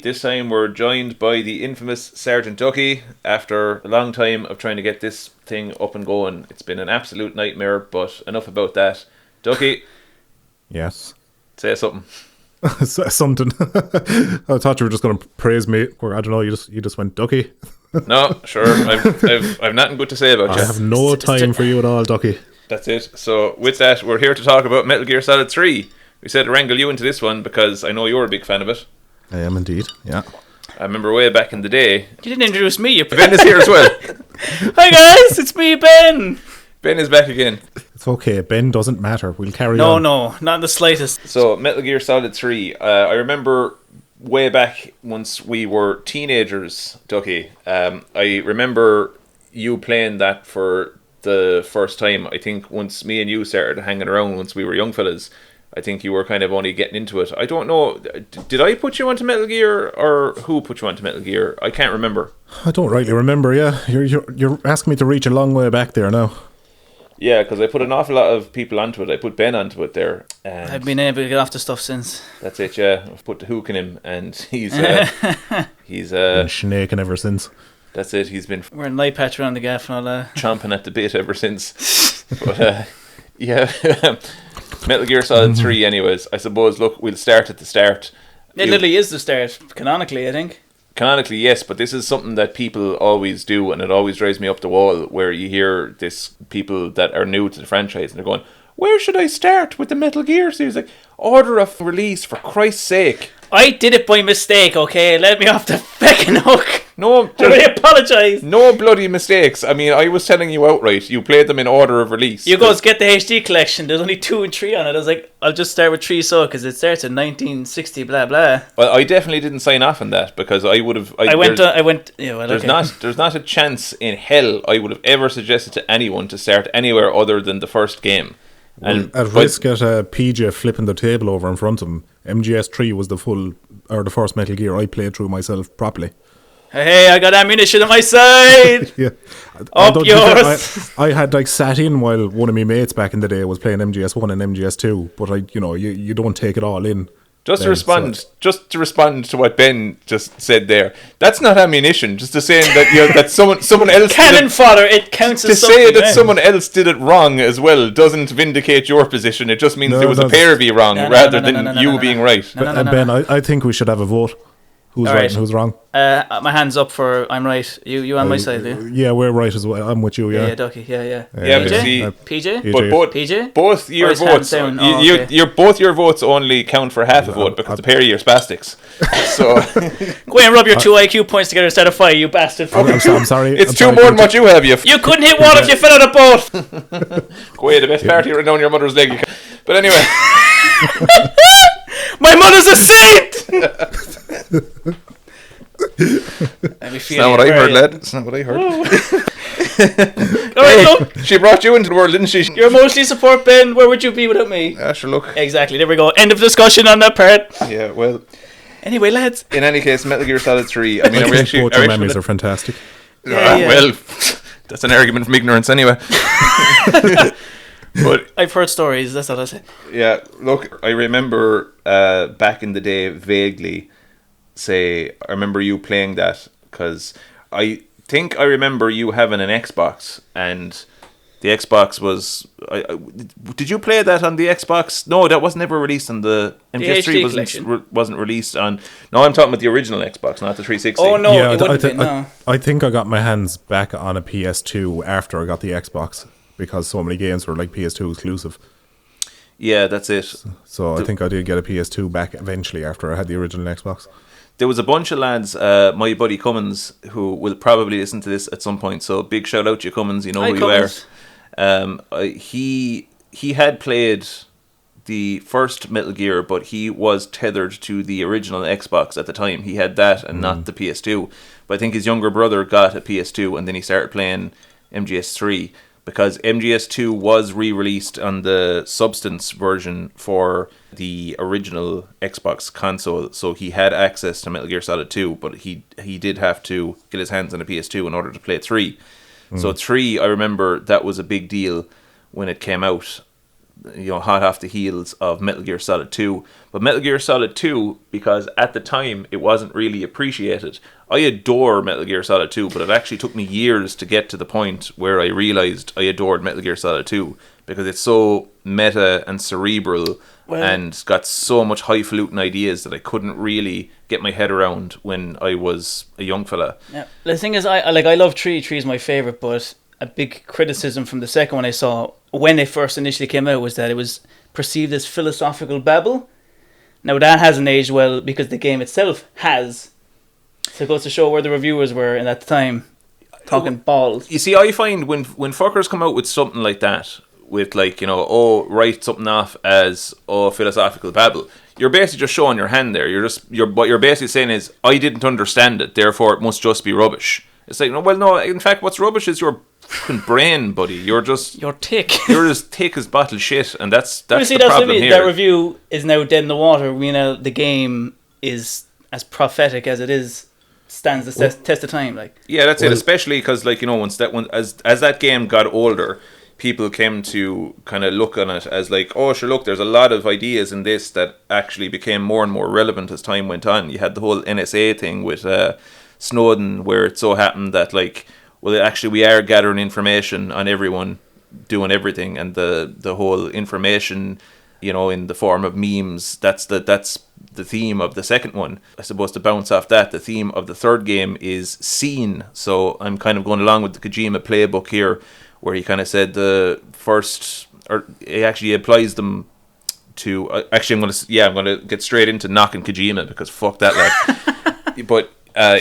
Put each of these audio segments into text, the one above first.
This time we're joined by the infamous Sergeant Ducky. After a long time of trying to get this thing up and going, it's been an absolute nightmare, but enough about that. Ducky. Yes. Say something. Something. I thought you were just going to praise me. Or I don't know. You just went Ducky. No, sure. I've nothing good to say about you. I have no time for you at all, Ducky. That's it. So with that, we're here to talk about Metal Gear Solid 3. We said to wrangle you into this one because I know you're a big fan of it. I am indeed. Yeah. I remember way back in the day. You didn't introduce me. Ben is here as well. Hi guys, it's me, Ben. Ben is back again. It's okay. Ben doesn't matter. We'll carry on. No, not in the slightest. So Metal Gear Solid 3. I remember way back once we were teenagers, Ducky. I remember you playing that for the first time. I think once me and you started hanging around once we were young fellas, I think you were kind of only getting into it. I don't know. Did I put you onto Metal Gear or who put you onto Metal Gear? I can't remember. I don't rightly remember. Yeah, you're asking me to reach a long way back there now. Yeah, because I put an awful lot of people onto it. I put Ben onto it there. And I've been able to get off the stuff since. That's it. Yeah, I've put the hook in him, and he's been snaking ever since. That's it. He's been wearing light patch around the gaff and all that. Chomping at the bit ever since. But yeah. Metal Gear Solid 3 anyways. I suppose, look, we'll start at the start. It literally is the start, canonically, I think. Canonically, yes, but this is something that people always do, and it always drives me up the wall, where you hear this people that are new to the franchise, and they're going, where should I start with the Metal Gear series? Like, order of release, for Christ's sake. I did it by mistake, okay? Let me off the fucking hook. No, I apologise. No bloody mistakes. I mean, I was telling you outright, you played them in order of release. You guys get the HD collection. There's only 2 and 3 on it. I was like, I'll just start with 3 because it starts in 1960, blah blah. Well, I definitely didn't sign off on that because I would have. Yeah, well, there's not a chance in hell I would have ever suggested to anyone to start anywhere other than the first game. And at risk at PJ flipping the table over in front of him, MGS3 was the first Metal Gear I played through myself properly. Hey, I got ammunition on my side. Yeah, up yours. I had sat in while one of my mates back in the day was playing MGS1 and MGS2, but you don't take it all in. Just to respond to what Ben just said there, that's not ammunition. Just to say that someone else cannon fodder. It counts as something. To say that someone else did it wrong as well doesn't vindicate your position. It just means there was a pair of you wrong rather than you being right. Ben, I think we should have a vote. Who's right and who's wrong? My hand's up for I'm right. You on my side, yeah? Yeah, we're right as well. I'm with you, yeah. Yeah, Ducky, yeah. But see, PJ? But both your votes, both your votes only count for half a vote because the pair of you are spastics. So go and rub your 2 IQ points together instead of 5, you bastard. I'm sorry. It's two more than what you have. You couldn't hit one if you fell out of both. Go away, the best part here down your mother's leg. But anyway. My mother's a saint! It's not what I heard, lad. It's not what I heard. Alright, look. She brought you into the world, didn't she? Your emotionally support, Ben. Where would you be without me? Sure, look. Exactly, there we go. End of discussion on that part. Yeah, well. Anyway, lads. In any case, Metal Gear Solid 3. I mean, both your memories are fantastic. Yeah. Well, that's an argument from ignorance anyway. But I've heard stories, that's all I say. Yeah, look, I remember back in the day vaguely, I remember you playing that because I think I remember you having an Xbox and the Xbox was... did you play that on the Xbox? No, that was never released on the... MGS3 wasn't released on... No, I'm talking about the original Xbox, not the 360. Oh, no, it wouldn't have been, no. I think I got my hands back on a PS2 after I got the Xbox because so many games were like PS2 exclusive. Yeah, that's it. So I think I did get a PS2 back eventually after I had the original Xbox. There was a bunch of lads, my buddy Cummins, who will probably listen to this at some point, so big shout out to you, Cummins, you know who Cummins. You are. He had played the first Metal Gear, but he was tethered to the original Xbox at the time. He had that and not the PS2. But I think his younger brother got a PS2 and then he started playing MGS3. Because MGS2 was re-released on the Substance version for the original Xbox console, so he had access to Metal Gear Solid 2, but he did have to get his hands on a PS2 in order to play 3. So 3, I remember that was a big deal when it came out, hot off the heels of Metal Gear Solid 2. But Metal Gear Solid 2, because at the time it wasn't really appreciated. I adore Metal Gear Solid 2, but it actually took me years to get to the point where I realised I adored Metal Gear Solid 2, because it's so meta and cerebral and got so much highfalutin ideas that I couldn't really get my head around when I was a young fella. Yeah. The thing is, I love 3. 3 is my favourite, but a big criticism from the second one I saw when it first initially came out was that it was perceived as philosophical babble. Now that hasn't aged well because the game itself has. So it goes to show where the reviewers were at the time, talking balls. You see, I find when fuckers come out with something like that, with write something off as philosophical babble, you're basically just showing your hand there. What you're basically saying is, I didn't understand it, therefore it must just be rubbish. It's like, no, in fact what's rubbish is your fucking brain, buddy. You're thick. You're as thick as bottled shit, and that's the problem here. That review is now dead in the water. The game is as prophetic as it is, stands the test of time. Yeah, that's it. Especially because as that game got older, people came to kind of look on it as like, oh sure, look, there's a lot of ideas in this that actually became more and more relevant as time went on. You had the whole NSA thing with Snowden, where it so happened that actually we are gathering information on everyone doing everything, and the whole information, in the form of memes, that's the theme of the second one. I suppose to bounce off that, the theme of the third game is scene. So I'm kind of going along with the Kojima playbook here, where he kind of said the first, or he actually applies them to. I'm going to get straight into knocking Kojima, because fuck that lad. But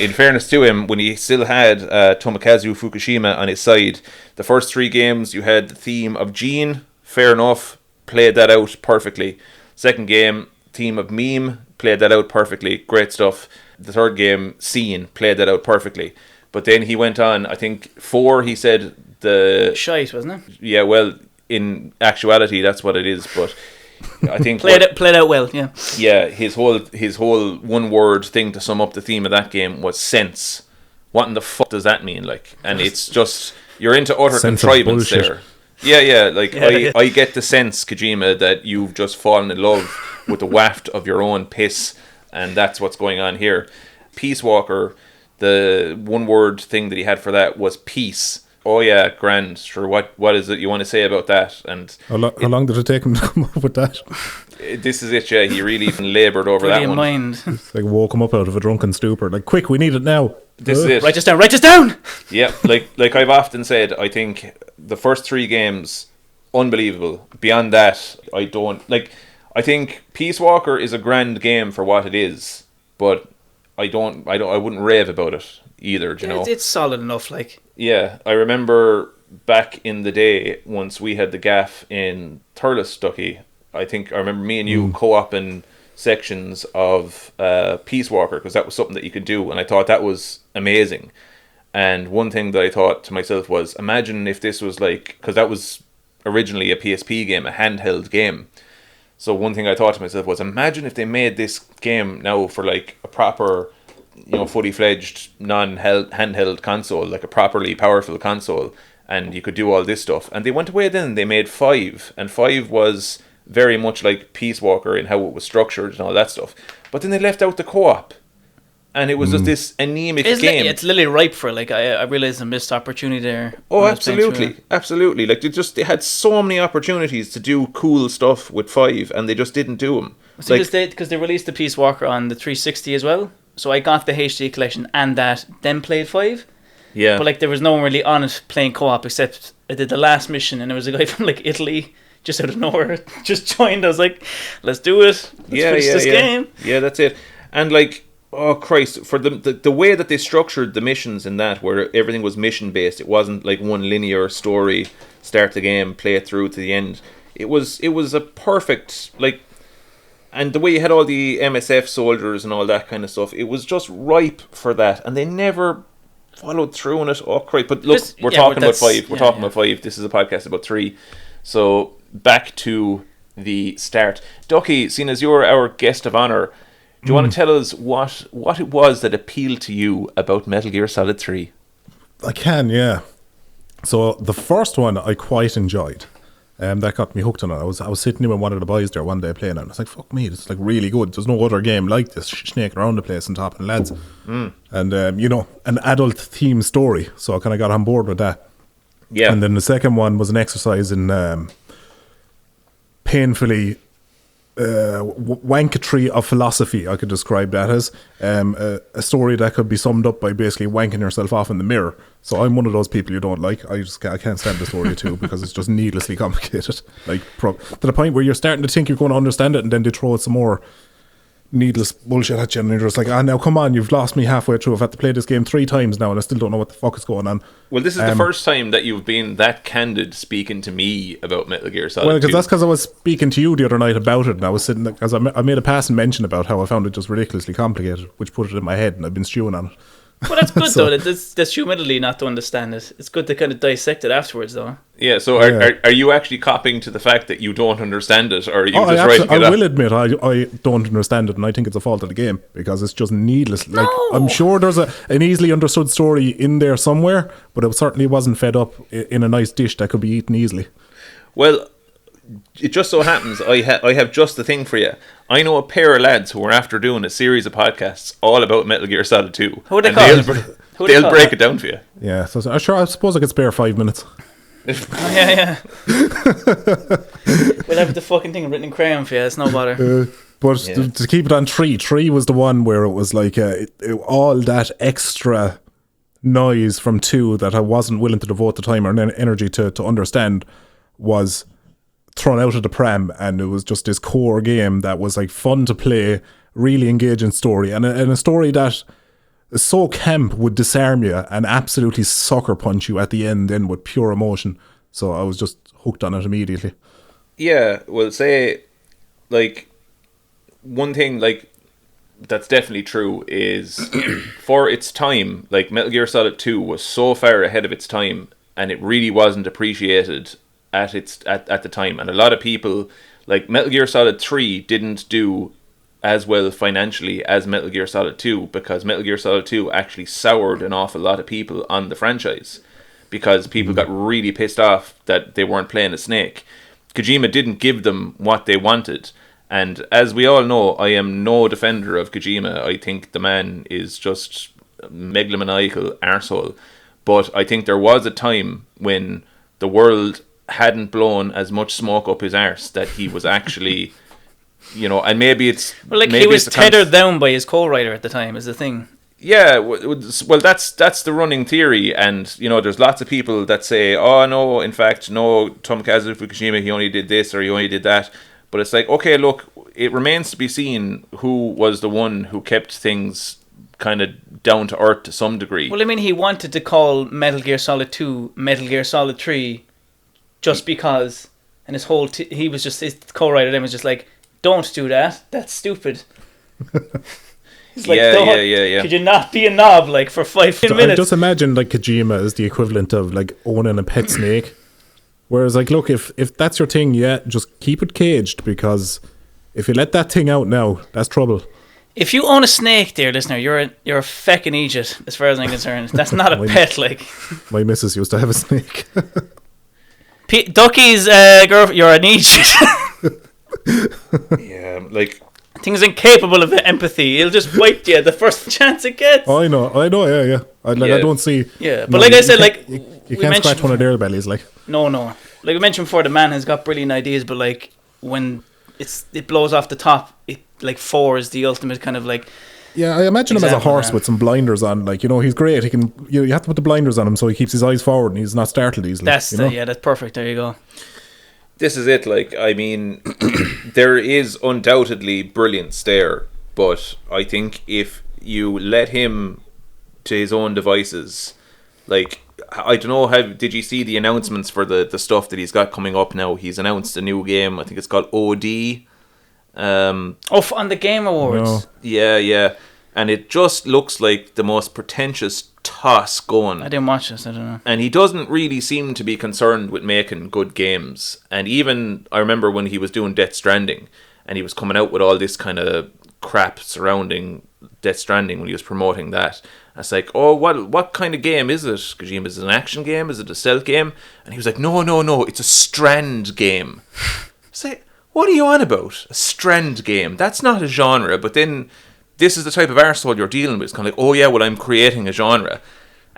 in fairness to him, when he still had Tomokazu Fukushima on his side, the first 3 games you had the theme of Gene, fair enough, played that out perfectly. Second game, theme of meme, played that out perfectly, great stuff. The third game, scene, played that out perfectly. But then he went on, I think 4, he said the shite, wasn't it? Yeah, well, in actuality that's what it is, but I think played out well. Yeah, his whole one word thing to sum up the theme of that game was sense. What in the fuck does that mean? And it's just, you're into utter contrivance there. Yeah. I get the sense, Kojima, that you've just fallen in love with the waft of your own piss, and that's what's going on here. Peace Walker, the one word thing that he had for that was peace. Oh yeah, grand. Sure. What is it you want to say about that? And how long did it take him to come up with that? This is it. Yeah, he really laboured over that one. Mind. It's like woke him up out of a drunken stupor. Like, quick, we need it now. This is it. Write this down. Yeah, like I've often said, I think the first 3 games, unbelievable. Beyond that, I don't like. I think Peace Walker is a grand game for what it is, but I wouldn't rave about it either. Do you know? It's solid enough. Yeah, I remember back in the day, once we had the gaff in Thurles, Ducky, I remember me and you co-oping sections of Peace Walker, because that was something that you could do, and I thought that was amazing. And one thing that I thought to myself was, imagine if this was because that was originally a PSP game, a handheld game. So one thing I thought to myself was, imagine if they made this game now for a proper, fully fledged non-handheld console, like a properly powerful console, and you could do all this stuff. And they went away then, they made 5, and 5 was very much like Peace Walker in how it was structured and all that stuff. But then they left out the co-op, and it was just this anemic game. It's literally ripe for I realised a missed opportunity there. Oh, absolutely. They had so many opportunities to do cool stuff with 5, and they just didn't do them. Because they released the Peace Walker on the 360 as well. So I got the HD collection and that, then played 5. Yeah. But there was no one really on it playing co-op, except I did the last mission, and there was a guy from Italy just out of nowhere just joined. I was like, let's do it. Let's finish this game. Yeah, that's it. And oh Christ, for the way that they structured the missions in that, where everything was mission based, it wasn't one linear story, start the game, play it through to the end. It was a perfect and the way you had all the MSF soldiers and all that kind of stuff, it was just ripe for that, and they never followed through on it. Oh Christ! But look, we're talking about 5. We're talking about 5. This is a podcast about 3. So back to the start. Ducky, seeing as you're our guest of honour, do you want to tell us what it was that appealed to you about Metal Gear Solid 3? I can, yeah. So the first one I quite enjoyed. That got me hooked on it. I was sitting in with one of the boys there one day playing it, and I was like, fuck me, it's like really good. There's no other game like this, snaking around the place and topping lads. And, an adult theme story. So I kind of got on board with that. Yeah. And then the second one was an exercise in painfully wanketry of philosophy, I could describe that as. A story that could be summed up by basically wanking yourself off in the mirror. So I'm one of those people you don't like. I can't stand the story too because it's just needlessly complicated. Like to the point where you're starting to think you're going to understand it, and then they throw some more needless bullshit at you, and you're just like, now come on, you've lost me halfway through. I've had to play this game 3 times now and I still don't know what the fuck is going on. Well, this is the first time that you've been that candid speaking to me about Metal Gear Solid 2. Well, that's because I was speaking to you the other night about it, and I was sitting, because I made a passing mention about how I found it just ridiculously complicated, which put it in my head, and I've been stewing on it. Well, that's good though. That's humility not to understand it. It's good to kind of dissect it afterwards, though. Yeah. So are you actually copying to the fact that you don't understand it, or are you just writing it I up? will admit I don't understand it, and I think it's a fault of the game because it's just needless. Like, I'm sure there's an easily understood story in there somewhere, but it certainly wasn't fed up in a nice dish that could be eaten easily. Well, it just so happens I have just the thing for you. I know a pair of lads who are after doing a series of podcasts all about Metal Gear Solid 2. Who are they called? They'll break it down for you. Yeah, so I suppose I could spare 5 minutes. Yeah. We'll have the fucking thing written in crayon for you. It's no bother. But to keep it on 3 was the one where it was like all that extra noise from 2 that I wasn't willing to devote the time or energy to understand was thrown out of the pram, and it was just this core game that was like fun to play, really engaging story, and a story that is so camp would disarm you and absolutely sucker punch you at the end then with pure emotion. So I was just hooked on it immediately. Yeah, well, say, like, one thing, like, that's definitely true is for its time, like, Metal Gear Solid 2 was so far ahead of its time, and it really wasn't appreciated at the time. And a lot of people, like, Metal Gear Solid 3 didn't do as well financially as Metal Gear Solid 2 because Metal Gear Solid 2 actually soured an awful lot of people on the franchise because people got really pissed off that they weren't playing as Snake. Kojima didn't give them what they wanted, and as we all know, I am no defender of Kojima. I think the man is just a megalomaniacal arsehole, but I think there was a time when the world hadn't blown as much smoke up his arse that he was actually, and maybe it's... Well, like, he was tethered down by his co-writer at the time, is the thing. Yeah, well, that's the running theory, and, there's lots of people that say, oh, no, in fact, no, Tomokazu Fukushima, he only did this or he only did that. But it's like, okay, look, it remains to be seen who was the one who kept things kind of down to earth to some degree. Well, I mean, he wanted to call Metal Gear Solid 2 Metal Gear Solid 3 just because, and his whole he was just, his co-writer then was just like, don't do that, that's stupid. He's like, yeah. Could you not be a knob, like, for 5 minutes? I just imagine, like, Kojima is the equivalent of, like, owning a pet snake. Whereas, like, look, if that's your thing, just keep it caged, because if you let that thing out now, that's trouble. If you own a snake, dear listener, you're a feckin' idiot, as far as I'm concerned. That's not a pet, like. My missus used to have a snake. Ducky's girlfriend, you're an idiot. Yeah, like... Thing's incapable of empathy. He'll just wipe you the first chance it gets. Oh, I know, yeah. I don't see... Yeah, but like I said, like... You can't scratch one of their bellies, like... No. Like we mentioned before, the man has got brilliant ideas, but, like, when it blows off the top, like, 4 is the ultimate kind of, like... Yeah, I imagine him as a horse with some blinders on. Like, he's great. He can... You have to put the blinders on him so he keeps his eyes forward and he's not startled easily. That's perfect. There you go. This is it, like, I mean, there is undoubtedly brilliance there, but I think if you let him to his own devices, like, I don't know, did you see the announcements for the stuff that he's got coming up now? He's announced a new game, I think it's called OD. On the Game Awards. No. Yeah, and it just looks like the most pretentious toss going. I didn't watch this, I don't know. And he doesn't really seem to be concerned with making good games. And even, I remember when he was doing Death Stranding, and he was coming out with all this kind of crap surrounding Death Stranding when he was promoting that. And it's like, oh, what kind of game is it, Kojima? Is it an action game? Is it a stealth game? And he was like, no, it's a Strand game. It's like, what are you on about? A Strand game? That's not a genre. But then this is the type of arsehole you're dealing with. It's kind of like, oh yeah, well, I'm creating a genre.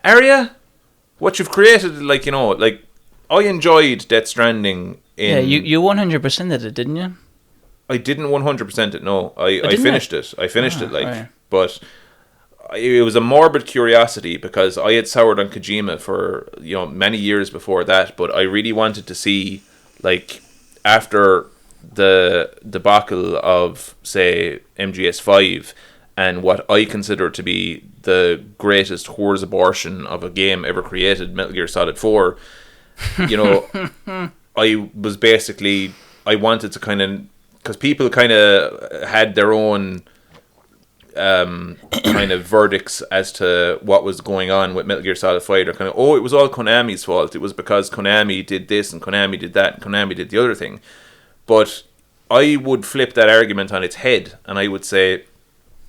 Are you? What you've created, like, I enjoyed Death Stranding. You 100%ed it, didn't you? I didn't 100% it, no. I finished it. I finished it, right. But it was a morbid curiosity because I had soured on Kojima for, many years before that, but I really wanted to see, like, after the debacle of, say, MGS5 and what I consider to be the greatest whore's abortion of a game ever created, Metal Gear Solid 4, I was basically, I wanted to kind of, because people kind of had their own kind of verdicts as to what was going on with Metal Gear Solid 5. They're kind of, it was all Konami's fault. It was because Konami did this and Konami did that and Konami did the other thing. But I would flip that argument on its head and I would say,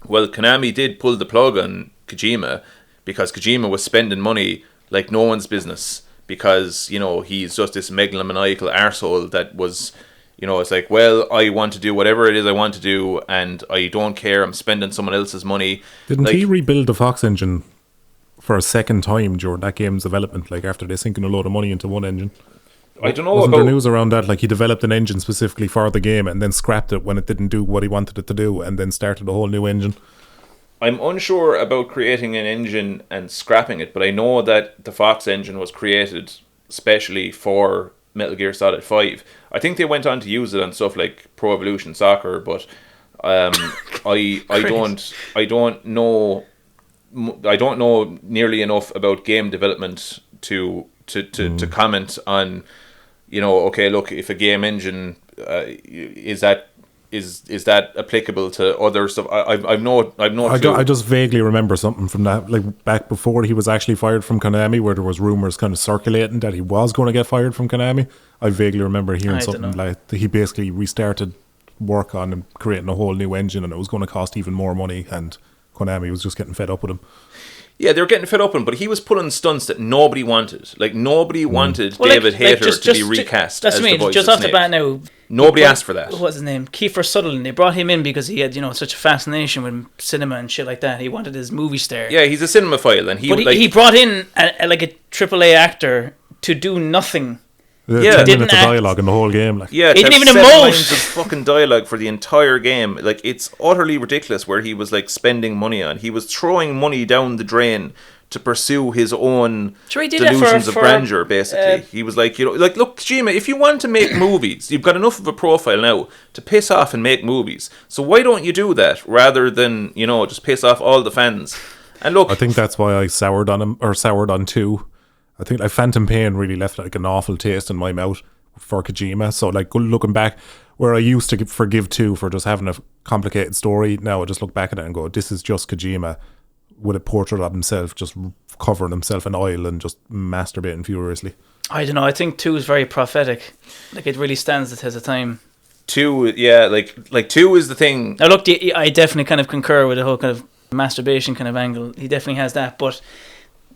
well, Konami did pull the plug on Kojima because Kojima was spending money like no one's business because, he's just this megalomaniacal arsehole that was... it's like, well, I want to do whatever it is I want to do, and I don't care. I'm spending someone else's money. Didn't he rebuild the Fox engine for a second time during that game's development? Like after they sinking a load of money into one engine, I don't know. Wasn't there news around that? Like he developed an engine specifically for the game and then scrapped it when it didn't do what he wanted it to do, and then started a whole new engine. I'm unsure about creating an engine and scrapping it, but I know that the Fox engine was created specially for Metal Gear Solid 5. I think they went on to use it on stuff like Pro Evolution Soccer, but I don't know nearly enough about game development to comment on, okay, look, if a game engine is that applicable to other stuff? I've no clue. I just vaguely remember something from that, like back before he was actually fired from Konami, where there was rumors kind of circulating that he was going to get fired from Konami. I vaguely remember hearing something like he basically restarted work on and creating a whole new engine, and it was going to cost even more money, and Konami was just getting fed up with him. Yeah, they were getting fed up with him, but he was pulling stunts that nobody wanted. Like, nobody wanted David Hayter to be recast as the voice just of off Snake. The bat now. Nobody asked for that. What was his name? Kiefer Sutherland. They brought him in because he had, such a fascination with cinema and shit like that. He wanted his movie star. Yeah, he's a cinemaphile, and he brought in a AAA actor to do nothing. Yeah, 10 minutes of dialogue in the whole game. Like. Yeah, he didn't even 7 emote. lines of fucking dialogue for the entire game. Like, it's utterly ridiculous where he was like spending money on. He was throwing money down the drain to pursue his own delusions of grandeur, basically. He was like, look, Kojima, if you want to make movies, you've got enough of a profile now to piss off and make movies. So why don't you do that rather than, just piss off all the fans? And look, I think that's why I soured on him, or soured on 2. I think like Phantom Pain really left like an awful taste in my mouth for Kojima. So like looking back, where I used to forgive 2 for just having a complicated story, now I just look back at it and go, this is just Kojima with a portrait of himself, just covering himself in oil and just masturbating furiously. I don't know. I think 2 is very prophetic. Like, it really stands the test of time. 2, yeah, like 2 is the thing. Now, look, I definitely kind of concur with the whole kind of masturbation kind of angle. He definitely has that, but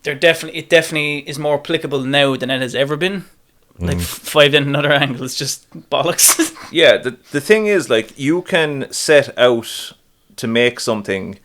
it definitely is more applicable now than it has ever been. Like 5 in another angle is just bollocks. Yeah, the thing is, like, you can set out to make something,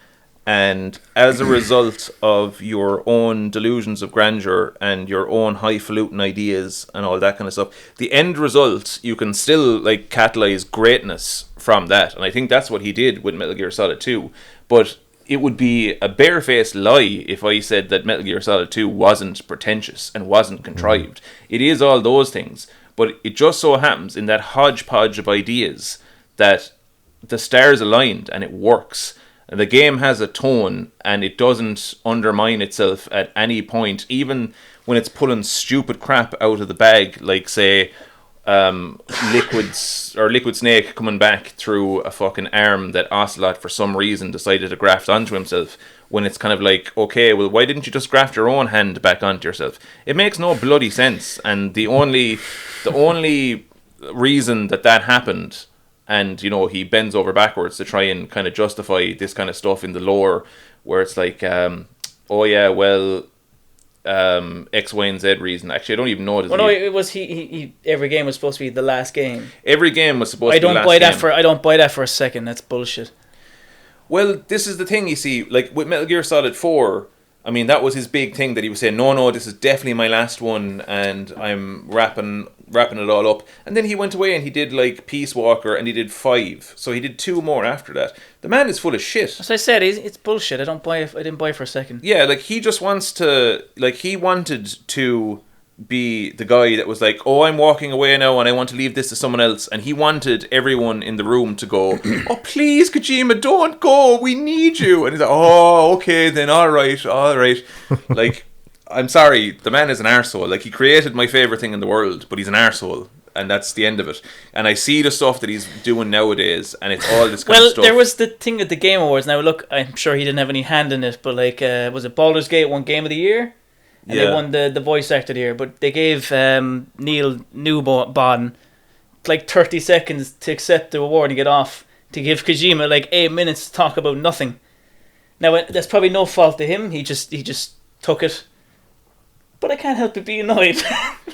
and as a result of your own delusions of grandeur and your own highfalutin ideas and all that kind of stuff, the end result, you can still like catalyze greatness from that. And I think that's what he did with Metal Gear Solid 2. But it would be a barefaced lie if I said that Metal Gear Solid 2 wasn't pretentious and wasn't contrived. It is all those things, but it just so happens in that hodgepodge of ideas that the stars aligned and it works. And the game has a tone and it doesn't undermine itself at any point, even when it's pulling stupid crap out of the bag, like say Liquid Snake coming back through a fucking arm that Ocelot for some reason decided to graft onto himself, when it's kind of like, okay, well, why didn't you just graft your own hand back onto yourself? It makes no bloody sense. And the only reason that happened and he bends over backwards to try and kind of justify this kind of stuff in the lore, where it's like, oh yeah, well, X, Y, and Z reason. Actually, I don't even know. Well, no, it was he. Every game was supposed to be the last game. Every game was supposed to be the last game. I don't buy that for a second. That's bullshit. Well, this is the thing, you see, like with Metal Gear Solid 4, I mean, that was his big thing, that he was saying, no, this is definitely my last one, and I'm wrapping it all up. And then he went away and he did like Peace Walker, and he did 5. So he did 2 more after that. The man is full of shit. As I said, it's bullshit. I didn't buy it for a second. Yeah, like he just wants to, like he wanted to be the guy that was like, oh, I'm walking away now and I want to leave this to someone else. And he wanted everyone in the room to go, oh, please, Kojima, don't go. We need you. And he's like, oh, okay, then all right. Like, I'm sorry, the man is an arsehole. Like, he created my favourite thing in the world, but he's an arsehole. And that's the end of it. And I see the stuff that he's doing nowadays, and it's all this kind of stuff. Well, there was the thing at the Game Awards. Now, look, I'm sure he didn't have any hand in it, but like, was it Baldur's Gate won Game of the Year? And they won the voice actor of the year. But they gave Neil Newbon like 30 seconds to accept the award and get off, to give Kojima like 8 minutes to talk about nothing. Now, that's probably no fault to him. He just took it. But I can't help but be annoyed,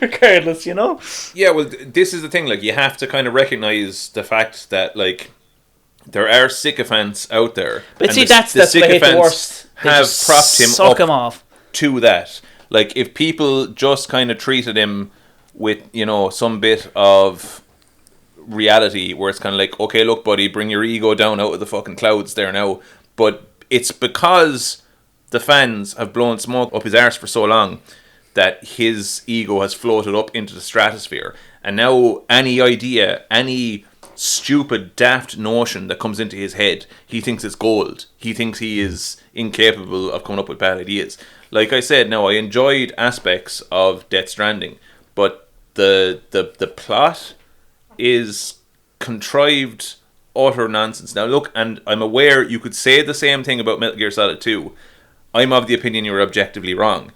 regardless, Yeah, well, this is the thing. Like, you have to kind of recognise the fact that, like, there are sycophants out there. But see, that's what I hate the worst. Have propped him suck up him off to that. Like, if people just kind of treated him with, some bit of reality, where it's kind of like, okay, look, buddy, bring your ego down out of the fucking clouds there now. But it's because the fans have blown smoke up his arse for so long that his ego has floated up into the stratosphere. And now any idea, any stupid, daft notion that comes into his head, he thinks it's gold. He thinks he is incapable of coming up with bad ideas. Like I said, now, I enjoyed aspects of Death Stranding, but the plot is contrived utter nonsense. Now look, and I'm aware you could say the same thing about Metal Gear Solid 2. I'm of the opinion you're objectively wrong.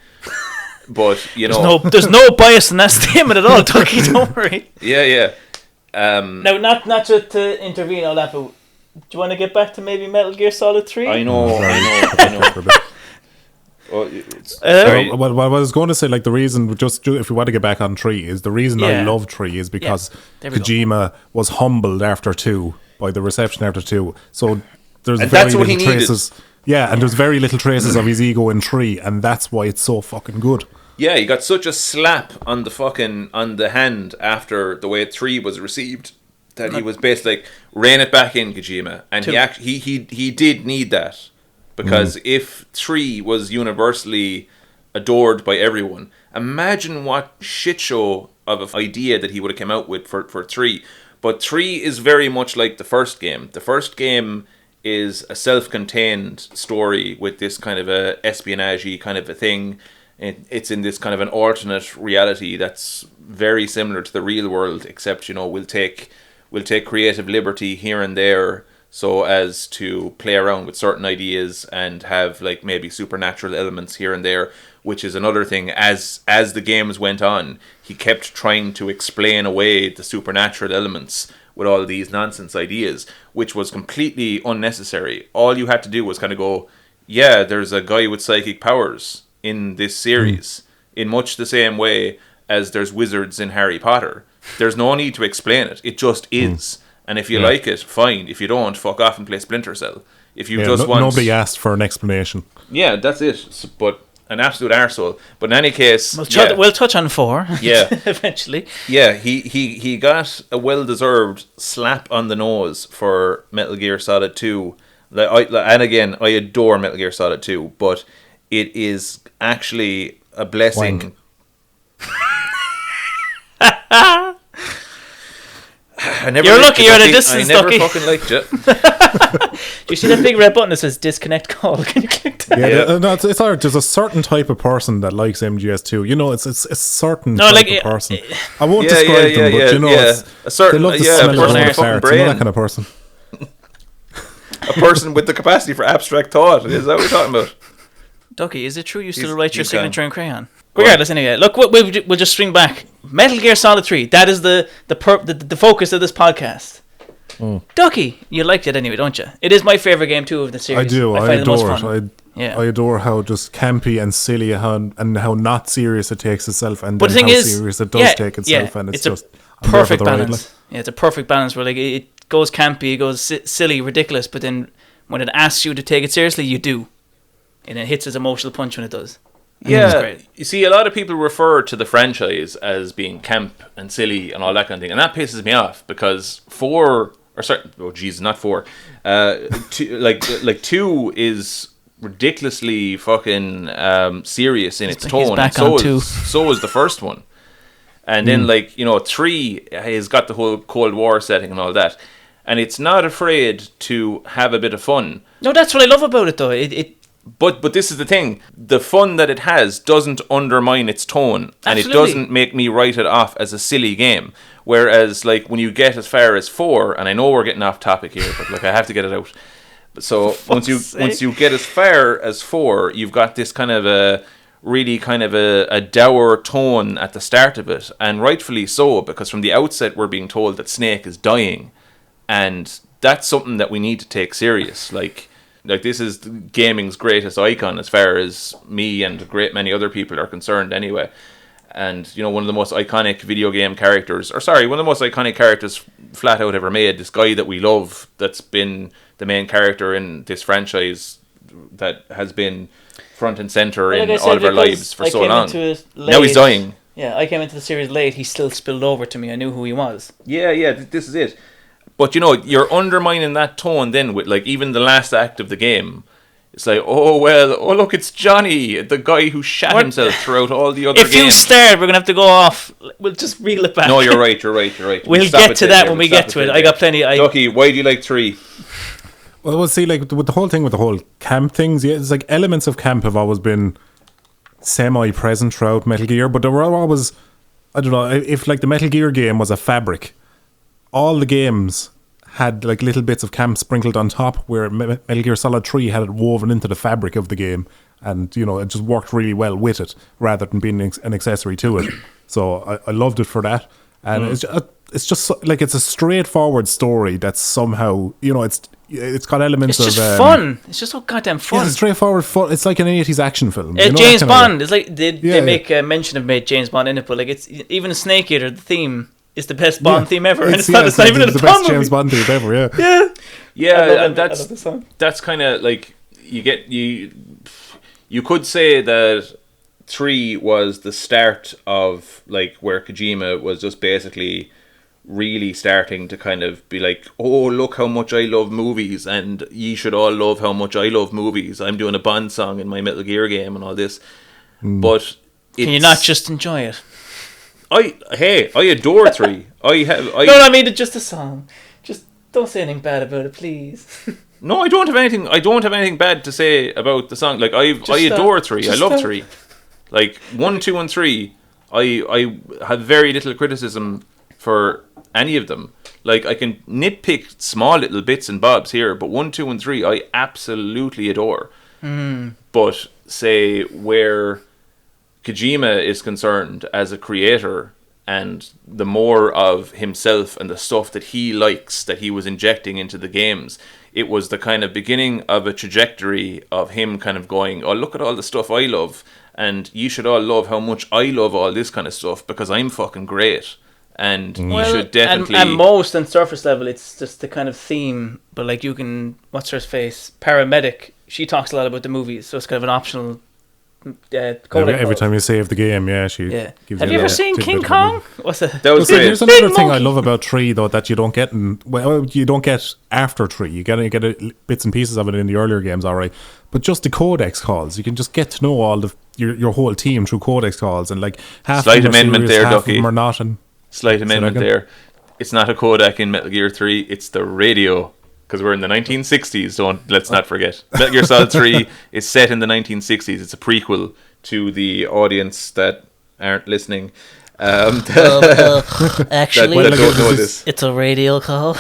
But, there's no bias in that statement at all, Ducky, don't worry. Yeah. Now, not to intervene all that, but do you want to get back to maybe Metal Gear Solid 3? I know. What I was going to say, like, the reason, just if we want to get back on 3, is the reason I love 3 is because Kojima was humbled after 2 by the reception after 2. So there's very little traces. Yeah, and there's very little traces of his ego in 3, and that's why it's so fucking good. Yeah, he got such a slap on the hand after the way 3 was received that he was basically like, rein it back in, Kojima. And he did need that. Because if 3 was universally adored by everyone, imagine what shit show of an idea that he would have come out with for 3. But 3 is very much like the first game. The first game is a self-contained story with this kind of a espionage-y kind of a thing. It's in this kind of an alternate reality that's very similar to the real world, except, we'll take creative liberty here and there, so as to play around with certain ideas and have like maybe supernatural elements here and there, which is another thing. As the games went on, he kept trying to explain away the supernatural elements with all these nonsense ideas, which was completely unnecessary. All you had to do was kind of go, yeah, there's a guy with psychic powers in this series, in much the same way as there's wizards in Harry Potter. There's no need to explain it. It just is. And if you like it, fine. If you don't, fuck off and play Splinter Cell. If you just want... Nobody asked for an explanation. Yeah, that's it. But an absolute arsehole. But in any case... We'll touch on 4. Yeah. Eventually. Yeah, he got a well-deserved slap on the nose for Metal Gear Solid 2. And again, I adore Metal Gear Solid 2, but it is actually a blessing... You're lucky you're at a distance, I never Ducky. fucking liked it. Do you see that big red button that says disconnect call? Can you click that? Yeah, no, it's hard. There's a certain type of person that likes MGS2. It's a certain type of person. I won't describe them, but a certain, they love the smell of person with a fucking farts, brain. that kind of person. A person with the capacity for abstract thought. Is that what we're talking about? Ducky, is it true you still write your signature in crayon? Regardless, anyway, look, we'll just string back. Metal Gear Solid 3. That is the focus of this podcast. Ducky, you liked it anyway, don't you? It is my favourite game too of the series. I do. I find adore the most fun. I adore how just campy and silly and how not serious it takes itself, and But then the how thing is, serious it does take itself, and it's just a perfect balance. Yeah, it's a perfect balance where like it goes campy, it goes silly, ridiculous, but then when it asks you to take it seriously, you do, and it hits its emotional punch when it does. Yeah, you see, a lot of people refer to the franchise as being camp and silly and all that kind of thing, and that pisses me off because not 4. Two is ridiculously fucking serious in its tone. And so is the first one, and then 3 has got the whole Cold War setting and all that, and it's not afraid to have a bit of fun. No, that's what I love about it, though. But this is the thing. The fun that it has doesn't undermine its tone. And Absolutely. it doesn't make me write it off as a silly game. Whereas, like, when you get as far as 4, and I know we're getting off topic here, but, like, I have to get it out. So, once you get as far as 4, you've got this kind of a dour tone at the start of it. And rightfully so, because from the outset we're being told that Snake is dying. And that's something that we need to take serious. Like this is gaming's greatest icon as far as me and a great many other people are concerned anyway. And, one of the most iconic video game characters, one of the most iconic characters flat out ever made, this guy that we love, that's been the main character in this franchise, that has been front and center in all of our lives for so long. Now he's dying. Yeah, I came into the series late, he still spilled over to me, I knew who he was. Yeah, this is it. But, you're undermining that tone then with, like, even the last act of the game. It's like, look, it's Johnny, the guy who shot himself throughout all the other games. If you stared, we're going to have to go off. We'll just reel it back. No, you're right. We'll get to that when we get to it. I got plenty. Ducky, why do you like 3? Well, we'll see, like, with the whole camp things, yeah, it's like elements of camp have always been semi-present throughout Metal Gear, but there were always, I don't know, if, like, the Metal Gear game was a fabric, all the games had like little bits of camp sprinkled on top, where Metal Gear Solid 3 had it woven into the fabric of the game, and it just worked really well with it rather than being an accessory to it. So I loved it for that, and it's just like it's a straightforward story that's somehow it's got elements of it's just fun. It's just so goddamn fun. Yeah, it's straightforward fun. It's like an 80s action film. James Bond. It's like they make mention of James Bond in it, but like it's even Snake Eater, the theme. It's the best Bond theme ever, and it's not even in the best James Bond theme ever. And that's kind of like you could say that 3 was the start of like where Kojima was just basically really starting to kind of be like, oh, look how much I love movies, and ye should all love how much I love movies. I'm doing a Bond song in my Metal Gear game and all this, but can you not just enjoy it? I adore 3. I mean it's just a song. Just don't say anything bad about it, please. No, I don't have anything bad to say about the song. Like I adore 3. I love 3. Like 1, 2, and 3. I have very little criticism for any of them. Like I can nitpick small little bits and bobs here, but 1, 2, and 3 I absolutely adore. But say where Kojima is concerned as a creator, and the more of himself and the stuff that he likes that he was injecting into the games, it was the kind of beginning of a trajectory of him kind of going, oh, look at all the stuff I love, and you should all love how much I love all this kind of stuff because I'm fucking great. And you should definitely... And most on surface level, it's just the kind of theme, but like you can... What's her face? Paramedic. She talks a lot about the movies, so it's kind of an optional... every time you save the game, she gives Have you ever a seen King tidbit Kong? What's that? That was great. Here's another thing I love about 3 though that you don't get you don't get after 3. You get bits and pieces of it in the earlier games, alright. But just the codex calls, you can just get to know all your whole team through codex calls, and like half slight of them amendment are serious, there, half Ducky. of them are not. And slight amendment there. It's not a codec in Metal Gear 3. It's the radio. Because we're in the 1960s, let's not forget. Metal Gear Solid 3 is set in the 1960s. It's a prequel to the audience that aren't listening. Actually, that don't know this. It's a radio call.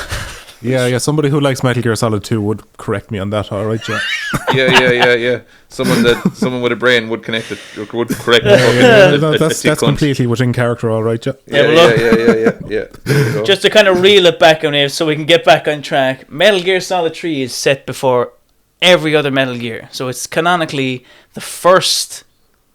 Yeah. Somebody who likes Metal Gear Solid 2 would correct me on that. All right, yeah. Yeah. Someone with a brain would connect it. Would correct That's completely within character. All right, yeah. Yeah. There you go. Just to kind of reel it back on it, so we can get back on track. Metal Gear Solid 3 is set before every other Metal Gear, so it's canonically the first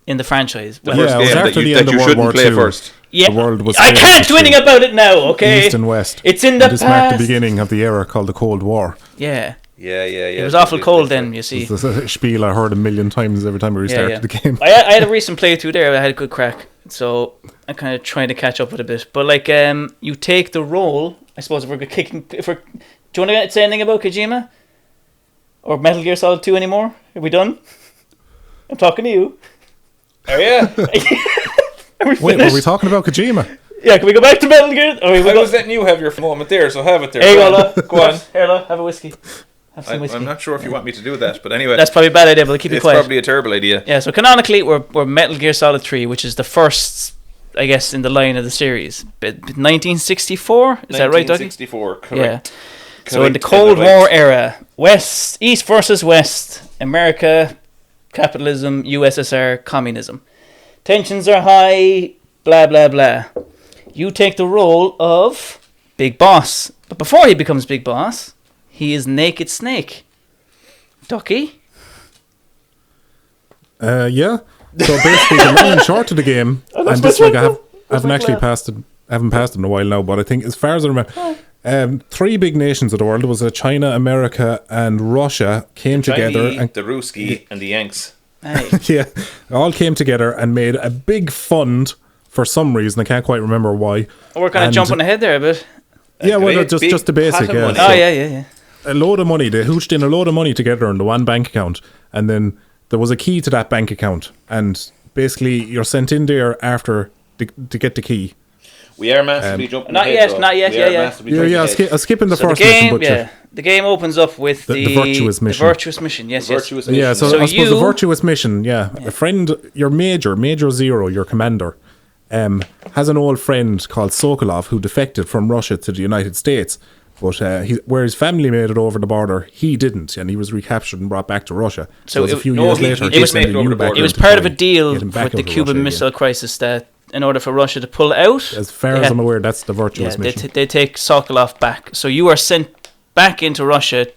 in the franchise. Well, it was after the end of World War II. First. Yeah, the world was I can't do anything about it now. Okay, East and West. It's in the this past. marked the beginning of the era called the Cold War. Yeah. It was awful cold then, you see. It's a spiel I heard a million times every time we restarted the game. I had a recent playthrough there. I had a good crack, so I'm kind of trying to catch up with a bit. But like, you take the role. I suppose if we're kicking, do you want to say anything about Kojima or Metal Gear Solid 2 anymore? Are we done? I'm talking to you. Oh yeah. Wait, were we talking about Kojima? Yeah, can we go back to Metal Gear? I was letting you have your moment there, so have it there. Hey, Lola. Go on. Here, Lola, have a whiskey. Have some whiskey. I'm not sure if you want me to do that, but anyway. That's probably a bad idea, but keep it quiet. It's probably a terrible idea. Yeah, so canonically, we're Metal Gear Solid 3, which is the first, I guess, in the line of the series. 1964? Is that right, Dougie? 1964, correct. Yeah. So in the Cold War era, East versus West, America, capitalism, USSR, communism. Tensions are high, blah, blah, blah. You take the role of Big Boss. But before he becomes Big Boss, he is Naked Snake. Ducky? Yeah. So basically, the long and short of the game, and this like I haven't actually passed it. I haven't passed it in a while now, but I think as far as I remember, 3 big nations of the world was China, America, and Russia came together, and the Ruski and the Yanks. Hey. yeah, all came together and made a big fund for some reason. I can't quite remember why. We're kind of jumping ahead there a bit. Yeah, well, just the basic. Yeah. Oh, so yeah. A load of money. They hooched in a load of money together in the one bank account, and then there was a key to that bank account, and basically you're sent in there after to get the key. We are massively jumping not ahead. Not yet. I'm skipping the so first the game, mission, but the game opens up with the virtuous mission. The virtuous mission, yes. Yeah, so I suppose the virtuous mission, a friend, your Major Zero, your commander, has an old friend called Sokolov who defected from Russia to the United States, but where his family made it over the border, he didn't, and he was recaptured and brought back to Russia. So a few years later, it was part of a deal with the Cuban Missile Crisis that in order for Russia to pull out, as far as I'm aware, that's the virtuous mission. They take Sokolov back. So you are sent back into Russia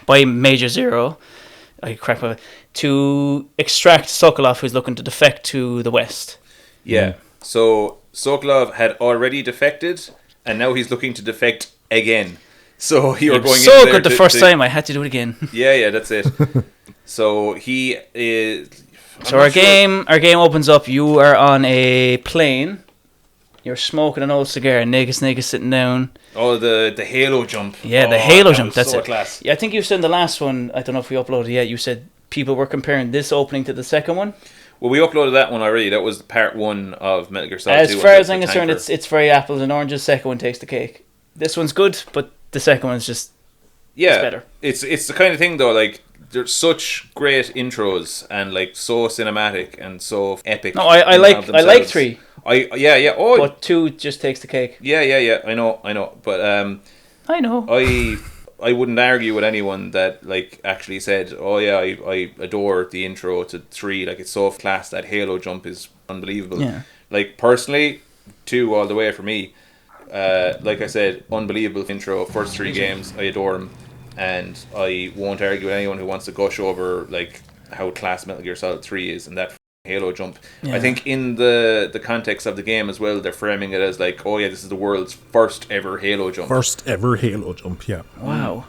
by Major Zero, to extract Sokolov, who's looking to defect to the West. Yeah. So Sokolov had already defected, and now he's looking to defect again. So you're going so good the first time I had to do it again. Yeah, that's it. So he is. So our game opens up. You are on a plane. You're smoking an old cigar. Naked Snake is sitting down. Oh, the Halo jump. Yeah, the Halo jump. That's so it. Class. Yeah, I think you said in the last one. I don't know if we uploaded it yet. You said people were comparing this opening to the second one. Well, we uploaded that one already. That was part 1 of Metal Gear Solid 2. As far as I'm concerned, it's very apples and oranges. Second one takes the cake. This one's good, but the second one's just it's better. It's the kind of thing though. Like there's such great intros and like so cinematic and so epic. No, I like 3. Oh, but 2 just takes the cake. Yeah. I know. But I know. I wouldn't argue with anyone that like actually said, "Oh yeah, I adore the intro to 3. Like it's so class. That Halo jump is unbelievable." Yeah. Like personally, 2 all the way for me. Like I said, unbelievable intro. First 3 games, I adore them, and I won't argue with anyone who wants to gush over like how class Metal Gear Solid 3 is and that Halo jump. Yeah. I think in the context of the game as well, they're framing it as like, oh yeah, this is the world's first ever Halo jump. Yeah. Wow.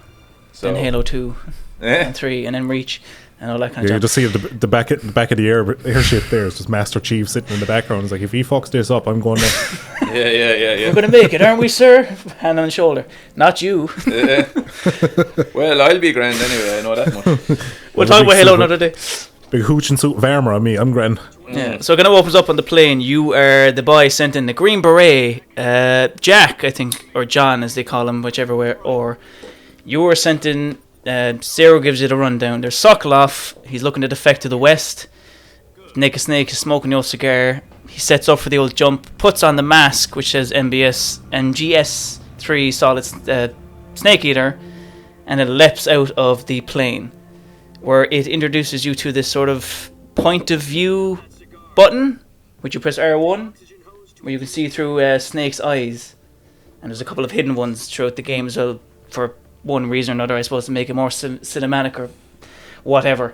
So, then Halo 2 and 3 and then Reach and all that kind of stuff. You just see the back of the airship there. It's just Master Chief sitting in the background. It's like, if he fucks this up, I'm going to... Yeah. We're going to make it, aren't we, sir? Hand on the shoulder. Not you. Well, I'll be grand anyway. I know that much. We'll talk about Halo another day. Big hooch and suit of armour on me. I'm grand. Yeah. So it kind of opens up on the plane. You are the boy sent in the Green Beret. Jack, I think, or John as they call him, whichever way. Or you were sent in... Zero gives you the rundown. There's Sokolov. He's looking to defect to the west. Naked Snake is smoking the old cigar. He sets up for the old jump. Puts on the mask, which says MGS3 solid Snake Eater, and it leaps out of the plane, where it introduces you to this sort of point of view button, which you press R1, where you can see through Snake's eyes. And there's a couple of hidden ones throughout the game as well, for one reason or another, I suppose, to make it more cinematic or whatever.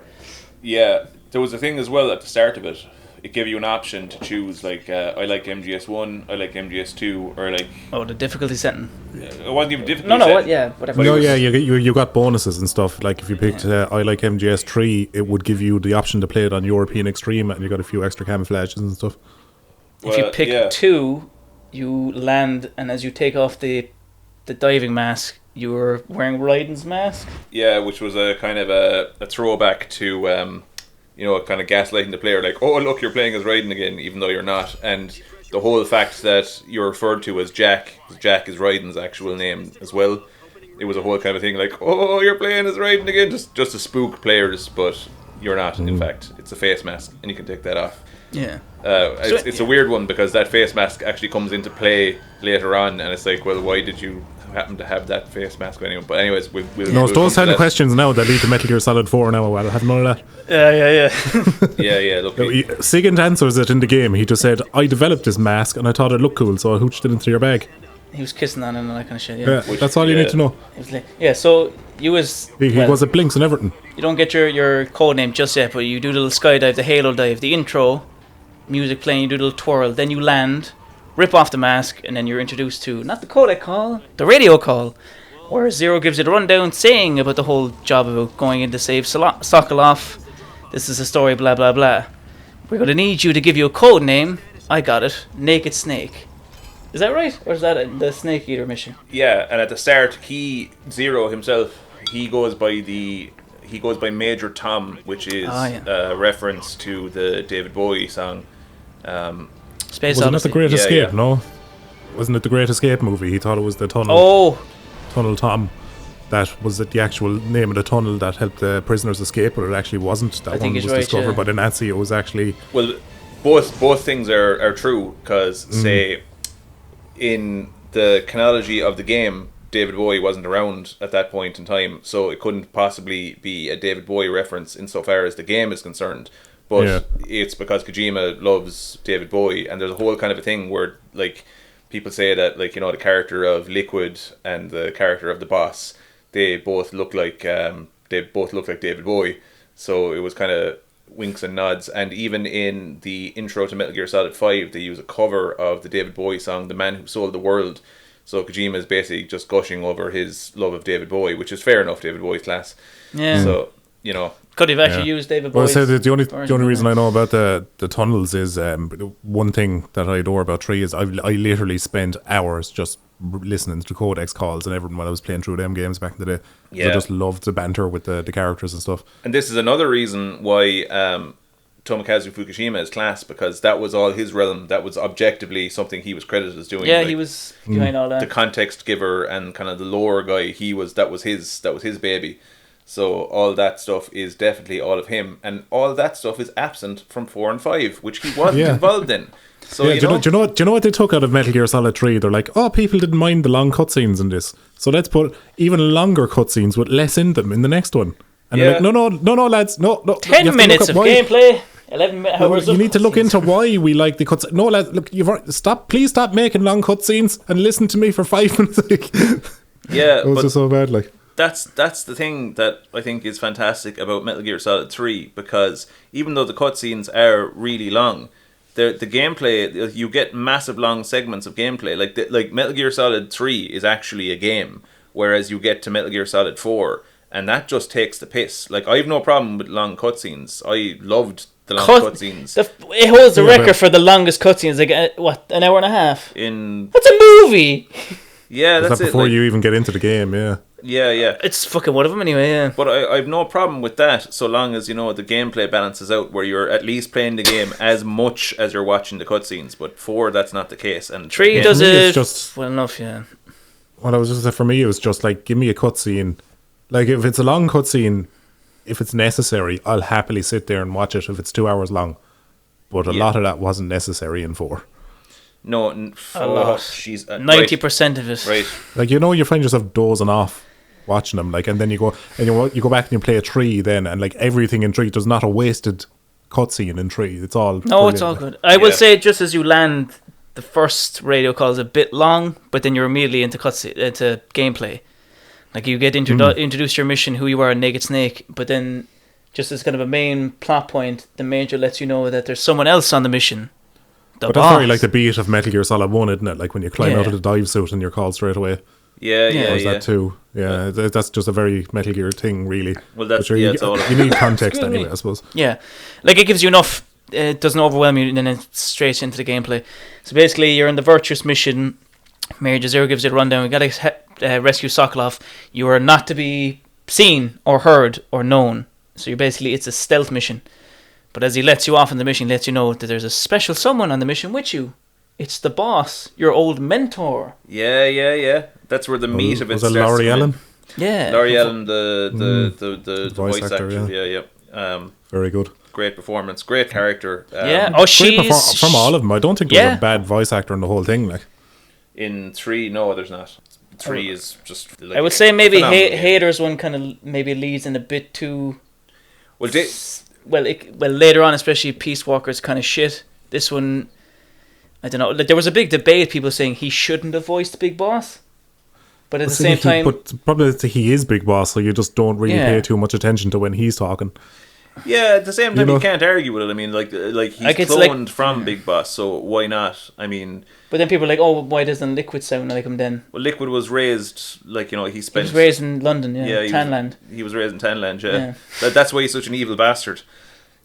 Yeah, there was a thing as well at the start of it. It gave you an option to choose, like, I like MGS1, I like MGS2, or like... Oh, the difficulty setting. It wasn't even difficult. Whatever. No, yeah, you got bonuses and stuff. Like if you picked I like MGS3, it would give you the option to play it on European Extreme, and you got a few extra camouflages and stuff. If you pick 2, you land, and as you take off the diving mask, you were wearing Raiden's mask. Yeah, which was a kind of a throwback to... kind of gaslighting the player, like, oh, look, you're playing as Raiden again, even though you're not. And the whole fact that you're referred to as Jack is Raiden's actual name as well. It was a whole kind of thing, like, oh, you're playing as Raiden again, just to spook players, but you're not, in fact. It's a face mask, and you can take that off. Yeah. It's a weird one, because that face mask actually comes into play later on, and it's like, well, why did you happen to have that face mask anyway? But anyways, we'll those kind of questions now that lead to Metal Gear Solid 4 now. I'll have none of that. Yeah. Look, Sigint answers it in the game. He just said, I developed this mask and I thought it looked cool, so I hooched it into your bag. He was kissing on it and all that kind of shit. Yeah, that's all you need to know. So you was... He was at Blinks and everything. You don't get your code name just yet, but you do the little skydive, the halo dive, the intro, music playing, you do the little twirl, then you land, rip off the mask, and then you're introduced to, not the codec call, the radio call, where Zero gives you the rundown saying about the whole job about going in to save Sokolov. This is a story, blah, blah, blah. We're going to need you to give you a code name. I got it. Naked Snake. Is that right? Or is that the Snake Eater mission? Yeah, and at the start, Zero himself, he goes by Major Tom, which is a reference to the David Bowie song. Space Wasn't Odyssey. it The Great Escape, no? Wasn't it The Great Escape movie? He thought it was the tunnel. Tunnel Tom. That was the actual name of the tunnel that helped the prisoners escape, but it actually wasn't. That one was discovered by the Nazi. It was actually... Well, both things are true, because, say, in the chronology of the game, David Bowie wasn't around at that point in time, so it couldn't possibly be a David Bowie reference insofar as the game is concerned. But it's because Kojima loves David Bowie, and there's a whole kind of a thing where, like, people say that, like, the character of Liquid and the character of the boss, they both look like David Bowie. So it was kind of winks and nods. And even in the intro to Metal Gear Solid 5, they use a cover of the David Bowie song, "The Man Who Sold the World." So Kojima is basically just gushing over his love of David Bowie, which is fair enough. David Bowie's class. Yeah. So could have actually used David Bowie. Well, the only reason I know about the tunnels is one thing that I adore about 3 is I literally spent hours just listening to codex calls and everything while I was playing through them games back in the day. I just loved the banter with the characters and stuff. And this is another reason why Tomokazu Fukushima is class, because that was all his realm. That was objectively something he was credited as doing. Yeah, he was behind all that. The context giver and kind of the lore guy. That was his baby. So all that stuff is definitely all of him, and all that stuff is absent from 4 and 5, which he wasn't involved in. So do you know what they took out of Metal Gear Solid 3? They're like, oh, people didn't mind the long cutscenes in this, so let's put even longer cutscenes with less in them in the next one. And they're like, no, lads, no. 10 minutes of gameplay. 11 hours. You need to look into why we like the cutscenes. No, lads, look, please stop making long cutscenes and listen to me for 5 minutes. Yeah, it was just so bad, like. That's the thing that I think is fantastic about Metal Gear Solid 3, because even though the cutscenes are really long, the gameplay, you get massive long segments of gameplay. Like Metal Gear Solid 3 is actually a game, whereas you get to Metal Gear Solid 4, and that just takes the piss. Like, I have no problem with long cutscenes. I loved the long cutscenes. It holds the record for the longest cutscenes. Like, what, an hour and a half? That's a movie! Yeah, that's it. Before you even get into the game, yeah. Yeah. It's fucking one of them anyway, yeah. But I have no problem with that, so long as, the gameplay balances out, where you're at least playing the game as much as you're watching the cutscenes. But 4, that's not the case. And 3 does it well enough, yeah. Well, I was just for me, it was just like, give me a cutscene. Like, if it's a long cutscene, if it's necessary, I'll happily sit there and watch it if it's 2 hours long. But a lot of that wasn't necessary in 4. No, A lot. She's 90% of it. Right. Like, you find yourself dozing off watching them, like, and then you go back and you play a 3 then, and like everything in 3, there's not a wasted cutscene in 3. It's all It's all good. I will say, just as you land, the first radio call is a bit long, but then you're immediately into gameplay. Like, you get introduced to your mission, who you are, Naked Snake, but then just as kind of a main plot point, the major lets you know that there's someone else on the mission. But that's very like the beat of Metal Gear Solid 1, isn't it? Like when you climb out of the dive suit and you're called straight away. Yeah. That too. Yeah, that's just a very Metal Gear thing, really. Well, that's it's all. You need context anyway, I suppose. Yeah, like it gives you enough. It doesn't overwhelm you, and then it's straight into the gameplay. So basically, you're in the Virtuous mission. Major Zero gives you a rundown. We got to rescue Sokolov. You are not to be seen or heard or known. So it's a stealth mission. But as he lets you off in the mission, he lets you know that there's a special someone on the mission with you. It's the boss, your old mentor. Yeah. That's where the meat of it starts. Was it Laurie Ellen? Yeah. Laurie Ellen, the voice actor. Yeah. Very good. Great performance, great character. She's from all of them. I don't think there was a bad voice actor in the whole thing. Like in 3, no, there's not. 3 is just. Like, I would say maybe Hader's one kind of maybe leads in a bit too. Well, later on, especially Peace Walker's kind of shit. This one, I don't know. Like, there was a big debate. People saying he shouldn't have voiced Big Boss, but at the same time, but probably he is Big Boss, so you just don't really pay too much attention to when he's talking. Yeah, at the same time, you can't argue with it. I mean, like he's cloned from Big Boss, so why not? I mean, but then people are like, oh, why doesn't Liquid sound like him then? Well, Liquid was raised he was raised in London, Tanland. He was raised in Tanland, yeah. That's why he's such an evil bastard.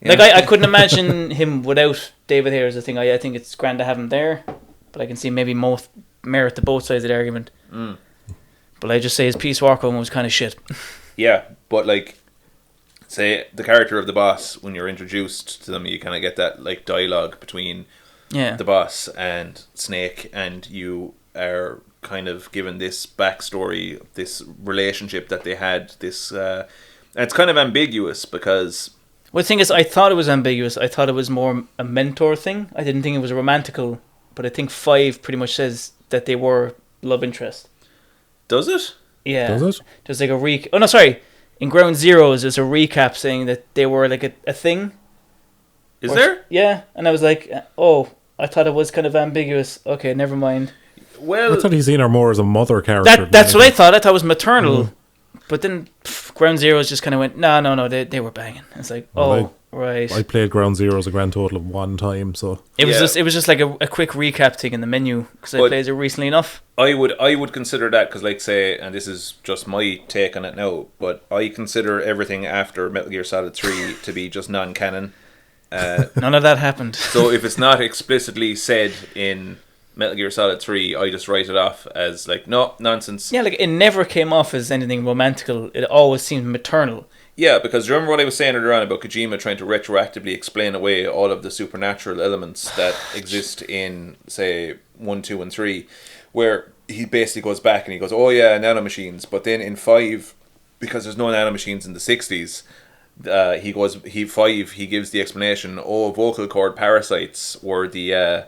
Like I couldn't imagine him without David Hare as a thing. I think it's grand to have him there, but I can see maybe most merit to both sides of the argument. But I just say his Peace Walker one was kind of shit. Yeah, but like, say the character of the boss, when you're introduced to them, you kind of get that like dialogue between the boss and Snake, and you are kind of given this backstory, this relationship that they had. And it's kind of ambiguous because. Well, the thing is, I thought it was ambiguous. I thought it was more a mentor thing. I didn't think it was romantical, but I think 5 pretty much says that they were love interest. Does it? Yeah. Does it? There's like a in Ground Zeroes, there's a recap saying that they were like a thing. Is there? Yeah, and I was like, oh, I thought it was kind of ambiguous. Okay, never mind. Well, I thought he's seen her more as a mother character. That's what I thought. I thought it was maternal. But then Ground Zeroes just kind of went, no, they were banging. It's like, right. I played Ground Zeroes a grand total of 1 time, so it was just like a quick recap thing in the menu because I played it recently enough. I would consider that because, like, say, and this is just my take on it now, but I consider everything after Metal Gear Solid 3 to be just non-canon. None of that happened. So if it's not explicitly said in Metal Gear Solid 3, I just write it off as like, no, nonsense. Yeah, like it never came off as anything romantical. It always seemed maternal. Yeah, because remember what I was saying earlier on about Kojima trying to retroactively explain away all of the supernatural elements that exist in, say, 1, 2, and 3, where he basically goes back and he goes, oh yeah, nanomachines. But then in 5, because there's no nanomachines in the 60s, he gives the explanation, vocal cord parasites were the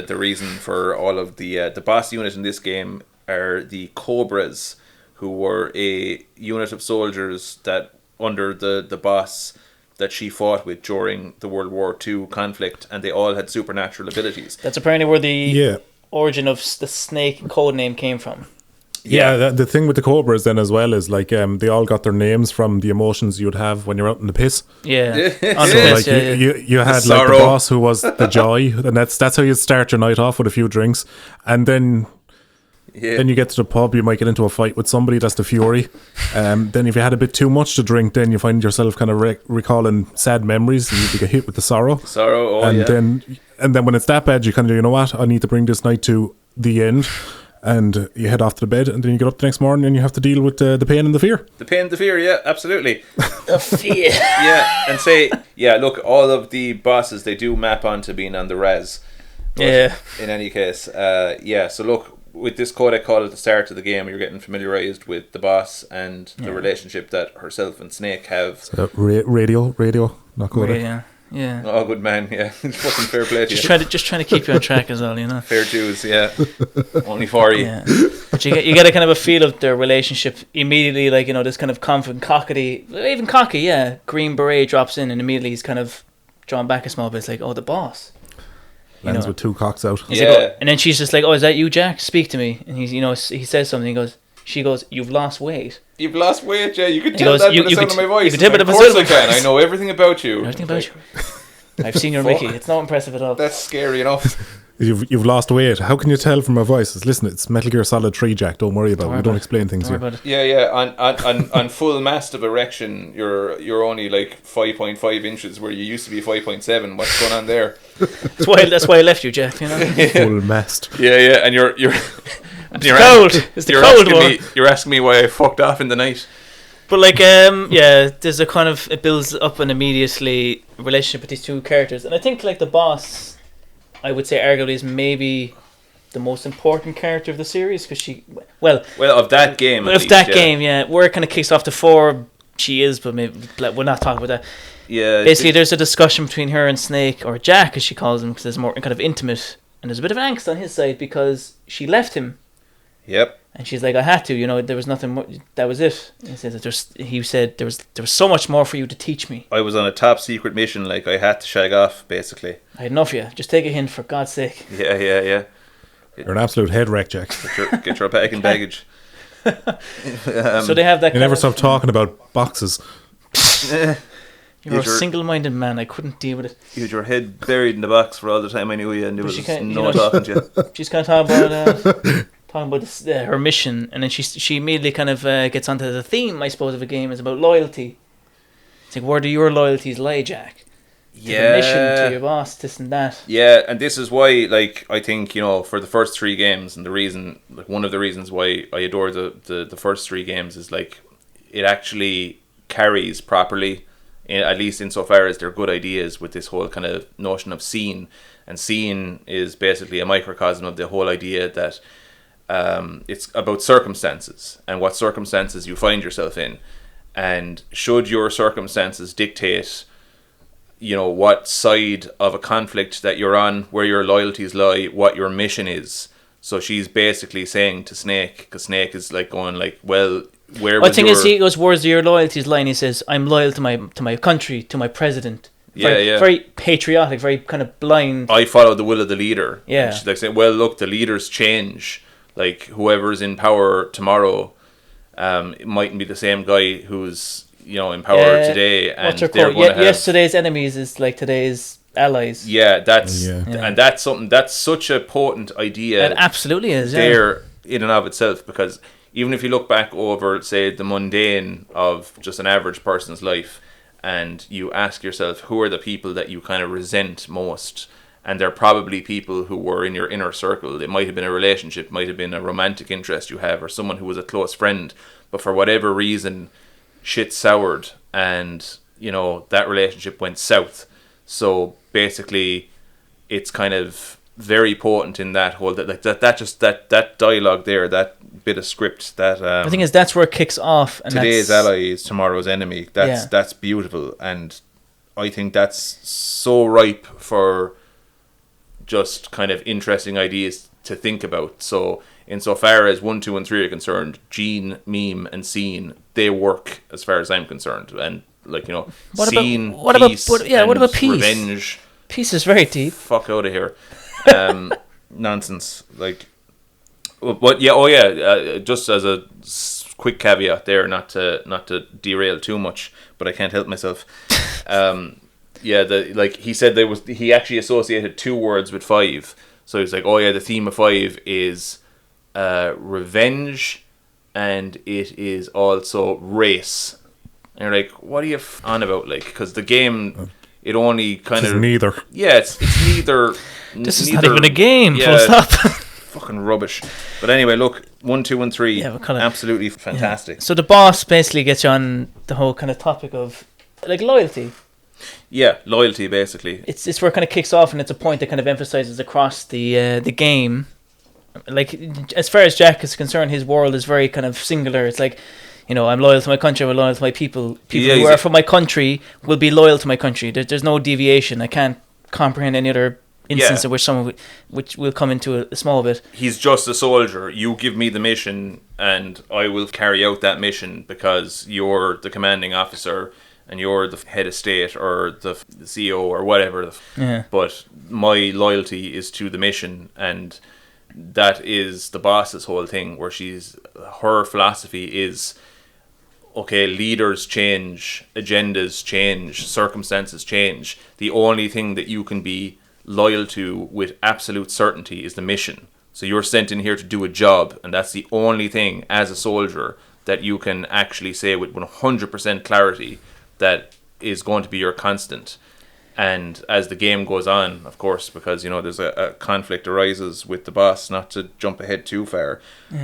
reason for all of the boss unit in this game are the Cobras, who were a unit of soldiers that under the boss that she fought with during the World War II conflict, and they all had supernatural abilities. That's apparently where the origin of the Snake codename came from. Yeah, the thing with the Cobras then as well is like they all got their names from the emotions you'd have when you're out in the piss. Yeah. So like you had like the boss who was the joy, and that's how you start your night off with a few drinks, and then you get to the pub, you might get into a fight with somebody, that's the fury. Then if you had a bit too much to drink, then you find yourself kind of recalling sad memories, and you get hit with the sorrow. Then when it's that bad, you kind of, you know what, I need to bring this night to the end. And you head off to the bed, and then you get up the next morning and you have to deal with the pain and the fear. The pain and the fear, yeah, absolutely. The fear. Yeah, and look, all of the bosses, they do map onto being on the res. Yeah. In any case, so look, with this codec call at the start of the game, you're getting familiarized with the boss and the relationship that herself and Snake have. So radio, not codec. Yeah. Oh, good man. Yeah, fucking fair play to you. Just trying to keep you on track as well, you know. Fair dues. Yeah, only for you. Yeah. But you get a kind of a feel of their relationship immediately, like, you know, this kind of confident, even cocky, yeah. Green Beret drops in and immediately he's kind of drawn back a small bit. It's like, oh, the boss. Lands with two cocks out. He's like, oh, and then she's just like, oh, is that you, Jack? Speak to me. And he's, you know, he says something. She goes, you've lost weight. You've lost weight, yeah. You could tell that by the sound of my voice. You could tell by the Of course I can. I know everything about you. Everything about you. I've seen your Mickey. It's not impressive at all. That's scary enough. You've lost weight. How can you tell from my voice? Listen, it's Metal Gear Solid 3, Jack. Don't worry about it. We don't explain things here. Yeah. On full mastiff erection, you're only like 5.5 inches where you used to be 5.7. What's going on there? That's why I left you, Jack. You know. Full mast. Yeah, and you're cold. It's the cold one. You're asking me why I fucked off in the night. But like, there's a kind of, it builds up an immediately relationship with these two characters, and I think like the boss, I would say arguably is maybe the most important character of the series because of that game. Game, yeah, where it kind of kicks off to 4, she is, but maybe we'll not talk about that. Yeah, basically, there's a discussion between her and Snake, or Jack as she calls him, because it's more kind of intimate, and there's a bit of angst on his side because she left him. Yep. And she's like, I had to, you know, there was nothing more, that was it. He said there was so much more for you to teach me. I was on a top secret mission, like I had to shag off, basically. I had enough of you. Just take a hint, for God's sake. Yeah. You're an absolute head wreck, Jack. Get your bag and baggage. So they have that. You never stop talking about boxes. You're a single-minded man. I couldn't deal with it. You had your head buried in the box for all the time I knew you, and there was talking to you. She's kind of talking about this, her mission, and then she immediately kind of gets onto the theme, I suppose, of a game is about loyalty. It's like, where do your loyalties lie, Jack? To the mission, to your boss, this and that. Yeah, and this is why, like, I think, you know, for the first 3 games, and the reason, like, one of the reasons why I adore the first 3 games is, like, it actually carries properly, at least insofar as they're good ideas with this whole kind of notion of scene. And scene is basically a microcosm of the whole idea that it's about circumstances and what circumstances you find yourself in, and should your circumstances dictate, you know, what side of a conflict that you're on, where your loyalties lie, what your mission is. So she's basically saying to Snake, because Snake is like going like, well, where was your... he goes, where's your loyalties lie? And he says, I'm loyal to my country, to my president. Very patriotic, very kind of blind. I follow the will of the leader. Yeah. And she's like saying, well, look, the leaders change. Like, whoever's in power tomorrow, it mightn't be the same guy who's, you know, in power today. And they're going to have... Yesterday's enemies is like today's allies. Yeah, and that's something, that's such a potent idea. It absolutely is. There in and of itself, because even if you look back over, say, the mundane of just an average person's life, and you ask yourself, who are the people that you kind of resent most? And they're probably people who were in your inner circle. It might have been a relationship, might have been a romantic interest you have, or someone who was a close friend, but for whatever reason, shit soured, and, you know, that relationship went south. So basically, it's kind of very potent in that whole that dialogue there, that bit of script. That the thing is, that's where it kicks off. And today's ally is tomorrow's enemy. That's beautiful, and I think that's so ripe for just kind of interesting ideas to think about. So insofar as 1, 2, and 3 are concerned, Gene, Meme, and Scene, they work as far as I'm concerned. And like, you know, what Scene, about Peace? Revenge. Peace is very deep. Fuck out of here. Nonsense. Like, but yeah, just as a quick caveat there, not to derail too much, but I can't help myself. He said he actually associated 2 words with 5. So he's like, oh yeah, the theme of 5 is revenge, and it is also race. And you're like, what are you on about? Like, because the game, it only kind of neither. Yeah, it's neither. This is not even a game. Yeah, full stop. Fucking rubbish. But anyway, look, 1, 2, and 3, absolutely fantastic. Yeah. So the boss basically gets you on the whole kind of topic of like loyalty. Yeah, loyalty basically. It's where it kind of kicks off, and it's a point that kind of emphasizes across the game. Like, as far as Jack is concerned, his world is very kind of singular. It's like, I'm loyal to my country, I'm loyal to my people. People Yeah, who are from my country will be loyal to my country. There's no deviation. I can't comprehend any other instance in which someone, which we'll come into a small bit. He's just a soldier. You give me the mission, and I will carry out that mission because you're the commanding officer, and you're the head of state or the CEO or whatever. Yeah. But my loyalty is to the mission, and that is the boss's whole thing. Where her philosophy is, okay, leaders change, agendas change, circumstances change. The only thing that you can be loyal to with absolute certainty is the mission. So you're sent in here to do a job, and that's the only thing as a soldier that you can actually say with 100% clarity that is going to be your constant. And as the game goes on, of course, because there's a conflict arises with the boss, not to jump ahead too far,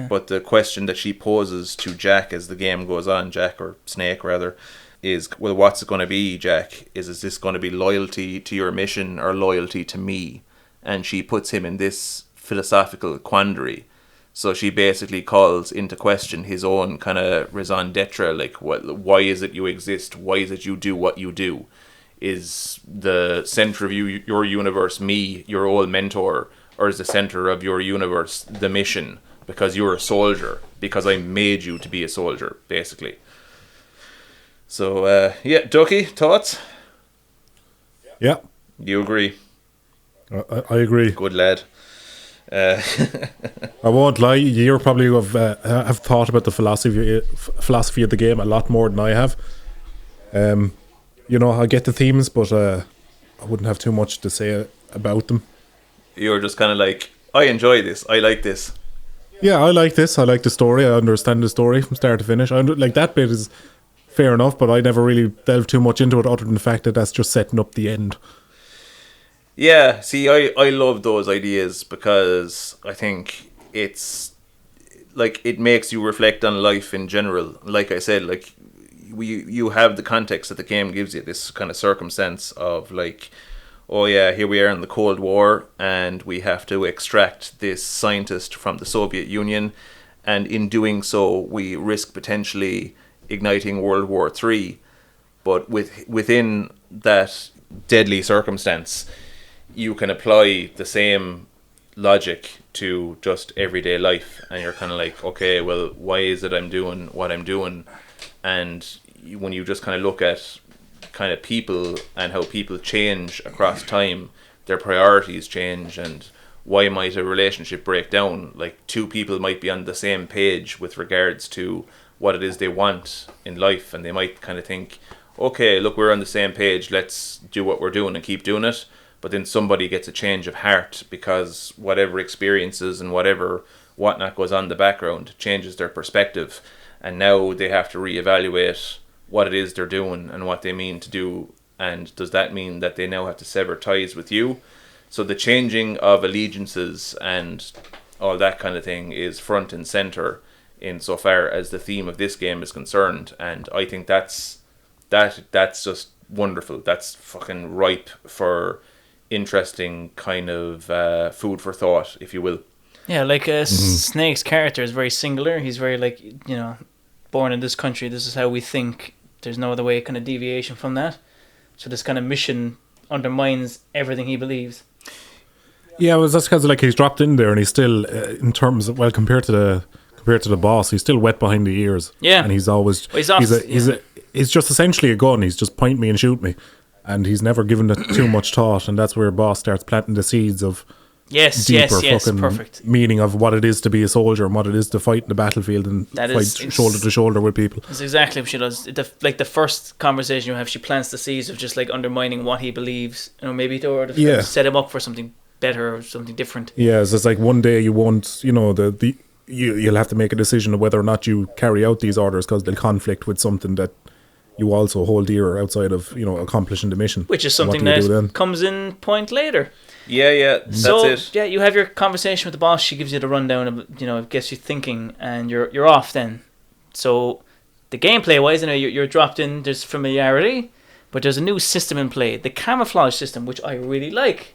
but the question that she poses to Jack as the game goes on, Jack or Snake rather, is, well, what's it going to be, Jack? Is this going to be loyalty to your mission or loyalty to me? And she puts him in this philosophical quandary. So she basically calls into question his own kind of raison d'etre, like, why is it you exist? Why is it you do what you do? Is the center of your universe me, your old mentor, or is the center of your universe the mission? Because you're a soldier, because I made you to be a soldier, basically. So, Ducky, thoughts? Yeah. You agree? I agree. Good lad. I won't lie, you probably have thought about the philosophy of the game a lot more than I have. I get the themes, but I wouldn't have too much to say about them. You're just kind of like, I enjoy this, I like this. Yeah, I like this. I like the story. I understand the story from start to finish. Like, that bit is fair enough, but I never really delved too much into it other than the fact that that's just setting up the end. Yeah, see, I love those ideas because I think it's like it makes you reflect on life in general. Like I said, like you have the context that the game gives you, this kind of circumstance of like, oh yeah, here we are in the Cold War and we have to extract this scientist from the Soviet Union, and in doing so we risk potentially igniting World War III. But within that deadly circumstance, you can apply the same logic to just everyday life, and you're kind of like, okay, well, why is it I'm doing what I'm doing? And when you just kind of look at kind of people and how people change across time, their priorities change, and why might a relationship break down? Like, two people might be on the same page with regards to what it is they want in life, and they might kind of think, okay, look, we're on the same page, let's do what we're doing and keep doing it. But then somebody gets a change of heart because whatever experiences and whatnot goes on in the background changes their perspective, and now they have to reevaluate what it is they're doing and what they mean to do. And does that mean that they now have to sever ties with you? So the changing of allegiances and all that kind of thing is front and center insofar as the theme of this game is concerned. And I think that's just wonderful. That's fucking ripe for interesting kind of food for thought, if you will. Yeah, like Snake's character is very singular. He's very like, born in this country, this is how we think. There's no other way, kind of deviation from that. So this kind of mission undermines everything he believes. Yeah, well, that's because like he's dropped in there, and he's still, in terms of, well, compared to the boss, he's still wet behind the ears. Yeah, and he's always he's just essentially a gun. He's just point me and shoot me, and he's never given it too much thought. And that's where boss starts planting the seeds of deeper fucking perfect meaning of what it is to be a soldier and what it is to fight in the battlefield and fight shoulder to shoulder with people. That's exactly what she does. The first conversation you have, she plants the seeds of just like undermining what he believes, maybe to set him up for something better or something different. Yeah, so it's like one day you won't, you'll have to make a decision of whether or not you carry out these orders because they'll conflict with something that you also hold dear outside of, accomplishing the mission. Which is something that comes in point later. Yeah, that's it. Yeah, you have your conversation with the boss. She gives you the rundown of, gets you thinking, and you're off then. So the gameplay wise, you're dropped in. There's familiarity, but there's a new system in play, the camouflage system, which I really like.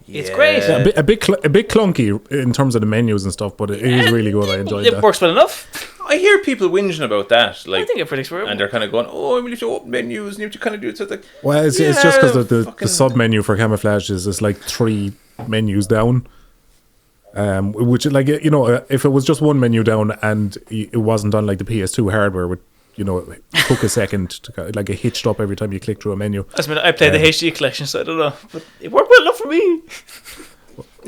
Yeah. It's great. Yeah, a bit clunky in terms of the menus and stuff, but it is really good. I enjoyed that. It works well enough. I hear people whinging about that. Like, I think it predicts and they're kind of going, "Oh, we need to open menus, and you have to kind of do it." So it's like, Well, it's just because the sub menu for camouflage is like 3 menus down. Which, like, you know, if it was just one menu down and it wasn't on like the PS2 hardware, with, you know, it took a second to, like, it hitched up every time you click through a menu. I played the HD collection, so I don't know, but it worked well enough for me.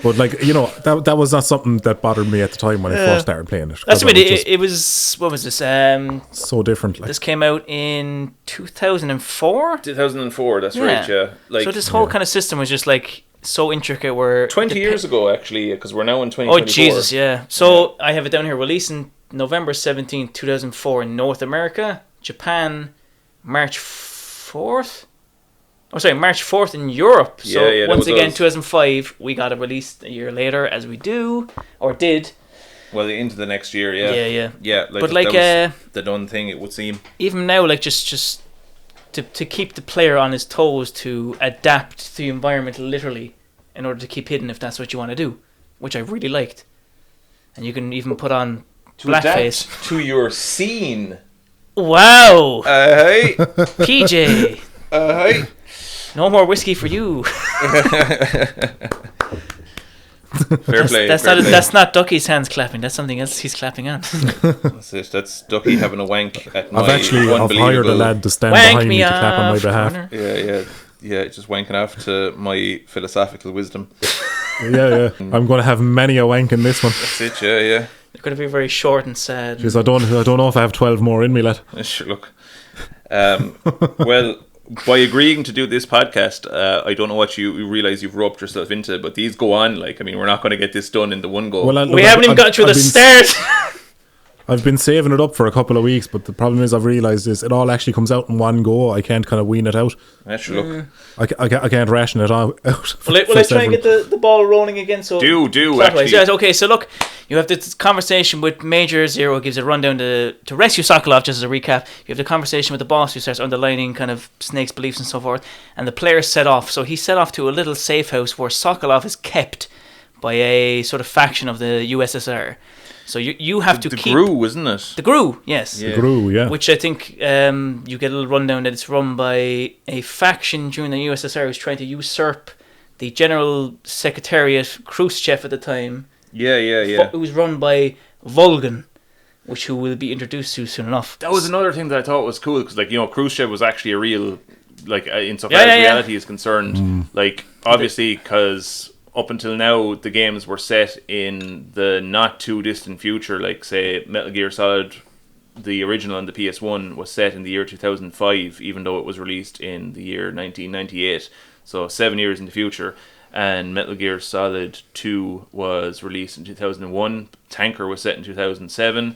But, like, you know, that was not something that bothered me at the time when I first started playing it. That's what it was. What was this? So different. Like. This came out in 2004. 2004. That's right. Yeah. Like, so this whole kind of system was just like so intricate. Where 20 years ago, actually, because we're now in 2024. Oh Jesus, yeah. So I have it down here. Released in November 17th, 2004 in North America, Japan, March 4th. Oh, sorry, March 4th in Europe. So once again, 2005, we got it released a year later, as we do, or did. Well, into the next year, Yeah. Like, but like, that was the done thing, it would seem. Even now, like, just to keep the player on his toes, to adapt to the environment literally, in order to keep hidden if that's what you want to do, which I really liked. And you can even put on blackface to your scene. Wow. Hey. PJ. Hey. No more whiskey for you. Fair play. That's not Ducky's hands clapping. That's something else he's clapping on. That's it. That's Ducky having a wank at my I've hired a lad to stand behind me to clap on my behalf. Yeah, just wanking off to my philosophical wisdom. Yeah. I'm going to have many a wank in this one. That's it. Yeah. They're going to be very short and sad. Jeez, I don't know if I have 12 more in me, lad. Sure, look. Well, by agreeing to do this podcast, I don't know what you realise you've roped yourself into, but these go on. Like, I mean, we're not going to get this done in the one go. We haven't even got through the start. I've been saving it up for a couple of weeks, but the problem is I've realised is it all actually comes out in one go. I can't kind of wean it out. Look. I can't ration it out. Will I try and get the ball rolling again? So do actually. Yes, okay, so look, you have this conversation with Major Zero, gives a rundown to rescue Sokolov, just as a recap. You have the conversation with the boss, who starts underlining kind of Snake's beliefs and so forth, and the players set off. So he set off to a little safe house where Sokolov is kept by a sort of faction of the USSR. So you have to keep... The GRU, isn't it? The GRU, yes. Yeah. The GRU, yeah. Which I think you get a little rundown that it's run by a faction during the USSR who's trying to usurp the General Secretariat, Khrushchev at the time. Yeah. Who's run by Volgan, who will be introduced to soon enough. That was another thing that I thought was cool, because, like, you know, Khrushchev was actually a real, like, insofar as reality is concerned, like, obviously, because up until now, the games were set in the not too distant future. Like, say, Metal Gear Solid, the original on the PS1, was set in the year 2005, even though it was released in the year 1998. So 7 years in the future. And Metal Gear Solid 2 was released in 2001. Tanker was set in 2007.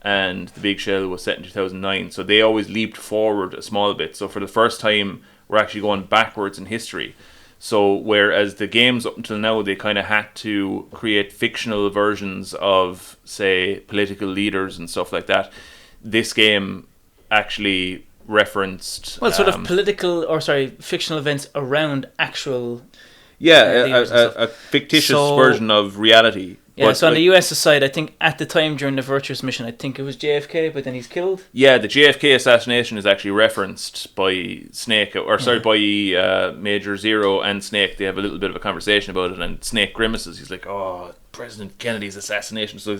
And The Big Shell was set in 2009. So they always leaped forward a small bit. So for the first time, we're actually going backwards in history. So whereas the games up until now, they kind of had to create fictional versions of, say, political leaders and stuff like that, this game actually referenced... Well, sort of fictional events around actual... Yeah, a fictitious version of reality. Yeah, so on the US side, I think at the time during the Virtuous mission, I think it was JFK, but then he's killed. Yeah, the JFK assassination is actually referenced by Snake, by Major Zero and Snake. They have a little bit of a conversation about it, and Snake grimaces. He's like, "Oh, President Kennedy's assassination." So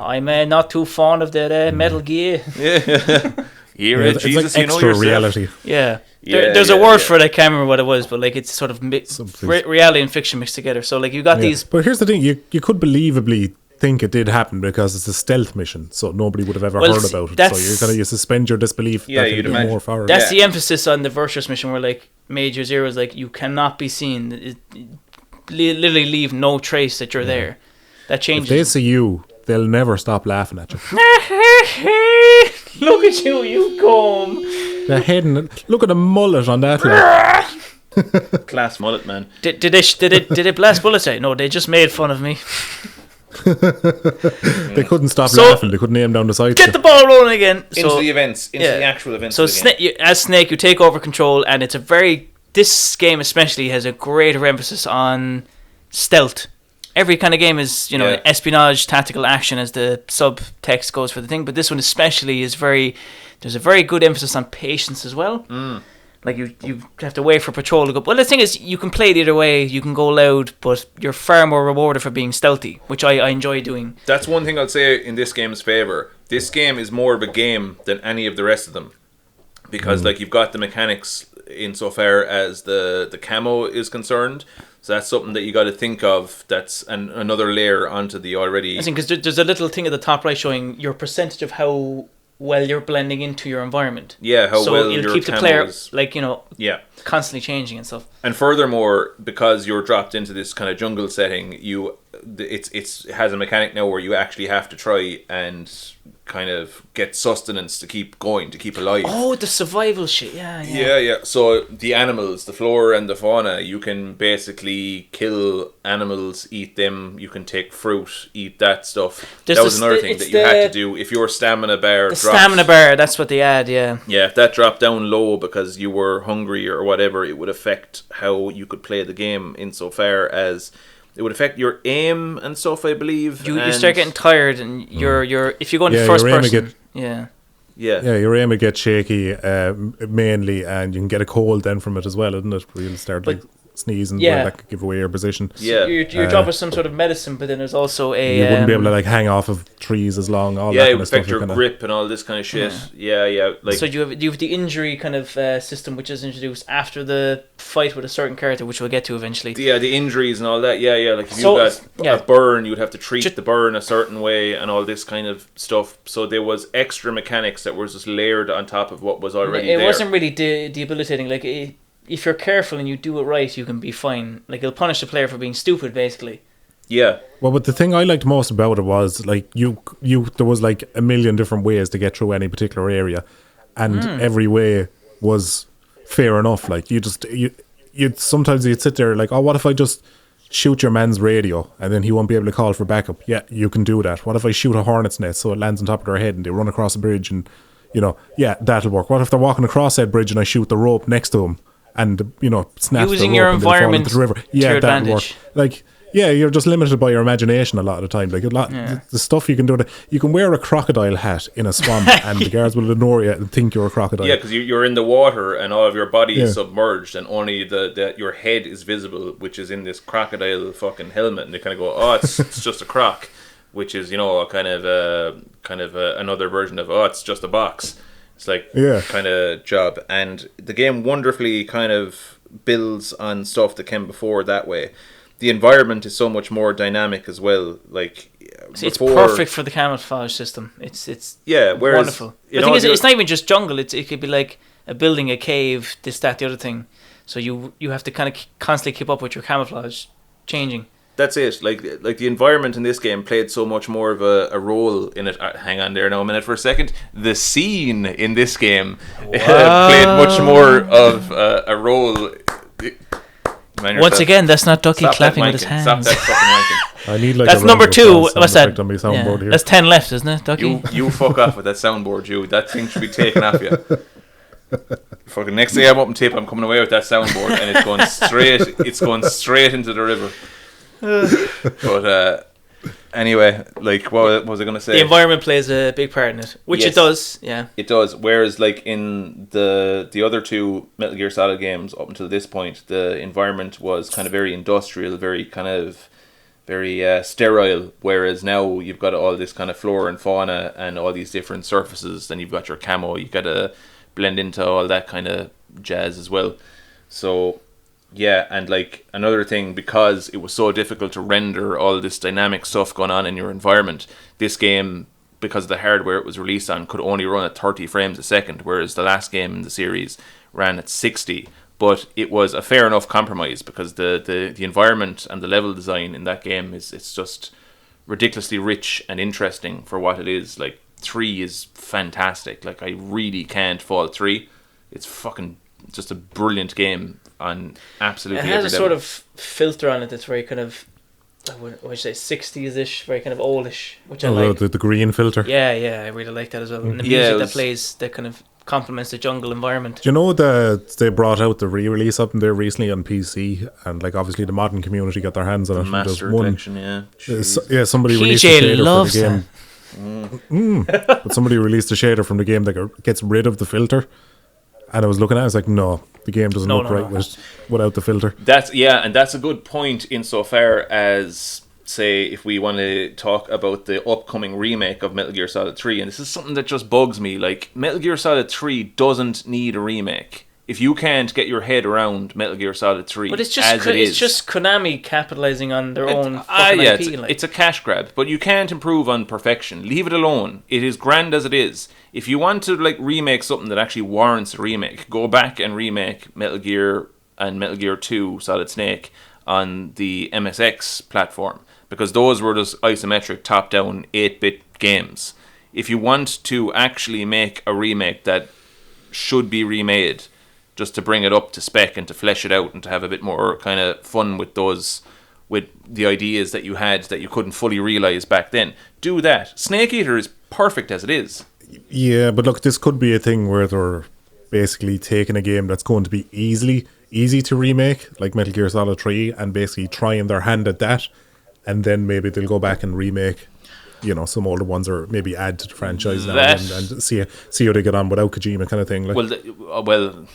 I'm not too fond of that Metal Gear. Yeah. It's Jesus, like extra reality. Yeah. There's a word for it, I can't remember what it was, but like it's sort of reality and fiction mixed together. So like you got these... But here's the thing, you could believably think it did happen because it's a stealth mission, so nobody would have ever heard about it. So you suspend your disbelief. Yeah, you'd imagine. More forward. That's the emphasis on the Virtuous mission, where like Major Zero is like, you cannot be seen. Literally leave no trace that you're there. That changes. If they see you, they'll never stop laughing at you. Look at you come. The head and look at the mullet on that. Class mullet, man. Did they blast bullets out? No, they just made fun of me. They couldn't stop laughing. They couldn't aim down the sides. Get the ball rolling again. Into the actual events. So as Snake, you take over control, and this game especially has a greater emphasis on stealth. every kind of game is, you know, Yeah. espionage, tactical action as the subtext goes for the thing. But this one especially is there's a very good emphasis on patience as well. Like you have to wait for patrol to go. Well, the thing is, you can play it either way. You can go loud, but you're far more rewarded for being stealthy, which I enjoy doing. That's one thing I'll say in this game's favour. This game is more of a game than any of the rest of them. Because like you've got the mechanics insofar as the camo is concerned. So that's something that you got to think of. That's another layer onto the already... I think because there's a little thing at the top right showing your percentage of how well you're blending into your environment. Yeah, how so well you'll your keep the camo player is... like, you know, Yeah. constantly changing and stuff. And furthermore, because you're dropped into this kind of jungle setting, it has a mechanic now where you actually have to try and kind of get sustenance to keep going, to keep alive. Oh, the survival shit. Yeah. Yeah. So the animals, the flora and the fauna, you can basically kill animals, eat them. You can take fruit, eat that stuff. That was another thing that you had to do. If your stamina bar dropped, stamina bar, that's what they add, yeah. Yeah, if that dropped down low because you were hungry or whatever, it would affect how you could play the game insofar as it would affect your aim and stuff, I believe. You start getting tired, and you're if you go into first person, yeah, your aim would get shaky mainly, and you can get a cold then from it as well, isn't it? Where you'll start like sneezing, where that could give away your position. Yeah, you're dropping some sort of medicine, but then there's also a you wouldn't be able to like hang off of trees as long. All that it kind would of stuff. affect your grip and all this kind of shit. Yeah. Like, so you have the injury kind of system, which is introduced after the fight with a certain character, which we'll get to eventually. Yeah, the injuries and all that. Yeah. Like if you got a burn, you'd have to treat the burn a certain way and all this kind of stuff. So there was extra mechanics that were just layered on top of what was already there. It wasn't really debilitating. Like if you're careful and you do it right, you can be fine. Like it'll punish the player for being stupid, basically. Yeah. Well, but the thing I liked most about it was like you there was like a million different ways to get through any particular area, and every way was fair enough. Like you sometimes you'd sit there like, oh, what if I just shoot your man's radio and then he won't be able to call for backup? Yeah, you can do that. What if I shoot a hornet's nest so it lands on top of their head and they run across a bridge and, you know, yeah, that'll work. What if they're walking across that bridge and I shoot the rope next to them and, you know, snap using the rope your and they'll fall environment into the river? to Yeah, your that'll work. advantage. Like, yeah, you're just limited by your imagination a lot of the time. Like the stuff you can do. You can wear a crocodile hat in a swamp, and the guards will ignore you and think you're a crocodile. Yeah, because you're in the water and all of your body is submerged, and only your head is visible, which is in this crocodile fucking helmet. And they kind of go, "Oh, it's just a croc," which is, you know, a kind of another version of, "Oh, it's just a box." It's like kind of job, and the game wonderfully kind of builds on stuff that came before that way. The environment is so much more dynamic as well. Like it's perfect for the camouflage system. It's wonderful. The thing is, it's not even just jungle. It could be like a building, a cave, this, that, the other thing. So you have to kind of constantly keep up with your camouflage changing. That's it. Like the environment in this game played so much more of a role in it. Hang on there now a minute for a second. The scene in this game played much more of a role. Once again, that's not Ducky clapping with his hands. Stop that fucking wanking. I need like that's number 2. What's that? On my soundboard here. That's 10 left, isn't it, Ducky? You fuck off with that soundboard, you. That thing should be taken off you. Fucking next day I'm up and tip, I'm coming away with that soundboard, and it's going straight into the river. But anyway, like what was I going to say? The environment plays a big part in it, which it does. Yeah, it does. Whereas, like in the other two Metal Gear Solid games up until this point, the environment was kind of very industrial, very sterile. Whereas now you've got all this kind of flora and fauna and all these different surfaces. Then you've got your camo. You got to blend into all that kind of jazz as well. So. Yeah, and like another thing, because it was so difficult to render all this dynamic stuff going on in your environment, this game, because of the hardware it was released on, could only run at 30 frames a second, whereas the last game in the series ran at 60. But it was a fair enough compromise, because the environment and the level design in that game it's just ridiculously rich and interesting for what it is. Like 3 is fantastic. Like I really can't fault 3. It's fucking just a brilliant game on absolutely every level. It has a sort of filter on it that's very kind of, what would you say, 60s-ish, very kind of oldish, which I like. The green filter. Yeah, I really like that as well. And the music that plays, that kind of complements the jungle environment. Do you know that they brought out the re-release of them there recently on PC, and like obviously the modern community got their hands on it. Master Collection, yeah. Yeah, somebody released a PJ shader loves for the game. But somebody released a shader from the game that gets rid of the filter, and I was looking at it, I was like, no, the game doesn't look right without the filter. And that's a good point insofar as, say, if we want to talk about the upcoming remake of Metal Gear Solid 3, and this is something that just bugs me, like, Metal Gear Solid 3 doesn't need a remake. If you can't get your head around Metal Gear Solid 3 but it's just Konami capitalizing on their own fucking IP. It's a cash grab, but you can't improve on perfection. Leave it alone. It is grand as it is. If you want to like remake something that actually warrants a remake, go back and remake Metal Gear and Metal Gear 2 Solid Snake on the MSX platform, because those were just isometric top-down 8-bit games. If you want to actually make a remake that should be remade, just to bring it up to spec and to flesh it out and to have a bit more kind of fun with the ideas that you had that you couldn't fully realize back then, do that. Snake Eater is perfect as it is. Yeah, but look, this could be a thing where they're basically taking a game that's going to be easy to remake, like Metal Gear Solid 3, and basically trying their hand at that, and then maybe they'll go back and remake, you know, some older ones, or maybe add to the franchise now and see how they get on without Kojima, kind of thing. Like. Well,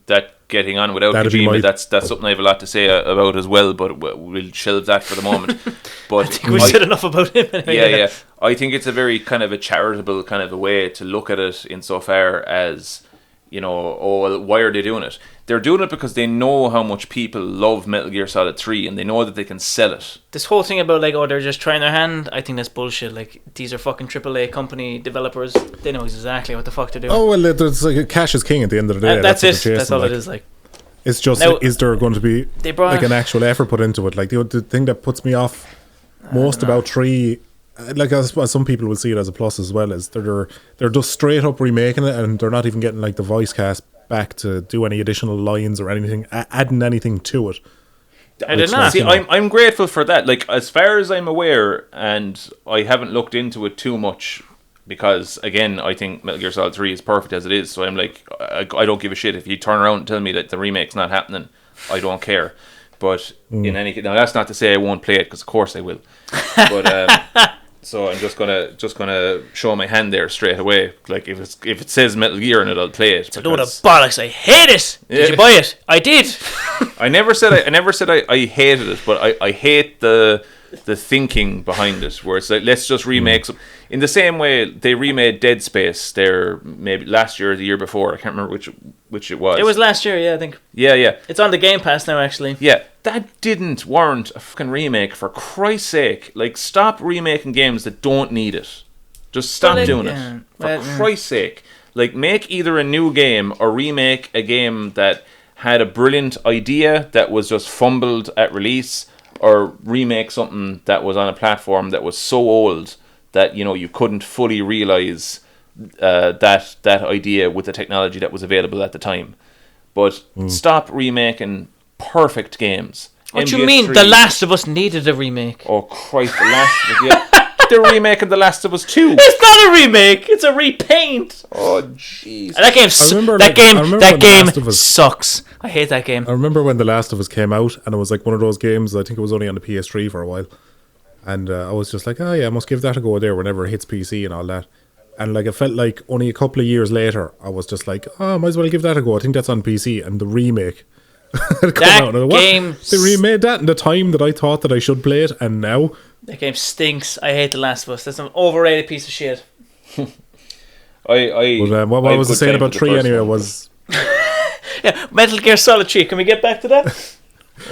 that getting on without Kojima, that's something I have a lot to say about as well, but we'll shelve that for the moment. But I think we said enough about him anyway. Yeah. I think it's a very kind of a charitable kind of a way to look at it, insofar as, you know, why are they doing it? They're doing it because they know how much people love Metal Gear Solid 3, and they know that they can sell it. This whole thing about, like, they're just trying their hand, I think that's bullshit. Like, these are fucking AAA company developers. They know exactly what the fuck they're doing. Oh, well, it's like cash is king at the end of the day. That's it. That's all it is, like. It's just, now, is there going to be like an actual effort put into it? Like, the thing that puts me off most about 3, like, as some people will see it as a plus as well, is they're just straight up remaking it, and they're not even getting like the voice cast back to do any additional lines or anything, adding anything to it. I did not. See, I'm grateful for that. Like, as far as I'm aware, and I haven't looked into it too much, because again, I think Metal Gear Solid 3 is perfect as it is. So I'm like, I don't give a shit if you turn around and tell me that the remake's not happening. I don't care. But in any case, now that's not to say I won't play it, because of course I will. But so I'm just gonna show my hand there straight away. Like, if it says Metal Gear in it, I'll play it. It's a load of bollocks. I hate it. Did you buy it? I did. I never said I hated it, but I hate the thinking behind it, where it's like, let's just remake some. In the same way they remade Dead Space there maybe last year or the year before, I can't remember which it was. It was last year, yeah, I think. Yeah. It's on the Game Pass now, actually. Yeah, that didn't warrant a fucking remake, for Christ's sake. Like, stop remaking games that don't need it. Just stop doing it. For Christ's sake. Like, make either a new game or remake a game that had a brilliant idea that was just fumbled at release, or remake something that was on a platform that was so old that, you know, you couldn't fully realize that idea with the technology that was available at the time. But stop remaking perfect games. What do you mean? The Last of Us needed a remake. Oh Christ, The Last of Us. Yeah. They're remaking The Last of Us 2. It's not a remake. It's a repaint. Oh jeez. That game sucks. I hate that game. I remember when The Last of Us came out, and it was like one of those games, I think it was only on the PS3 for a while. And I was just like, oh yeah, I must give that a go there whenever it hits PC and all that. And like, it felt like only a couple of years later, I was just like, oh, I might as well give that a go. I think that's on PC. And the remake had come out. And game... They remade that in the time that I thought that I should play it, and now... That game stinks. I hate The Last of Us. That's an overrated piece of shit. What I was saying about 3 anyway was... Yeah, Metal Gear Solid 3. Can we get back to that?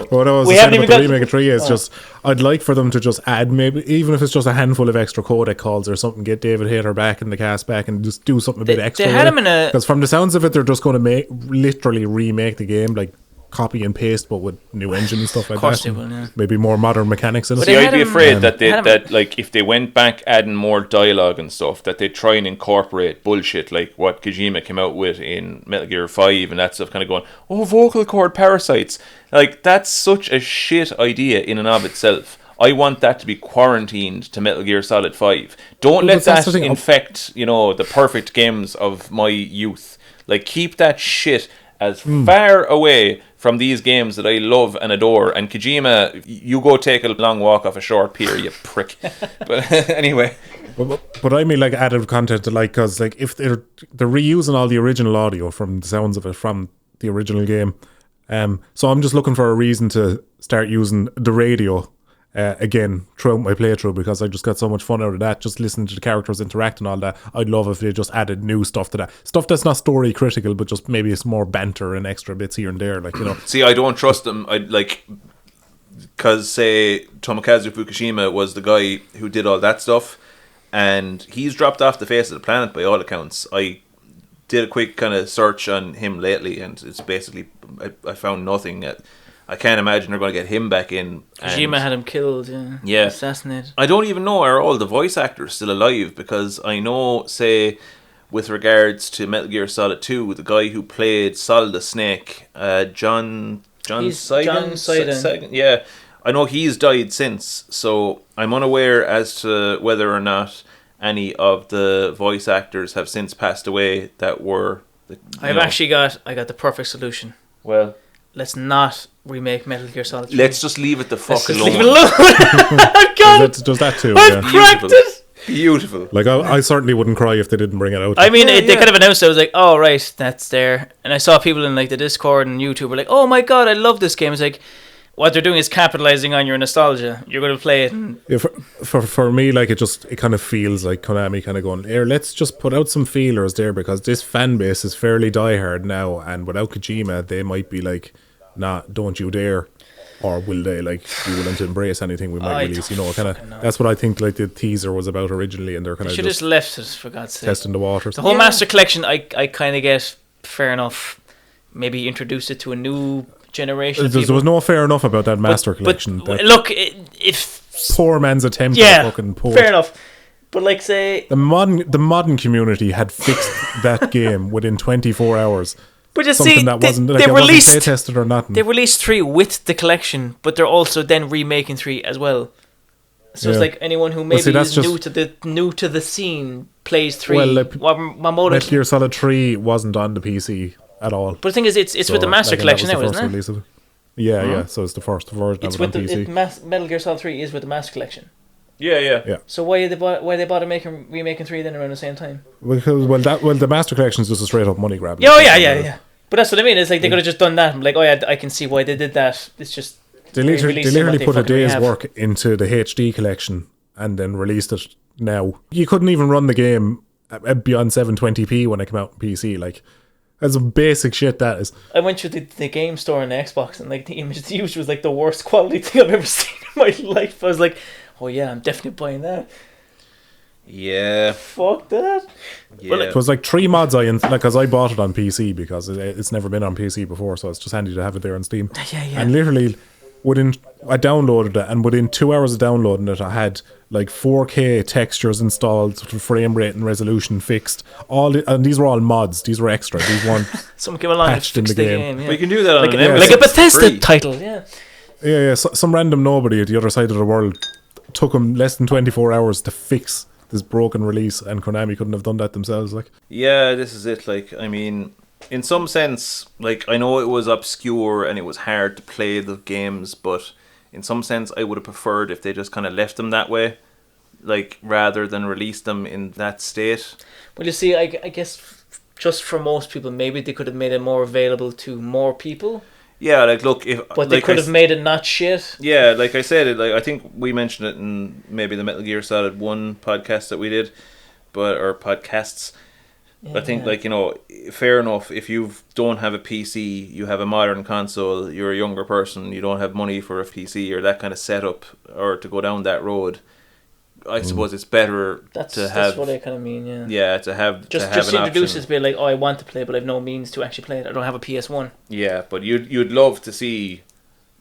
What I was saying about the remake of 3 is just, I'd like for them to just add, maybe even if it's just a handful of extra codec calls or something, get David Hayter back in the cast back and just do something a bit extra. They had him in a... Because from the sounds of it, they're just going to literally remake the game, like copy and paste, but with new engine and stuff like that. Of course they will, yeah. Maybe more modern mechanics in it. See, I'd be afraid that like, if they went back adding more dialogue and stuff, that they'd try and incorporate bullshit like what Kojima came out with in Metal Gear 5 and that stuff, kind of going, oh, vocal cord parasites. Like, that's such a shit idea in and of itself. I want that to be quarantined to Metal Gear Solid 5. Don't let that's the that thing. infect, the perfect games of my youth. Like, keep that shit as far away from these games that I love and adore. And Kojima, you go take a long walk off a short pier, you prick. But anyway. But I mean, like, added content, like, because, like, if they're reusing all the original audio from the sounds of it from the original game, so I'm just looking for a reason to start using the radio again throughout my playthrough, because I just got so much fun out of that, just listening to the characters interact and all that. I'd love if they just added new stuff to that, stuff that's not story critical, but just maybe it's more banter and extra bits here and there, like, See, I don't trust them. I like, because say Tomokazu Fukushima was the guy who did all that stuff, and he's dropped off the face of the planet by all accounts. I did a quick kind of search on him lately, and it's basically I found nothing. I can't imagine they're going to get him back in. Kojima had him killed, yeah, assassinated. I don't even know, are all the voice actors still alive? Because I know, say, with regards to Metal Gear Solid 2, the guy who played Solid the Snake, John Seiden. Yeah, I know he's died since, so I'm unaware as to whether or not any of the voice actors have since passed away that were... I got the perfect solution. Well... Let's not remake Metal Gear Solid 3. Let's just leave it the fuck alone. Leave it alone. Does that too. I've cracked it. Beautiful. Like, I certainly wouldn't cry if they didn't bring it out. I mean, they could have announced it. I was like, oh, right, that's there. And I saw people in like the Discord and YouTube were like, oh my god, I love this game. It's like, what they're doing is capitalizing on your nostalgia. You're going to play it. Yeah, for me, like, it kind of feels like Konami kind of going, here, let's just put out some feelers there, because this fan base is fairly diehard now, and without Kojima, they might be like, nah, don't you dare. Or will they, like, be willing to embrace anything we might release? Kind of. That's what I think, like, the teaser was about originally, and they're kind of should just left it, for God's sake. Testing the waters. The whole Master Collection, I kind of get fair enough. Maybe introduce it to a new generation. There was no fair enough about that Master Collection. But look, if poor man's attempt at fucking port. Fair enough. But like, say the modern community had fixed that game within 24 hours. But you something see, that wasn't they released play tested or nothing. They released 3 with the collection, but they're also then remaking 3 as well. So it's like anyone who maybe is new to the scene plays 3. Well, Metal Gear Solid 3 wasn't on the PC at all. But the thing is, it's with the Master Collection now, isn't it? Yeah. So it's the first version of it on PC. Metal Gear Solid 3 is with the Master Collection. Yeah. So why they bother remaking 3 then around the same time? Because the Master Collection is just a straight up money grab. Yeah. But that's what I mean. It's like they could have just done that. I'm like, oh yeah, I can see why they did that. It's just they literally put a day's work into the HD collection and then released it now. You couldn't even run the game beyond 720p when it came out on PC. Like, that's some basic shit, that is. I went through the game store on the Xbox, and like the image used was like the worst quality thing I've ever seen in my life. I was like, oh yeah, I'm definitely buying that. Yeah. Fuck that. Yeah. It was like 3 mods because I bought it on PC because it's never been on PC before, so it's just handy to have it there on Steam. Yeah. And literally, I downloaded it, and within 2 hours of downloading it, I had like 4K textures installed, frame rate and resolution fixed. And these were all mods. These were extra. These weren't someone came along patched in the game. Yeah. But you can do that on like a Bethesda title. Yeah. So, some random nobody at the other side of the world took them less than 24 hours to fix this broken release, and Konami couldn't have done that themselves. Like, yeah, this is it. Like, I mean, in some sense, like, I know it was obscure and it was hard to play the games, but in some sense, I would have preferred if they just kind of left them that way, like, rather than release them in that state. Well, you see, I guess just for most people, maybe they could have made it more available to more people. Yeah, like, look, but they could have made it not shit. Yeah, like I said, I think we mentioned it in maybe the Metal Gear Solid 1 podcast that we did, or podcasts. Yeah, I think, fair enough, if you don't have a PC, you have a modern console, you're a younger person, you don't have money for a PC or that kind of setup, or to go down that road, I suppose it's better to have... That's what I kind of mean, yeah. Yeah, to have Just introduce it to be like, oh, I want to play, but I have no means to actually play it. I don't have a PS1. Yeah, but you'd love to see,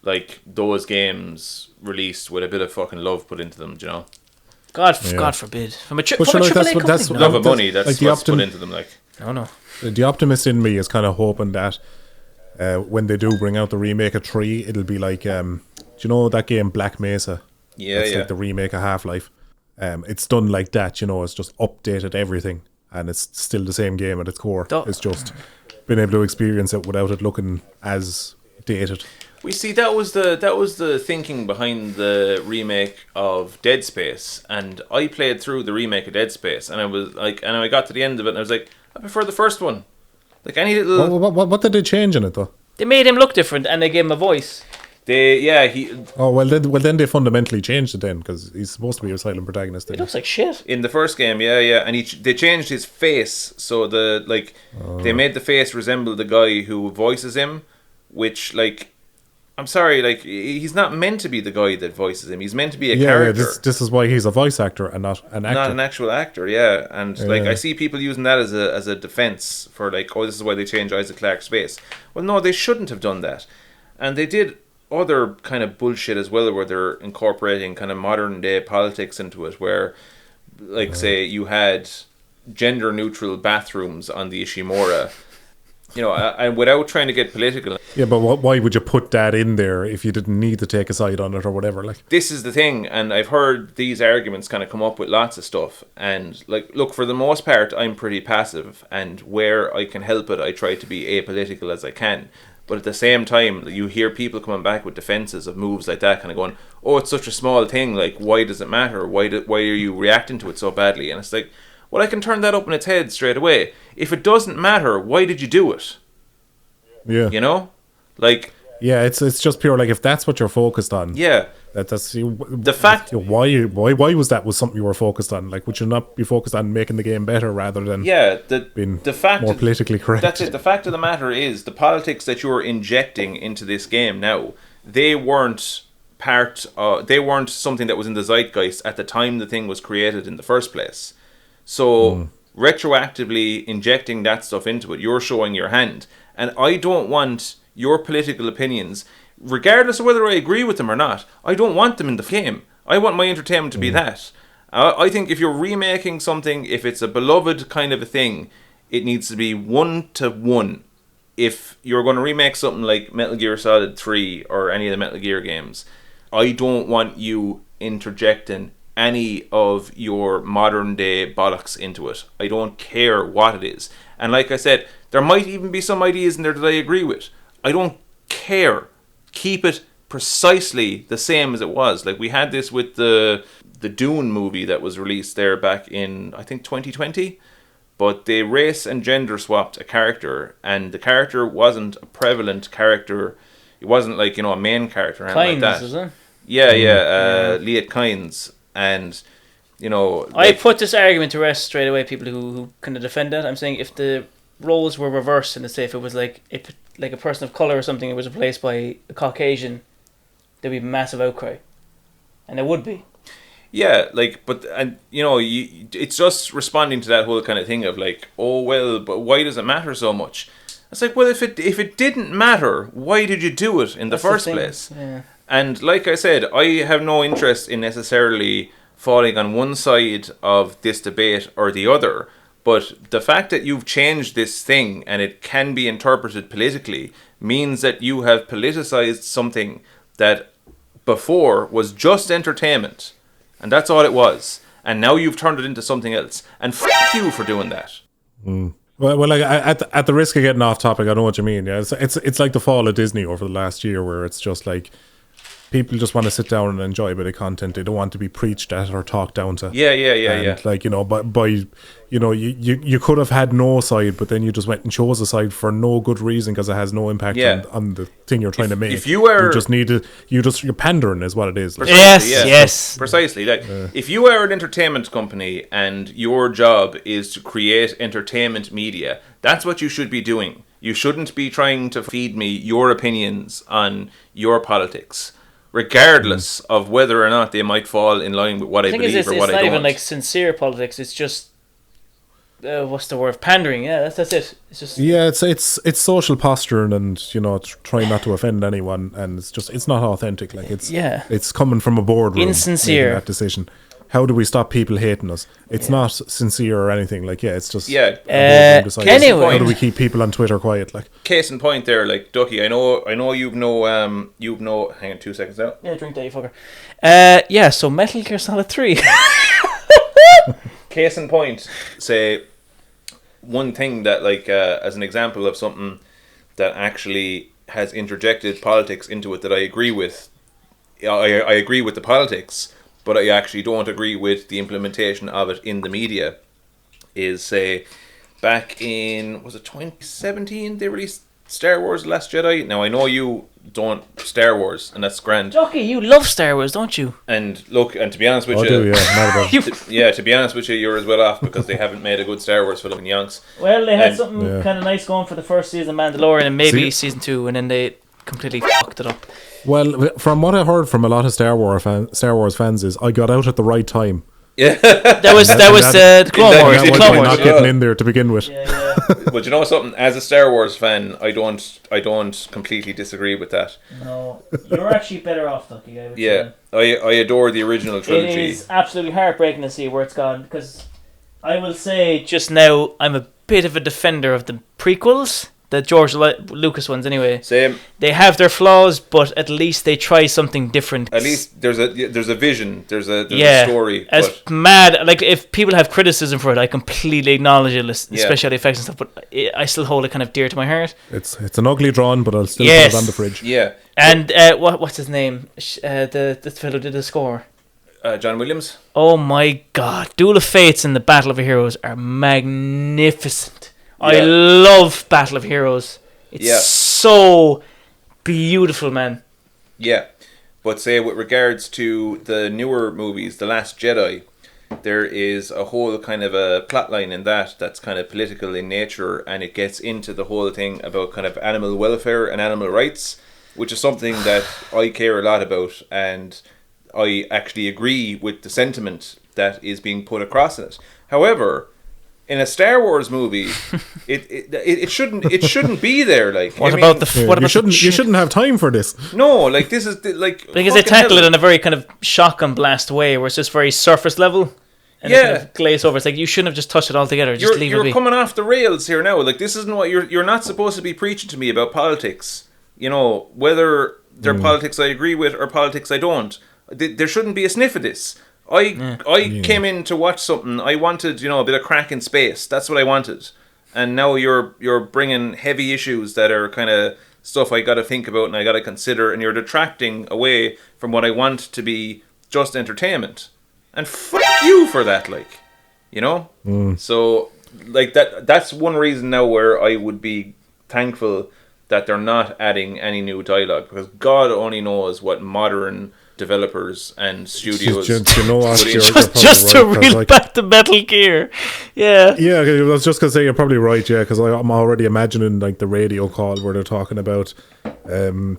like, those games released with a bit of fucking love put into them, do you know? God forbid. From a AAA company. That's love of money. That's like what's put into them. Like, no. The optimist in me is kind of hoping that when they do bring out the remake of 3, it'll be like, do you know that game Black Mesa? Yeah, That's yeah. like the remake of Half-Life. It's done like that, you know. It's just updated everything, and it's still the same game at its core. Duh. It's just been able to experience it without it looking as dated. We see that was the thinking behind the remake of Dead Space, and I played through the remake of Dead Space, and I was like, and I got to the end of it, and I was like, I prefer the first one. Like any little, What did they change in it though? They made him look different, and they gave him a voice. he Oh then they fundamentally changed it then, because he's supposed to be a silent protagonist. It looks like shit. in the first game, and they changed his face, so they made the face resemble the guy who voices him, which like. I'm sorry, like, he's not meant to be the guy that voices him. He's meant to be a character. This is why he's a voice actor and not an actor. Not an actual actor, yeah. And, like, I see people using that as a defense for, like, oh, this is why they changed Isaac Clarke's face. Well, no, they shouldn't have done that. And they did other kind of bullshit as well, where they're incorporating kind of modern-day politics into it, where, like, say, you had gender-neutral bathrooms on the Ishimura. You know, and without trying to get political. Yeah, but why would you put that in there if you didn't need to take a side on it or whatever? Like, this is the thing, and I've heard these arguments kind of come up with lots of stuff. And like, look, for the most part, I'm pretty passive, and where I can help it, I try to be apolitical as I can. But at the same time, you hear people coming back with defenses of moves like that, kind of going, "Oh, it's such a small thing. Like, why does it matter? Why are you reacting to it so badly?" And it's like, well, I can turn that up in its head straight away. If it doesn't matter, why did you do it? yeah, You know, like, yeah, it's just pure, like, if that's what you're focused on, yeah. that's The fact, why was something you were focused on? Like, would you not be focused on making the game better rather than being the fact more politically correct? That's it. The fact of the matter is, the politics that you're injecting into this game now, they weren't they weren't something that was in the zeitgeist at the time the thing was created in the first place. So retroactively injecting that stuff into it, you're showing your hand. And I don't want your political opinions, regardless of whether I agree with them or not, I don't want them in the game. I want my entertainment to be that. I think if you're remaking something, if it's a beloved kind of a thing, it needs to be 1-to-1. If you're going to remake something like Metal Gear Solid 3 or any of the Metal Gear games, I don't want you interjecting any of your modern day bollocks into it. I don't care what it is. And like I said, there might even be some ideas in there that I agree with. I don't care. Keep it precisely the same as it was. Like, we had this with the Dune movie that was released there back in, I think, 2020. But they race and gender swapped a character, and the character wasn't a prevalent character. It wasn't like, you know, a main character or anything like that. Is it? Yeah. Liet Kynes. And, you know, I put this argument to rest straight away. People who kind of defend that, I'm saying if the roles were reversed, and say if it was like a person of color or something, it was replaced by a Caucasian, there'd be a massive outcry, and there would be. Yeah, like, but, and you know, it's just responding to that whole kind of thing of like, oh well, but why does it matter so much? It's like, well, if it didn't matter, why did you do it in the first place? Yeah. And like I said, I have no interest in necessarily falling on one side of this debate or the other. But the fact that you've changed this thing and it can be interpreted politically means that you have politicized something that before was just entertainment. And that's all it was. And now you've turned it into something else. And f*** you for doing that. Well, like, at the risk of getting off topic, I know what you mean. Yeah, it's like the fall of Disney over the last year, where it's just like people just want to sit down and enjoy a bit of content. They don't want to be preached at or talked down to. Yeah. Like, you know, by you know, you could have had no side, but then you just went and chose a side for no good reason because it has no impact on the thing you're trying to make. If you were, you're pandering is what it is. Like. Yes. Precisely. Like, if you are an entertainment company and your job is to create entertainment media, that's what you should be doing. You shouldn't be trying to feed me your opinions on your politics, regardless of whether or not they might fall in line with what I believe or what I don't. It's not even like sincere politics. It's just what's the word? Pandering. Yeah, that's it. It's just it's social posturing and, you know, trying not to offend anyone, and it's not authentic. Like, it's coming from a boardroom. Insincere. Making that decision. how do we stop people hating us? It's not sincere or anything. Like, it's just Yeah. Anyway, how do we keep people on Twitter quiet? Like, Case in point, there, like Ducky. I know you've no. Hang on, 2 seconds out. Yeah, drink that, you fucker. So Metal Gear Solid 3. Case in point, say one thing that, like, as an example of something that actually has interjected politics into it that I agree with. I agree with the politics, but I actually don't agree with the implementation of it in the media. Is, say, back in, was it 2017 they released Star Wars The Last Jedi? Now, I know you don't Star Wars, and that's grand. Ducky, you love Star Wars, don't you? And look, and to be honest with I you, do, not about it. to be honest with you, you're as well off because they haven't made a good Star Wars film in yonks. Well, they had something kind of nice going for the first season of Mandalorian and maybe season 2, and then they completely fucked it up. Well, from what I heard from a lot of Star Wars fans is I got out at the right time. Yeah, that was the Clone Wars. The The Clone Clone Wars Wars. not getting in there to begin with. Yeah. But you know something? As a Star Wars fan, I don't completely disagree with that. No, you're actually better off, Ducky. I would say. I adore the original trilogy. It is absolutely heartbreaking to see where it's gone, because I will say just now I'm a bit of a defender of the prequels, the George Lucas ones anyway. Same. They have their flaws, but at least they try something different. At least there's a vision, there's a story. As mad, like, if people have criticism for it, I completely acknowledge it, especially the effects and stuff, but I still hold it kind of dear to my heart. It's an ugly drawing, but I'll still put it on the fridge. Yeah. And what's his name? The fellow who did the score. John Williams. Oh my God! Duel of Fates and the Battle of Heroes are magnificent. Yeah. I love Battle of Heroes. It's so beautiful, man. Yeah, but say with regards to the newer movies, The Last Jedi, there is a whole kind of a plotline in that's kind of political in nature, and it gets into the whole thing about kind of animal welfare and animal rights, which is something that I care a lot about, and I actually agree with the sentiment that is being put across in it. However, in a Star Wars movie, it shouldn't be there. Like, you shouldn't have time for this. No, like, this is like, because they tackle it in a very kind of shock and blast way, where it's just very surface level. And kind of glaze over. It's like you shouldn't have just touched it all together. Just leave it be. You're coming off the rails here now. Like, this isn't what you're not supposed to be preaching to me about politics. You know, whether they're politics I agree with or politics I don't. There shouldn't be a sniff of this. I came in to watch something. I wanted, a bit of crack in space. That's what I wanted. And now you're bringing heavy issues that are kind of stuff I got to think about and I got to consider, and you're detracting away from what I want to be just entertainment. And fuck you for that, like, So, like, that's one reason now where I would be thankful that they're not adding any new dialogue, because God only knows what modern developers and studios just to reel back the Metal Gear. I was just gonna say you're probably right, because I'm already imagining like the radio call where they're talking about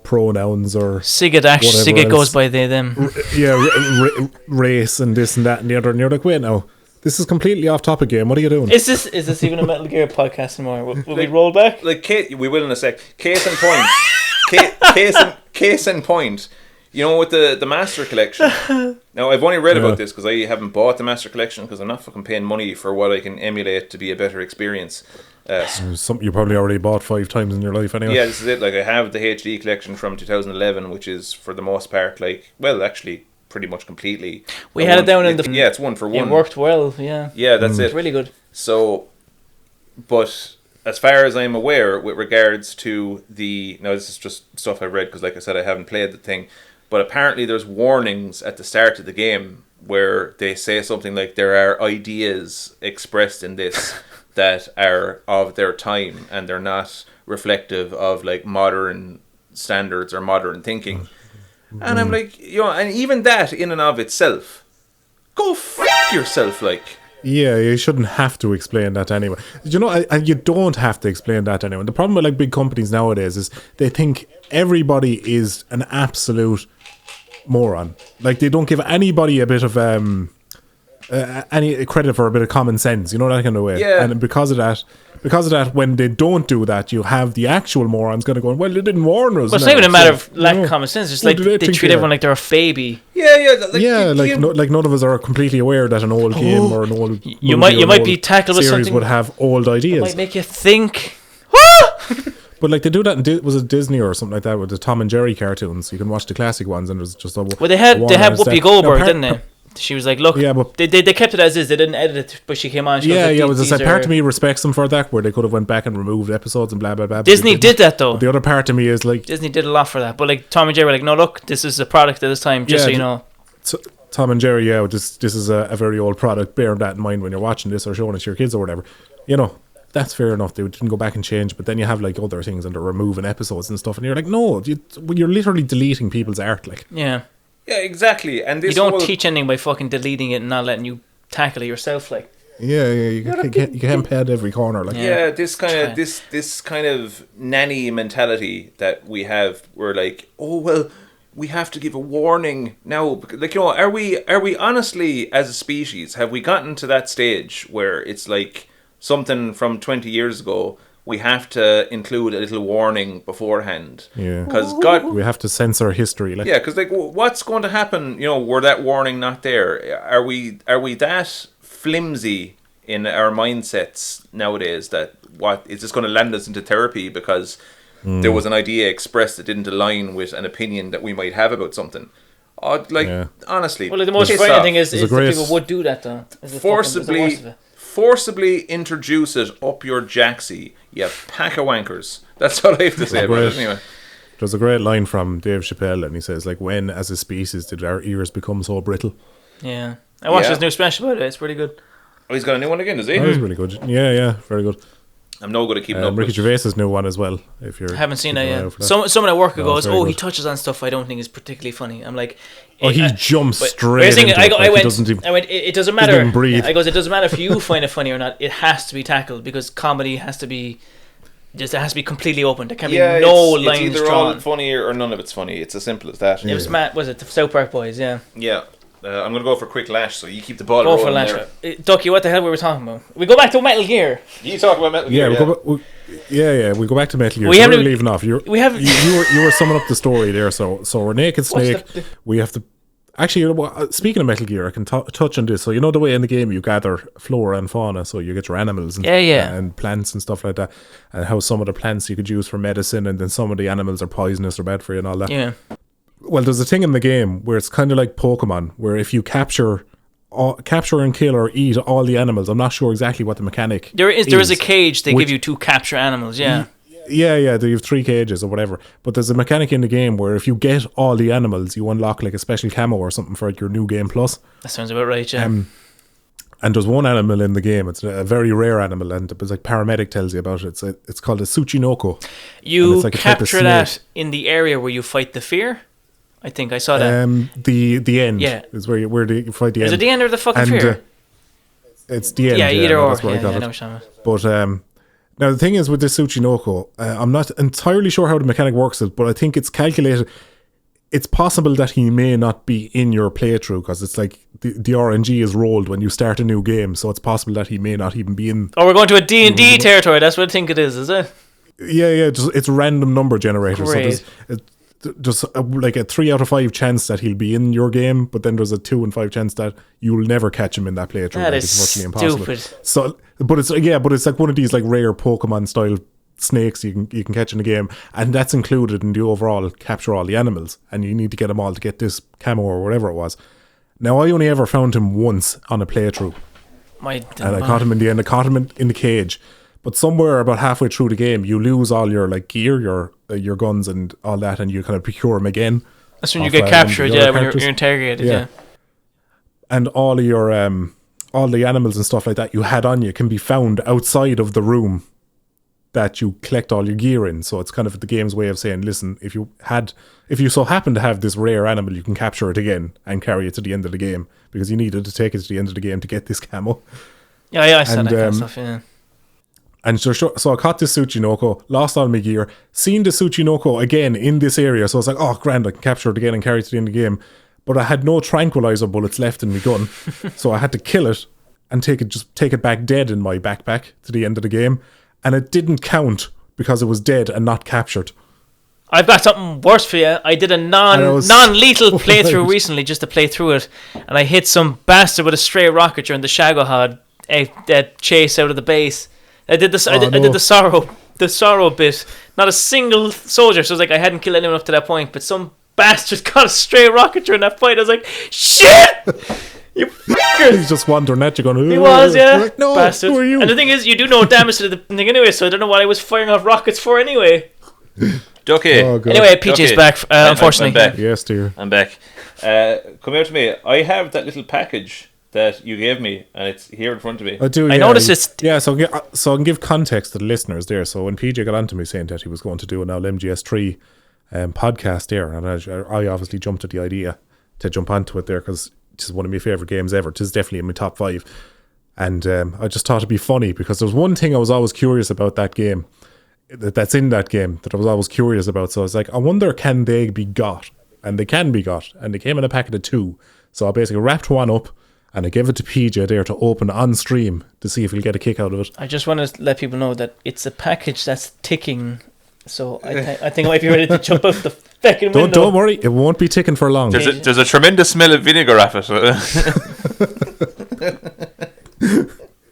pronouns or Sigurd goes by they them race and this and that and the other, and you're like, wait, now this is completely off topic game. What are you doing? Is this even a Metal Gear podcast anymore? Will we roll back? Like, we will in a sec. Case in point. Case in point. With the Master Collection. Now, I've only read about this because I haven't bought the Master Collection because I'm not fucking paying money for what I can emulate to be a better experience. Something you probably already bought 5 times in your life anyway. Yeah, this is it. Like, I have the HD Collection from 2011, which is, for the most part, actually, pretty much completely. We had it down in the... Yeah, it's 1 for 1. It worked well, yeah. Yeah, that's it. It's really good. So, but... as far as I'm aware, with regards to now this is just stuff I've read because, like I said, I haven't played the thing, but apparently there's warnings at the start of the game where they say something like there are ideas expressed in this that are of their time and they're not reflective of like modern standards or modern thinking. And I'm like, and even that in and of itself, go fuck yourself, like. Yeah, you shouldn't have to explain that anyway. And you don't have to explain that anyway. The problem with like big companies nowadays is they think everybody is an absolute moron. Like, they don't give anybody a bit of any credit for a bit of common sense, you know, that kind of way. Yeah. And because of that, when they don't do that, you have the actual morons kind of going, well, they didn't warn us. But it's not even a matter of lack of common sense. It's like they treat everyone like they're a baby. Like none of us are completely aware that an old game or an old you might be tackled with series something would have old ideas. It might make you think. But like they do that was it Disney or something like that with the Tom and Jerry cartoons? You can watch the classic ones, and there's just they had Whoopi Goldberg, didn't they? She was like, look, but they kept it as is. They didn't edit it, but she came on. She was like, part of me respects them for that, where they could have went back and removed episodes and blah blah blah. Disney did that though. But the other part of me is like, Disney did a lot for that, but like Tom and Jerry were like, no, look, this is a product at this time, just so you know. Tom and Jerry, this is a very old product. Bear that in mind when you're watching this or showing it to your kids or whatever. You know, that's fair enough. They didn't go back and change, but then you have like other things and they're removing episodes and stuff, and you're like, no, you're literally deleting people's art, like. Yeah, exactly. And this you don't teach anything by fucking deleting it and not letting you tackle it yourself, like. You can't pad every corner, like. Yeah, this kind of nanny mentality that we have. We're like, oh well, we have to give a warning now. Like, you know, are we honestly as a species have we gotten to that stage where it's like something from 20 years ago? We have to include a little warning beforehand. Yeah. Because we have to censor history. Like. Yeah, because like, what's going to happen? You know, were that warning not there? Are we that flimsy in our mindsets nowadays that is this going to land us into therapy because there was an idea expressed that didn't align with an opinion that we might have about something? Honestly. Well, like, the most frightening thing is that people would do that though. Forcibly introduce it up your jacksie, you pack of wankers. That's what I have to say about it anyway. There's a great line from Dave Chappelle, and he says, like, when as a species did our ears become so brittle? Yeah. I watched his new special, by the way. It's pretty good. Oh, he's got a new one again, does he? Oh, it's really good. Yeah, very good. I'm no good at keeping up. Ricky Gervais's new one as well. If you're, I haven't seen that yet. Someone at work goes, "Oh, he touches on stuff I don't think is particularly funny." I'm like, he jumps straight into it. I went. It doesn't matter. Doesn't breathe. I goes, it doesn't matter if you find it funny or not. It has to be tackled because comedy has to be. It has to be completely open. There can be no lines drawn. It's either all funny or none of it's funny. It's as simple as that. It was Matt. Was it the South Park boys? Yeah. Yeah. I'm going to go for a quick lash, so you keep the ball rolling. Go for a lash. Ducky, what the hell were we talking about? We go back to Metal Gear. You talk about Metal Gear. We go back to Metal Gear. We haven't leaving off. You were summing up the story there. So we're Naked Snake. We have to. Actually, speaking of Metal Gear, I can touch on this. So you know the way in the game you gather flora and fauna, so you get your animals and plants and stuff like that, and how some of the plants you could use for medicine, and then some of the animals are poisonous or bad for you and all that. Yeah. Well, there's a thing in the game where it's kind of like Pokemon, where if you capture and kill or eat all the animals, I'm not sure exactly what the mechanic there is a cage they give you to capture animals. Yeah. Yeah, you have 3 cages or whatever. But there's a mechanic in the game where if you get all the animals, you unlock like a special camo or something for your new game plus. That sounds about right, yeah. And there's one animal in the game. It's a very rare animal, and it's like Paramedic tells you about it. It's called a Tsuchinoko. You capture that in the area where you fight the fear. I think I saw that. The end is where you fight the end. Is it the end or the fucking fear? It's the end. Yeah, either or. That's what I got it. But now the thing is with this Tsuchinoko, I'm not entirely sure how the mechanic works, but I think it's calculated. It's possible that he may not be in your playthrough because it's like the RNG is rolled when you start a new game, so it's possible that he may not even be in. Oh, we're going to a D&D territory. That's what I think it is it? Yeah. It's random number generator. Great. So there's like a 3 out of 5 chance that he'll be in your game, but then there's a 2 in 5 chance that you'll never catch him in that playthrough. That is virtually impossible. Stupid. So, but it's like one of these like rare Pokemon style snakes you can catch in the game, and that's included in the overall capture all the animals, and you need to get them all to get this camo or whatever it was. Now I only ever found him once on a playthrough, and I caught him in the end. I caught him in the cage. But somewhere about halfway through the game, you lose all your like gear, your guns and all that, and you kind of procure them again. That's when you get captured, when you're interrogated, yeah. And all of your all the animals and stuff like that you had on you can be found outside of the room that you collect all your gear in. So it's kind of the game's way of saying, listen, if you so happen to have this rare animal, you can capture it again and carry it to the end of the game because you needed to take it to the end of the game to get this camo. Yeah, I saw that kind of stuff, yeah. And so I caught this Tsuchinoko, lost all my gear, seen the Tsuchinoko again in this area. So I was like, oh, grand, I can capture it again and carry it to the end of the game. but I had no tranquilizer bullets left in my gun, so I had to kill it and take it back dead in my backpack to the end of the game, and it didn't count because it was dead and not captured. I've got something worse for you. I did a non-lethal playthrough recently, just to play through it, and I hit some bastard with a stray rocket during the Shagahod chase out of the base. I did this. I did the sorrow bit. Not a single soldier. So it was like I hadn't killed anyone up to that point, but some bastard got a stray rocket during that fight. I was like, shit! You fuckers! He's just wandering at you going, he was, yeah. Like, no, bastard. who are you? And the thing is, you do no damage to the thing anyway, so I don't know what I was firing off rockets for anyway. Ducky. Oh, anyway, PJ's Ducky. back, unfortunately. I'm back. Yes, dear. I'm back. Come here to me. I have that little package that you gave me, and it's here in front of me. I do. I noticed it's... Yeah, so I can give context to the listeners there. So when PJ got onto me saying that he was going to do an LMGS3 podcast there, and I obviously jumped at the idea to jump onto it there because it's one of my favourite games ever. It is definitely in my top 5. And I just thought it'd be funny because there's one thing I was always curious about that game, that's in that game, that I was always curious about. So I was like, I wonder, can they be got? And they can be got. And they came in a packet of 2. So I basically wrapped one up and I gave it to PJ there to open on stream to see if he'll get a kick out of it. I just want to let people know that it's a package that's ticking. So I think I might be ready to jump out the fucking window. Don't worry, it won't be ticking for long. There's a tremendous smell of vinegar off it.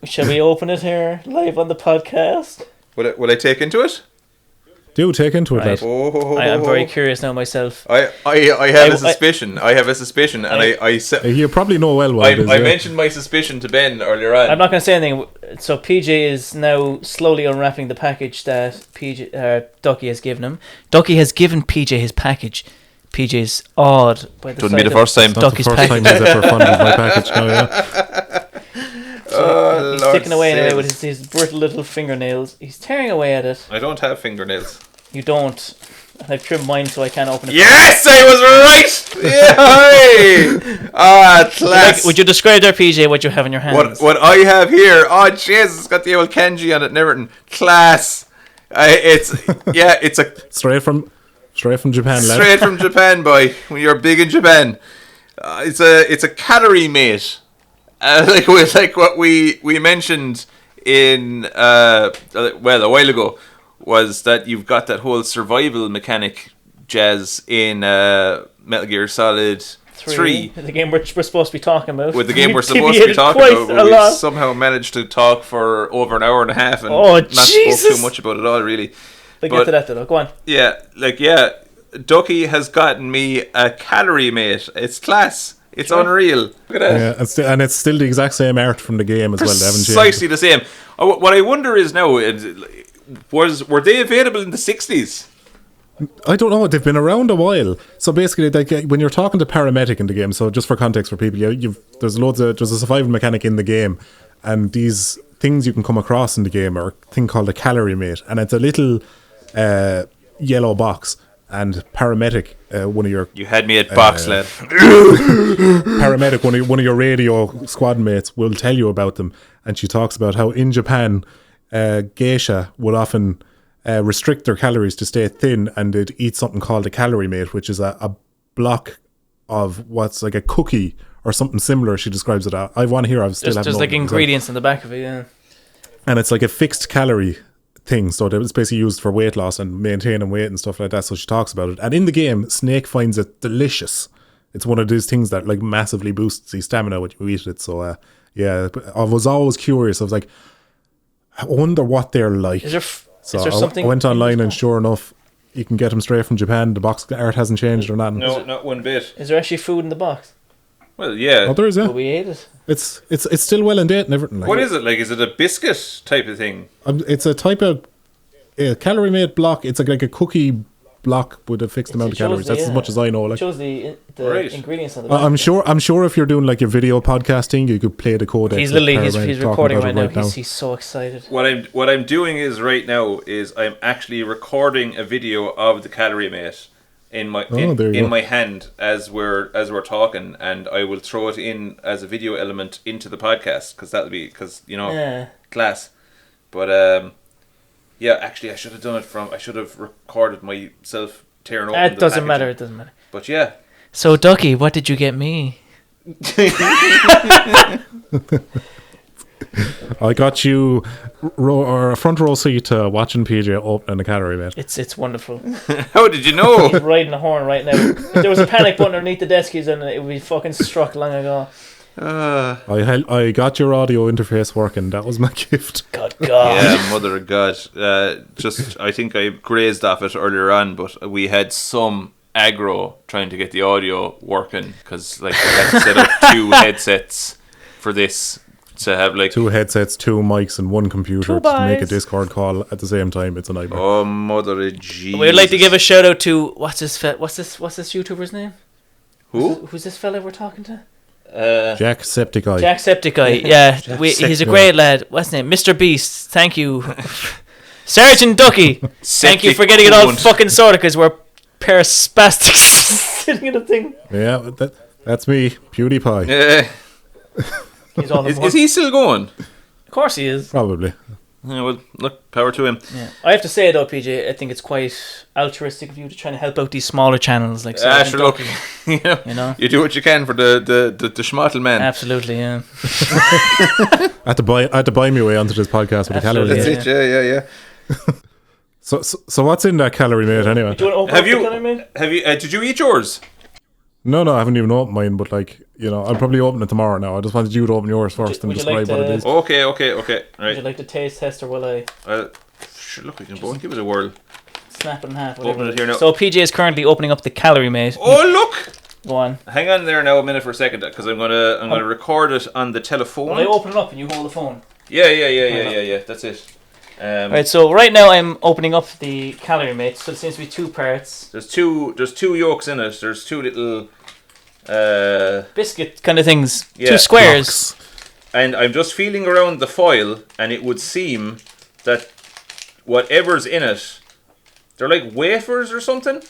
Shall we open it here live on the podcast? Will I take into it? Do take into it, Right. lad. I am very curious now myself. I have a suspicion. I have a suspicion, and I said You probably know well what I it is. mentioned my suspicion to Ben earlier on. I'm not going to say anything. So PJ is now slowly unwrapping the package that Ducky has given him. Ducky has given PJ his package. PJ's awed by the Wouldn't be sight the first of time. Ducky's Not the first package. time he's ever funded my package now, yeah. So he's Lord sticking away anyway save with us. his brittle little fingernails. He's tearing away at it. I don't have fingernails. You don't. I've trimmed mine so I can't open it. Yes, I was right. Yay! Class. Would you describe there, PJ, what you have in your hands? What I have here? Oh, Jesus, it's got the old kanji on it and everything. Class. It's a Straight from Japan, lad. straight from Japan, boy. When you're big in Japan, it's a calorie mate. Like what we mentioned in a while ago, was that you've got that whole survival mechanic jazz in Metal Gear Solid 3. The game we're supposed to be talking about. With the game we're We've supposed to be deviated talking quite about, a where we lot. somehow managed to talk for over an hour and a half and not Jesus. spoke too much about it all, really. But get to that though. Go on. Yeah, Ducky has gotten me a calorie mate. It's class. It's unreal. Look at that. Yeah, and it's still the exact same art from the game as well. They haven't changed. Precisely the same. What I wonder is now, were they available in the 60s? I don't know. They've been around a while. So basically, like, when you're talking to paramedic in the game, so just for context for people, there's a survival mechanic in the game, and these things you can come across in the game are a thing called a calorie mate, and it's a little yellow box. And paramedic, one of your... You had me at box, lad. Paramedic, one of your radio squad mates will tell you about them. And she talks about how in Japan, geisha would often restrict their calories to stay thin, and they'd eat something called a calorie mate, which is a block of what's like a cookie or something similar. She describes it. I want to hear. There's like ingredients in the back of it, yeah. And it's like a fixed calorie thing, so that was basically used for weight loss and maintaining weight and stuff like that. So she talks about it, and in the game Snake finds it delicious. It's one of those things that like massively boosts his stamina when you eat it. So yeah, I was always curious. I was like, I wonder what they're like. Is there something? I went online, and sure enough, you can get them straight from Japan. The box art hasn't changed or nothing. No, not one bit. Is there actually food in the box? Well, yeah. Oh, there is, yeah. But we ate it. It's still well in date and everything. Like, What is it like? Is it a biscuit type of thing? It's a type of calorie mate block. It's like a cookie block with a fixed amount of calories. That's as much as I know. Like, it shows the Right. ingredients on the back. I'm sure if you're doing like your video podcasting, you could play the code. He's recording right now. He's so excited. What I'm doing is right now is I'm actually recording a video of the calorie mate in my my hand as we're talking, and I will throw it in as a video element into the podcast because class. But yeah, actually I should have recorded myself tearing open. It doesn't matter. But yeah. So, Ducky, what did you get me? I got you a front row seat watching PJ opening a calorie mate. It's wonderful. How did you know? He's riding the horn right now. If there was a panic button underneath the deskies, and it would be fucking struck long ago. I got your audio interface working. That was my gift. God. Yeah, mother of God. I think I grazed off it earlier on, but we had some aggro trying to get the audio working because like we had to set up 2 headsets for this to have like 2 headsets, 2 mics, and 1 computer to make a Discord call at the same time. It's a nightmare. Oh, mother of Jesus. We'd like to give a shout out to what's this YouTuber's name? Who? Who's this fella we're talking to? Jacksepticeye. Jacksepticeye, yeah. He's a great lad. What's his name? Mr. Beast. Thank you. Sergeant Ducky. Thank you for getting it all fucking sorted because we're a pair of spastics sitting in a thing. Yeah, that's me, PewDiePie. Yeah. He's all Is he still going? Of course he is. Probably. Yeah, well, look, power to him. Yeah. I have to say though, PJ, I think it's quite altruistic of you to try and help out these smaller channels like Sergeant Sure, look, Ducky. You know, you do what you can for the schmottel man. absolutely, yeah. I had to buy me way onto this podcast with a calorie Absolutely, mate. That's it, yeah. So what's in that calorie mate anyway? Do you want to open up the Have you? Did you eat yours? No, I haven't even opened mine, but like, you know, I'll probably open it tomorrow now. I just wanted you to open yours first and would you describe like what it is. Okay. Would Right. you like to taste test or will I Sure, look, we can both give it a whirl. snap it in half? Open it here now. So PJ is currently opening up the calorie mate. Oh, look! Go on. Hang on there now a minute for a second, because I'm gonna record it on the telephone. Will I open it up and you hold the phone? Yeah. That's it. Right, so right now I'm opening up the calorie mate. So it seems to be 2 parts. There's two yolks in it. There's 2 little Biscuit kind of things. Yeah. 2 squares. and I'm just feeling around the foil, and it would seem that whatever's in it, they're like wafers or something,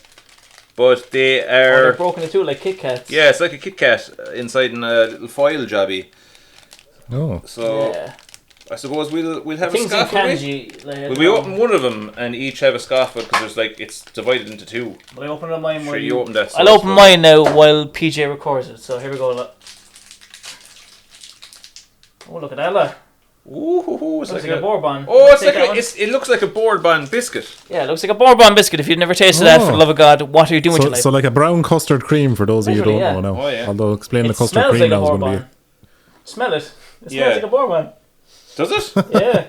but they They're are. broken into 2 like Kit Kats. Yeah, it's like a Kit Kat inside in a little foil jobby. Oh. So Yeah. I suppose we'll have a Things in scarf. Will we? kanji. Like, Will we open one of them and each have a scarf because there's like it's divided into 2. Will I open up mine? Sure, Where you open that. I'll open mine now while PJ records it. So here we go. Look. Oh, look at that, look. Ooh, it's Looks like like a bourbon. Oh, it's Take like that one. it looks like a bourbon biscuit. Yeah, it looks like a bourbon biscuit. If you've never tasted that, for the love of God, what are you doing with your life? So like a brown custard cream for those of you who Literally, don't know now. Oh, yeah. Although explain the It custard smells cream like a now is going to bourbon. be. Smell it. It Yeah. smells like a bourbon. Does it? Yeah.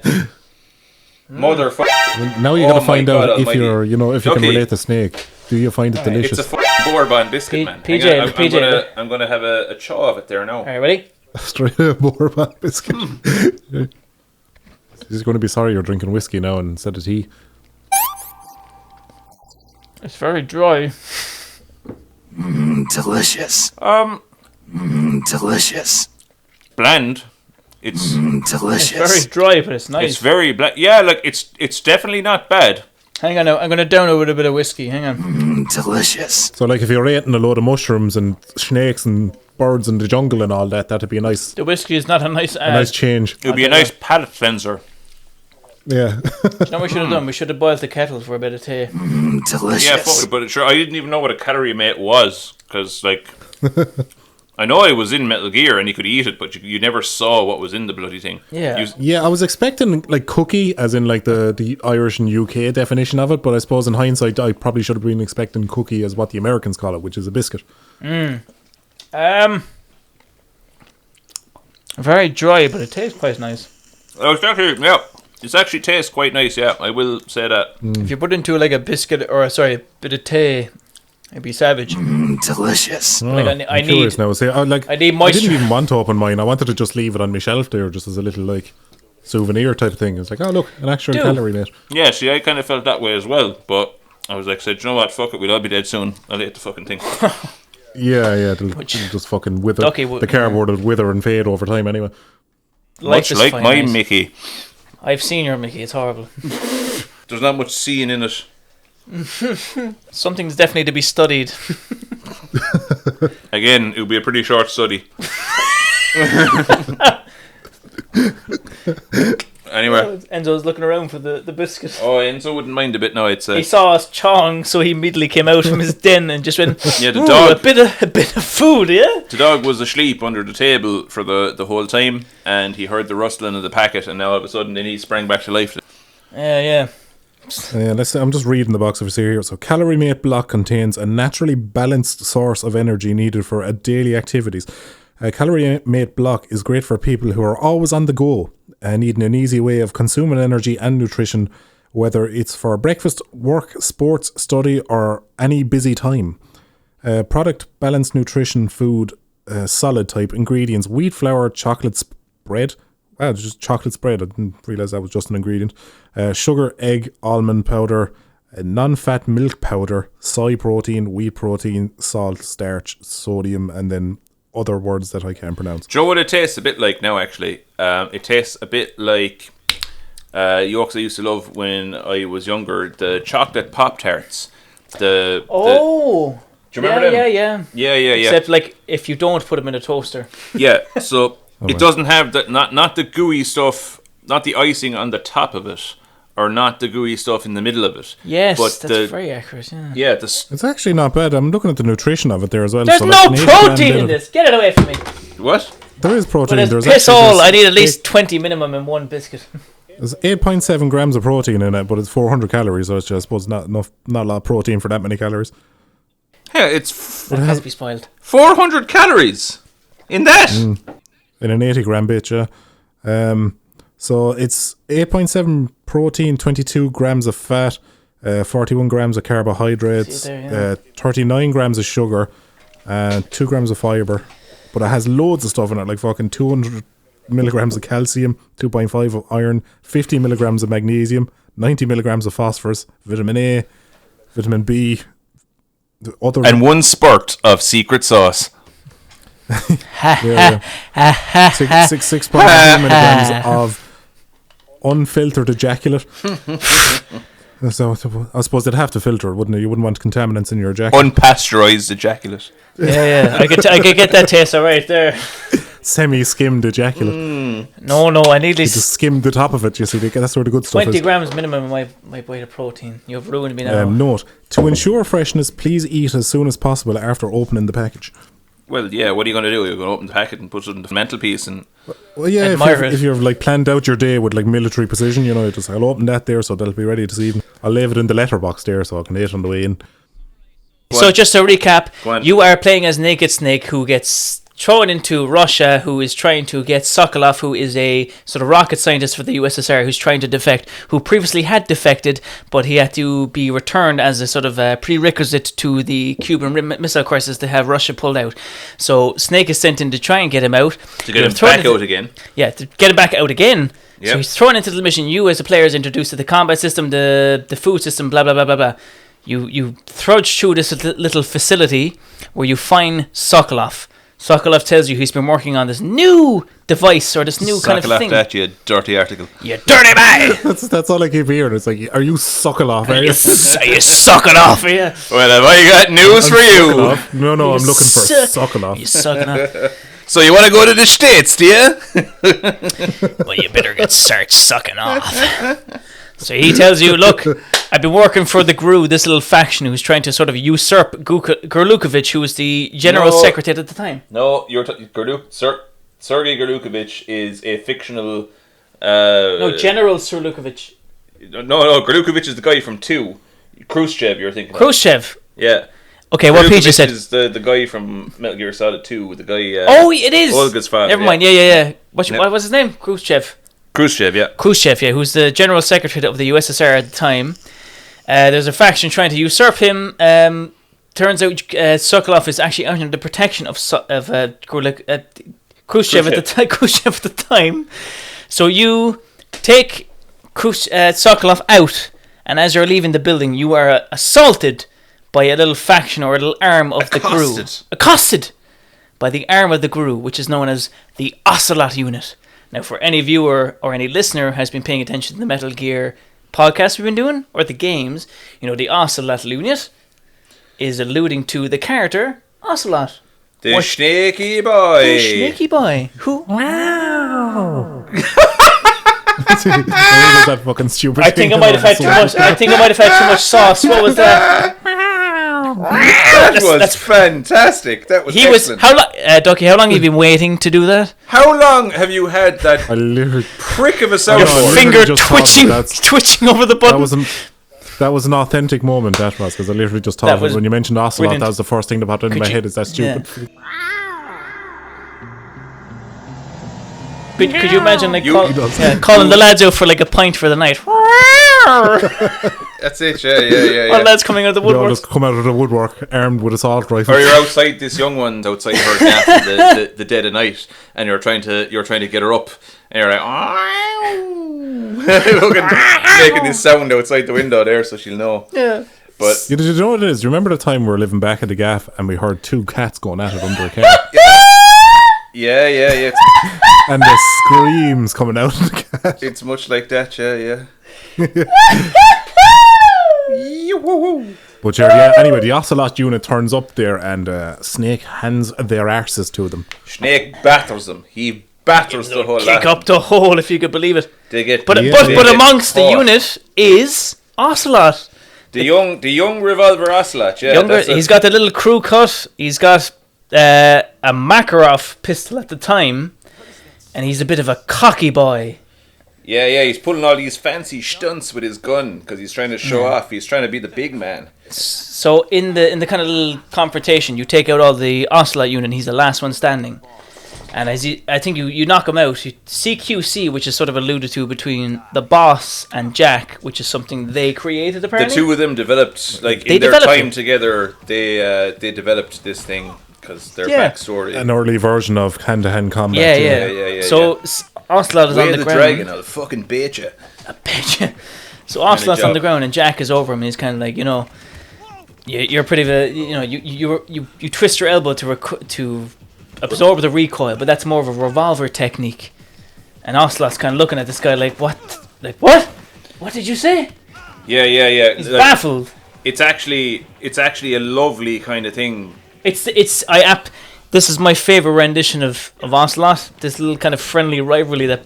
Motherfucker. Now you Oh got to find my God out if almighty. you're, you know, if you can Ducky. relate the snake. Do you find it delicious? It's a fucking bourbon biscuit, man. PJ, Hang on, PJ. I'm gonna have a chaw of it there now. All right, ready? Straight up bourbon biscuit. He's going to be sorry you're drinking whiskey now instead of tea. It's very dry. Delicious. Delicious. Bland. It's Delicious. Very dry, but it's nice. it's very bland. Yeah, like it's definitely not bad. Hang on now. I'm going to down it with a bit of whiskey. Hang on. Delicious. So like if you're eating a load of mushrooms and snakes and birds in the jungle and all that, that'd be a nice The whiskey is not a nice change. It would be a nice palate cleanser. Yeah. You know what we should have done? We should have boiled the kettle for a bit of tea. Delicious. Yeah, fuck it, but sure, I didn't even know what a calorie mate was because like. I know I was in Metal Gear and you could eat it, but you never saw what was in the bloody thing. Yeah. Yeah, I was expecting like cookie as in like the Irish and UK definition of it, but I suppose in hindsight I probably should have been expecting cookie as what the Americans call it, which is a biscuit. Very dry, but it tastes quite nice. It actually tastes quite nice. Yeah, I will say that. If you put it into like a biscuit or a bit of tea, it'd be savage. Delicious. Like, I'm I curious need- now. See, I I need I didn't moisture. even want to open mine. I wanted to just leave it on my shelf there, just as a little like souvenir type of thing. It's like, oh look, an actual Dude. calorie mate. Yeah, see, I kind of felt that way as well, but I was like, said, you know what, fuck it, we'll all be dead soon. I'll eat the fucking thing. Yeah, it'll just fucking wither. Ducky would- The cardboard will wither and fade over time anyway. Life Much is like fine, my nice. Mickey. I've seen your Mickey. It's horrible. There's not much seeing in it. Something's definitely to be studied. Again, it would be a pretty short study. Anyway. Enzo's looking around for the biscuit. Oh, Enzo wouldn't mind a bit now. It's He saw us chawing, so he immediately came out from his den and just went, yeah, the "Ooh, dog. a bit of food, yeah?" The dog was asleep under the table for the whole time, and he heard the rustling of the packet, and now all of a sudden, then he sprang back to life. Yeah. I'm just reading the box office here. So, Calorie Mate Block contains a naturally balanced source of energy needed for daily activities. Calorie Mate Block is great for people who are always on the go and needing an easy way of consuming energy and nutrition, whether it's for breakfast, work, sports, study, or any busy time. Product balanced nutrition food, solid type ingredients: wheat flour, chocolate spread. Wow, just chocolate spread. I didn't realize that was just an ingredient. Sugar, egg, almond powder, non-fat milk powder, soy protein, wheat protein, salt, starch, sodium, and then other words that I can't pronounce. Do you know what it tastes a bit like now, actually? It tastes a bit like yolks I used to love when I was younger, the chocolate Pop-Tarts. Do you remember them? Yeah. Except, like, if you don't put them in a toaster. Yeah, so it doesn't have not the gooey stuff, not the icing on the top of it, or not the gooey stuff in the middle of it. Yes, but that's very accurate, yeah. Yeah, it's actually not bad. I'm looking at the nutrition of it there as well. There's no protein in this. Get it away from me. What? There is protein. Well, there's piss all. I need at least 20 minimum in one biscuit. There's 8.7 grams of protein in it, but it's 400 calories, so it's just, I suppose, not a lot of protein for that many calories. Yeah, it has to be spoiled. 400 calories in that. In an 80 gram bit, yeah. So it's 8.7 protein, 22 grams of fat, 41 grams of carbohydrates, 39 grams of sugar, and 2 grams of fiber. But it has loads of stuff in it, like fucking 200 milligrams of calcium, 2.5 of iron, 50 milligrams of magnesium, 90 milligrams of phosphorus, vitamin A, vitamin B, and 1 spurt of secret sauce. 6.2 milligrams of unfiltered ejaculate. So I suppose they'd have to filter it, wouldn't it? You wouldn't want contaminants in your ejaculate. Unpasteurized ejaculate. Yeah. I could get that taste right there. Semi-skimmed ejaculate. No, I need You these just skim the top of it, you see. That's where the good stuff 20 is. grams minimum of my weight of protein. You've ruined me now. Note: to ensure freshness, please eat as soon as possible after opening the package. Well, yeah, what are you going to do? You're going to open the packet and put it on the mantelpiece and... Well, yeah, if you've like planned out your day with like military precision, you know, just I'll open that there so that'll be ready this evening. I'll leave it in the letterbox there so I can eat it on the way in. So just to recap, you are playing as Naked Snake, who gets thrown into Russia, who is trying to get Sokolov, who is a sort of rocket scientist for the USSR, who's trying to defect, who previously had defected, but he had to be returned as a sort of a prerequisite to the Cuban Missile Crisis to have Russia pulled out. So Snake is sent in to try and get him out. To get him back out again. Yeah, to get him back out again. Yep. So he's thrown into the mission. You as a player is introduced to the combat system, the food system, blah, blah, blah, blah, blah. You trudge through this little facility where you find Sokolov. Sokolov tells you he's been working on this new device or this new kind of thing. That, you dirty article. You dirty man! That's all I keep hearing. It's like, are you Sokolov? Are you sucking off, yeah? Well, have I got news for you? No, I'm looking for Sokolov. You sucking off. So you want to go to the States, do you? Well, you better get started sucking off. So he tells you, look, I've been working for the GRU, this little faction who's trying to sort of usurp Gorlukovich, who was the general secretary at the time. No, Sergei Gorlukovich is a fictional... General Serlukovich. No, Gorlukovich is the guy from 2. Khrushchev, you're thinking Khrushchev? Yeah. Okay, what page you said? Is the guy from Metal Gear Solid 2, the guy... it is! Olga's father. Never mind, yeah. What was his name? Khrushchev, who's the general secretary of the USSR at the time. There's a faction trying to usurp him. Turns out Sokolov is actually under the protection of Khrushchev at the time. So you take Sokolov out, and as you're leaving the building, you are assaulted by a little faction or a little arm of the GRU. Accosted by the arm of the GRU, which is known as the Ocelot Unit. Now, for any viewer or any listener who has been paying attention to the Metal Gear podcast we've been doing, or the games, you know, the Ocelot Unit is alluding to the character Ocelot. The snaky boy. The snaky boy. Who? Wow. that fucking stupid. I think I might have had too much. I think I might have had too much sauce. What was that? That was fantastic. That was excellent. How long, Ducky? How long have you been waiting to do that? How long have you had that prick of a Your soundboard? finger twitching over the button. That was an authentic moment, that was, because I literally just thought of it. When you mentioned Ocelot, brilliant. That was the first thing that popped into my head. Is that stupid? Yeah. Could you imagine calling the lads out for like a pint for the night? That's it, yeah. All lads coming out of the woodwork. They all just come out of the woodwork armed with assault rifles. Or you're outside, this young one's outside her gaff the dead of night, and you're trying to get her up, and you're like, making this sound outside the window there, so she'll know. Yeah. But did you know what it is? Do you remember the time we were living back at the gaff and we heard two cats going at it under a car? Yeah. And the screams coming out of the cat. It's much like that, yeah. But yeah, anyway, the Ocelot unit turns up there and Snake hands their arses to them. Snake batters them. He batters the whole lot. Kick up the hole, if you could believe it. They get, but amongst the unit is Ocelot. The young revolver Ocelot, yeah. Younger, he's got the little crew cut. He's got a Makarov pistol at the time, and he's a bit of a cocky boy. Yeah, he's pulling all these fancy stunts with his gun because he's trying to show off. He's trying to be the big man. So in the kind of little confrontation, you take out all the Ocelot unit, and he's the last one standing. And I think you knock him out. CQC, which is sort of alluded to between the boss and Jack, which is something they created apparently. The two of them developed, in their time together, they developed this thing because their backstory. An early version of hand-to-hand combat. Yeah. So Ocelot is on the ground. Dragon, I'll fucking bait you. So Ocelot's on the ground and Jack is over him. And he's kind of like, you're pretty you twist your elbow to absorb the recoil, but that's more of a revolver technique. And Ocelot's kind of looking at this guy like, what? Like, what? What did you say? Yeah. He's baffled. It's actually a lovely kind of thing. This is my favorite rendition of Ocelot. This little kind of friendly rivalry that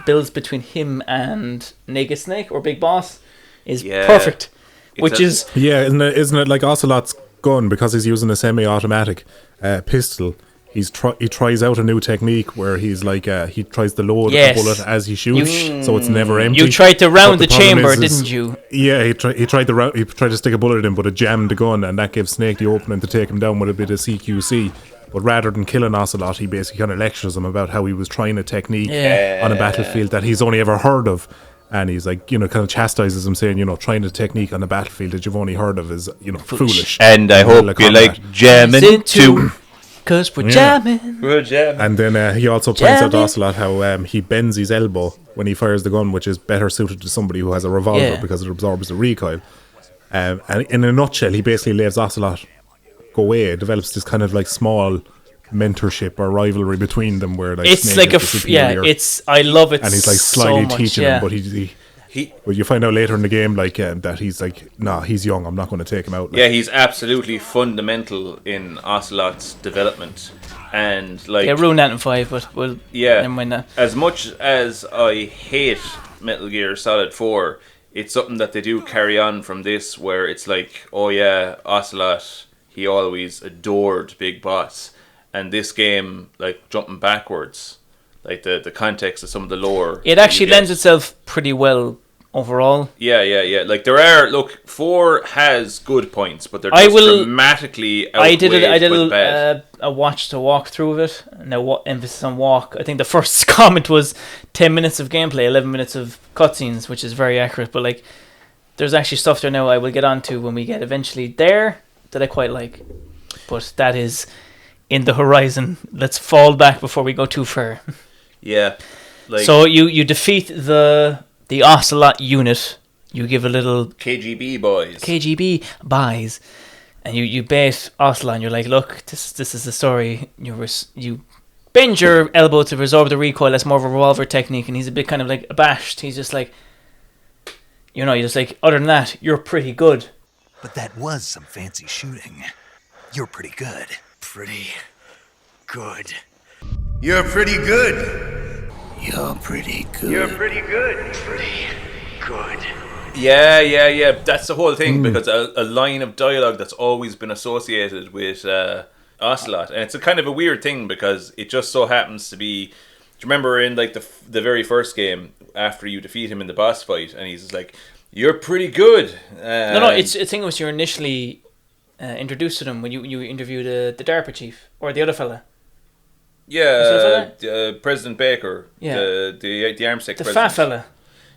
builds between him and Naked Snake or Big Boss is perfect. Isn't it like Ocelot's gun, because he's using a semi-automatic pistol? He tries out a new technique where he's like he tries to load a bullet as he shoots, so it's never empty. You tried to round the chamber, didn't you? Yeah, he tried to stick a bullet in, but it jammed the gun, and that gives Snake the opening to take him down with a bit of CQC. But rather than killing Ocelot, he basically kind of lectures him about how he was trying a technique on a battlefield that he's only ever heard of. And he's like, kind of chastises him, saying, trying a technique on a battlefield that you've only heard of is, foolish. And I hope you like jamming too. Because we're jamming. We're jamming. And then he also points out to Ocelot how he bends his elbow when he fires the gun, which is better suited to somebody who has a revolver because it absorbs the recoil. And in a nutshell, he basically leaves Ocelot go away. It develops this kind of like small mentorship or rivalry between them where like it's Snake like I love it, and he's like slightly so teaching him, but but you find out later in the game like that he's like, nah, he's young, I'm not going to take him out. Like, he's absolutely fundamental in Ocelot's development, and like ruin that in 5, but we'll never mind that. As much as I hate Metal Gear Solid 4, it's something that they do carry on from this, where it's like, oh yeah, Ocelot, he always adored Big Boss. And this game, like jumping backwards, like the context of some of the lore. It actually lends itself pretty well overall. Yeah. Like 4 has good points, but they're just dramatically outweighed. I did a watch to walk through of it. Now, emphasis on walk. I think the first comment was 10 minutes of gameplay, 11 minutes of cutscenes, which is very accurate. But like, there's actually stuff there now I will get onto when we get eventually there that I quite like. But that is in the horizon. Let's fall back before we go too far. Yeah. So you defeat the Ocelot unit. You give a little KGB buys, and you bait Ocelot. And you're like, look, this is the story. You bend your elbow to absorb the recoil. That's more of a revolver technique. And he's a bit kind of like abashed. He's just like, you're just like, other than that, you're pretty good. But that was some fancy shooting. You're pretty good. Pretty good. You're pretty good. You're pretty good. You're pretty good. Pretty good. Yeah. That's the whole thing, because a line of dialogue that's always been associated with Ocelot, and it's a kind of a weird thing because it just so happens to be. Do you remember in like the very first game after you defeat him in the boss fight, and he's just like, "You're pretty good." No. It's I think it was you're initially introduced to them when you interviewed the DARPA chief or the other fella. Yeah, President Baker. Yeah. The arms tech The president. fat fella.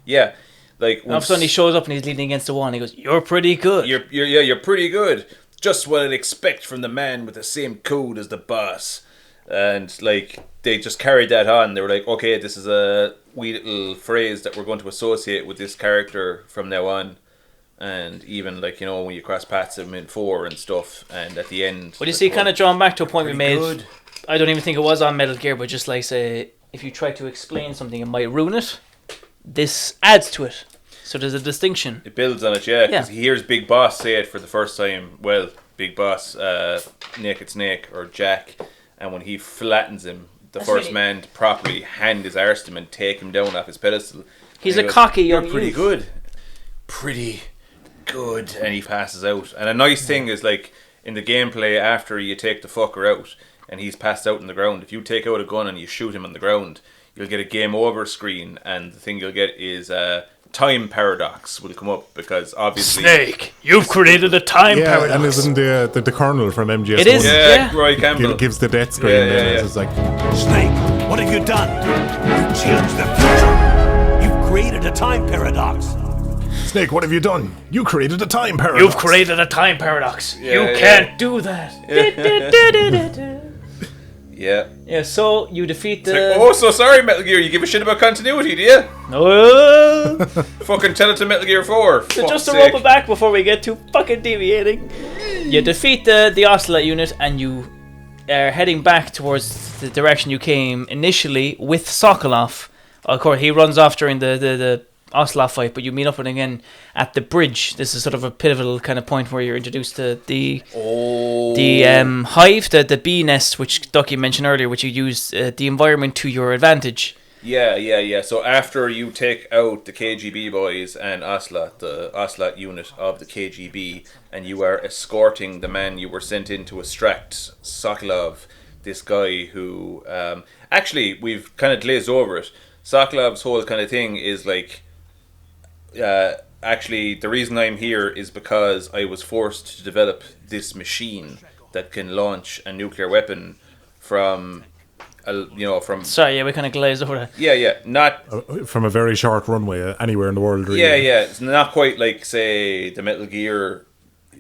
Yeah, like And all of a sudden he shows up and he's leaning against the wall and he goes, "You're pretty good." You're pretty good. Just what I'd expect from the man with the same code as the boss. And like they just carried that on. They were like, okay, this is a wee little phrase that we're going to associate with this character from now on. And even like, you know, when you cross paths with him in 4 and stuff, and at the end. But you see, kind of drawn back to a point we made. Good. I don't even think it was on Metal Gear, but just like say, if you try to explain something, it might ruin it. This adds to it, so there's a distinction. It builds on it, yeah. Because Yeah. he hears Big Boss say it for the first time. Well, Big Boss, Naked Snake or Jack, and when he flattens him, the That's first really- man to properly hand his arse to him and take him down off his pedestal. He's And a he goes, cocky "You're young pretty youth." good, pretty good," and he passes out. And a nice thing is like in the gameplay after you take the fucker out and he's passed out on the ground, if you take out a gun and you shoot him on the ground, you'll get a game over screen, and the thing you'll get is time paradox will come up, because obviously Snake, you've created a time Yeah, paradox. and isn't the colonel from MGS1 It is. yeah, Yeah. Roy Campbell. gives the death screen, Yeah, and yeah. it's like, Snake, what have you done? You changed the future. You've created a time paradox. Snake, what have you done? You created a time paradox. You've created a time paradox. You yeah. can't do that. Yeah. Yeah, so you defeat the. Like, oh, so sorry, Metal Gear. You give a shit about continuity, do you? Oh, Fucking tell it to Metal Gear 4. so just to Fuck's sake. rope it back before we get too fucking deviating. You defeat the Ocelot unit and you are heading back towards the direction you came initially with Sokolov. Of course, he runs off during the Ocelot fight, but you meet up with him again at the bridge. This is sort of a pivotal kind of point where you're introduced to the hive, the bee nest, which Ducky mentioned earlier, which you use the environment to your advantage. Yeah. So after you take out the KGB boys and Ocelot, the Ocelot unit of the KGB, and you are escorting the man you were sent in to extract, Sokolov, this guy who... actually, we've kind of glazed over it. Sokolov's whole kind of thing is like... actually, the reason I'm here is because I was forced to develop this machine that can launch a nuclear weapon from... from... Sorry, yeah, we kind of glazed over that. Yeah, not... from a very short runway anywhere in the world, really. Yeah, it's not quite like, say, the Metal Gear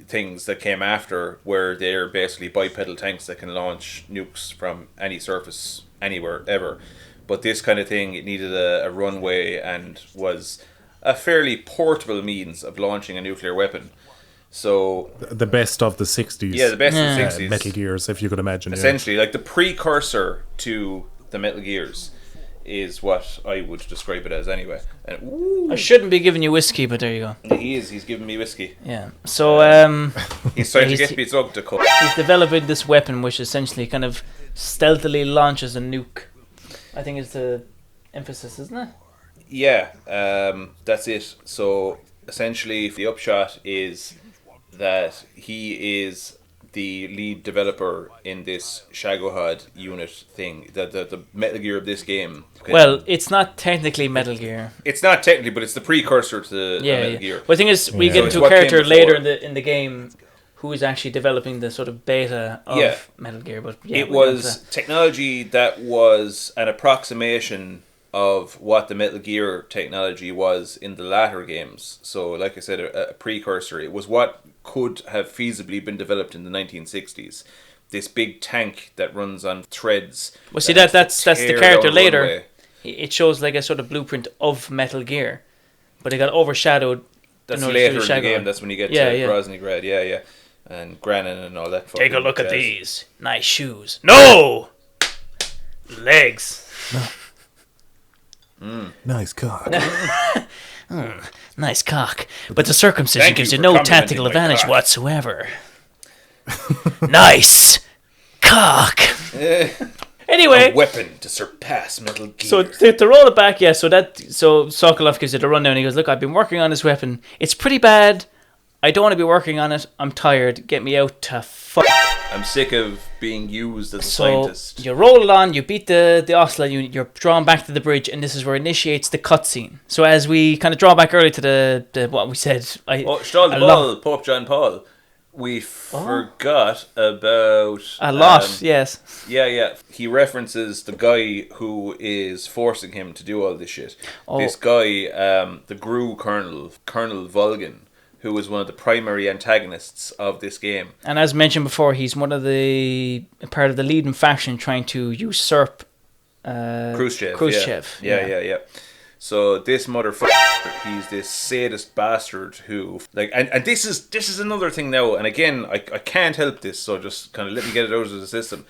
things that came after, where they're basically bipedal tanks that can launch nukes from any surface, anywhere, ever. But this kind of thing, it needed a runway and was a fairly portable means of launching a nuclear weapon. So... The best of the 60s. Yeah, the best of the 60s. Metal Gears, if you could imagine. Essentially, like the precursor to the Metal Gears is what I would describe it as anyway. And ooh, I shouldn't be giving you whiskey, but there you go. he's giving me whiskey. Yeah. So He's trying to he's- get me drunk to cut. he's developing this weapon, which essentially kind of stealthily launches a nuke. I think is the emphasis, isn't it? Yeah, that's it. So essentially, the upshot is that he is the lead developer in this Shagohod unit thing, the Metal Gear of this game. Well, it's not technically Metal Gear. It's not technically, but it's the precursor to Metal Gear. Well, the thing is, we Yeah. get So it's into a what came character before. later in the game who is actually developing the sort of beta of Yeah. Metal Gear. But yeah, It we'll get was into technology that was an approximation of what the Metal Gear technology was in the latter games. So, like I said, a precursor. It was what could have feasibly been developed in the 1960s. This big tank that runs on threads. Well, see, has to that's the tear character down a later. runway. It shows like a sort of blueprint of Metal Gear, but it got overshadowed. That's in order to later do in the Shagohod. game. That's when you get Yeah, to yeah. Groznygrad. Yeah. And Granin and all that. Take a fucking look at jazz. these nice shoes. No legs. Nice cock. Nice cock, but the circumcision Thank gives you you for no complimenting tactical my advantage cock. whatsoever. Nice cock. Anyway, a weapon to surpass Metal Gear. so to roll it back, so Sokolov gives it a rundown. He goes, "Look, I've been working on this weapon. It's pretty bad. I don't want to be working on it. I'm tired. Get me out to fuck." I'm sick of being used as a So scientist. you roll it on, you beat the Osla unit, you're drawn back to the bridge, and this is where it initiates the cutscene. So as we kind of draw back early to the what we said, Stahl the Ball, Pope John Paul. We forgot about a lot. Yes. Yeah. He references the guy who is forcing him to do all this shit. Oh. This guy, the GRU Colonel Volgin, who was one of the primary antagonists of this game. And as mentioned before, he's part of the leading faction trying to usurp Khrushchev. Yeah. So this motherfucker, he's this sadist bastard who, like, and this is another thing now. And again, I can't help this, so just kind of let me get it out of the system.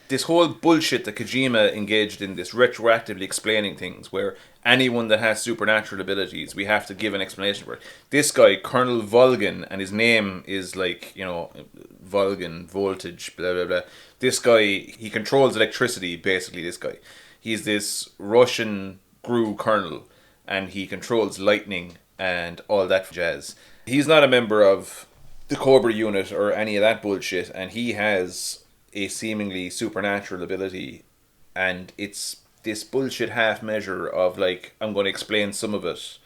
This whole bullshit that Kojima engaged in, this retroactively explaining things, where anyone that has supernatural abilities, we have to give an explanation for it. This guy, Colonel Volgin, and his name is like, Volgin, voltage, blah, blah, blah. This guy, he controls electricity, basically, this guy. He's this Russian GRU colonel, and he controls lightning and all that jazz. He's not a member of the Cobra unit or any of that bullshit, and he has a seemingly supernatural ability, and it's this bullshit half measure of like, I'm going to explain some of it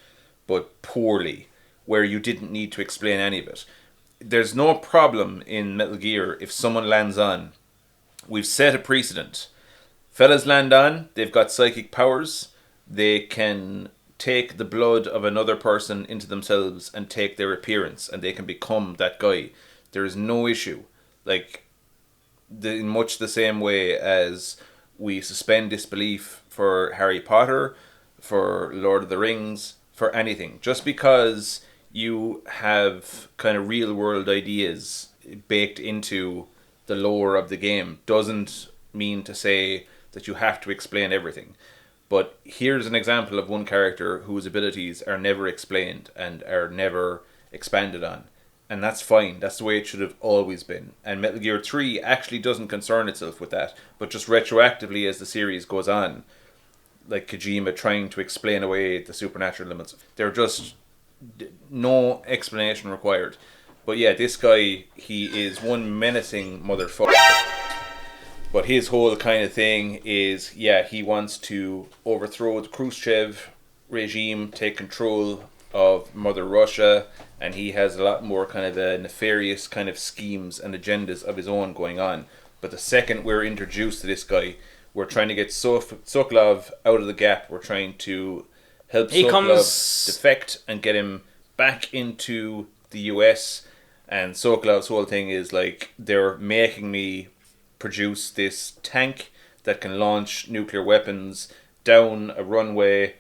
but poorly, where you didn't need to explain any of it. There's no problem in Metal Gear if someone lands on. We've set a precedent. Fellas land on, they've got psychic powers, they can take the blood of another person into themselves and take their appearance, and they can become that guy. There is no issue. Like, in much the same way as we suspend disbelief for Harry Potter, for Lord of the Rings, for anything. Just because you have kind of real world ideas baked into the lore of the game doesn't mean to say that you have to explain everything. But here's an example of one character whose abilities are never explained and are never expanded on. And that's fine. That's the way it should have always been. And Metal Gear 3 actually doesn't concern itself with that. But just retroactively as the series goes on, like Kojima trying to explain away the supernatural limits, they're just no explanation required. But yeah, this guy, he is one menacing motherfucker. But his whole kind of thing is, yeah, he wants to overthrow the Khrushchev regime, take control of Mother Russia, and he has a lot more kind of nefarious kind of schemes and agendas of his own going on. But the second we're introduced to this guy, we're trying to get Sokolov out of the gap. We're trying to help Sokolov defect and get him back into the US. And Sokolov's whole thing is like, they're making me produce this tank that can launch nuclear weapons down a runway,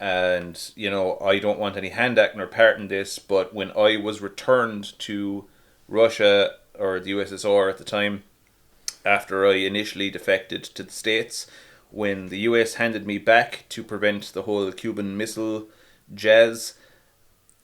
and I don't want any hand acting or part in this. But when I was returned to Russia, or the USSR at the time, after I initially defected to the States, when the US handed me back to prevent the whole Cuban Missile jazz,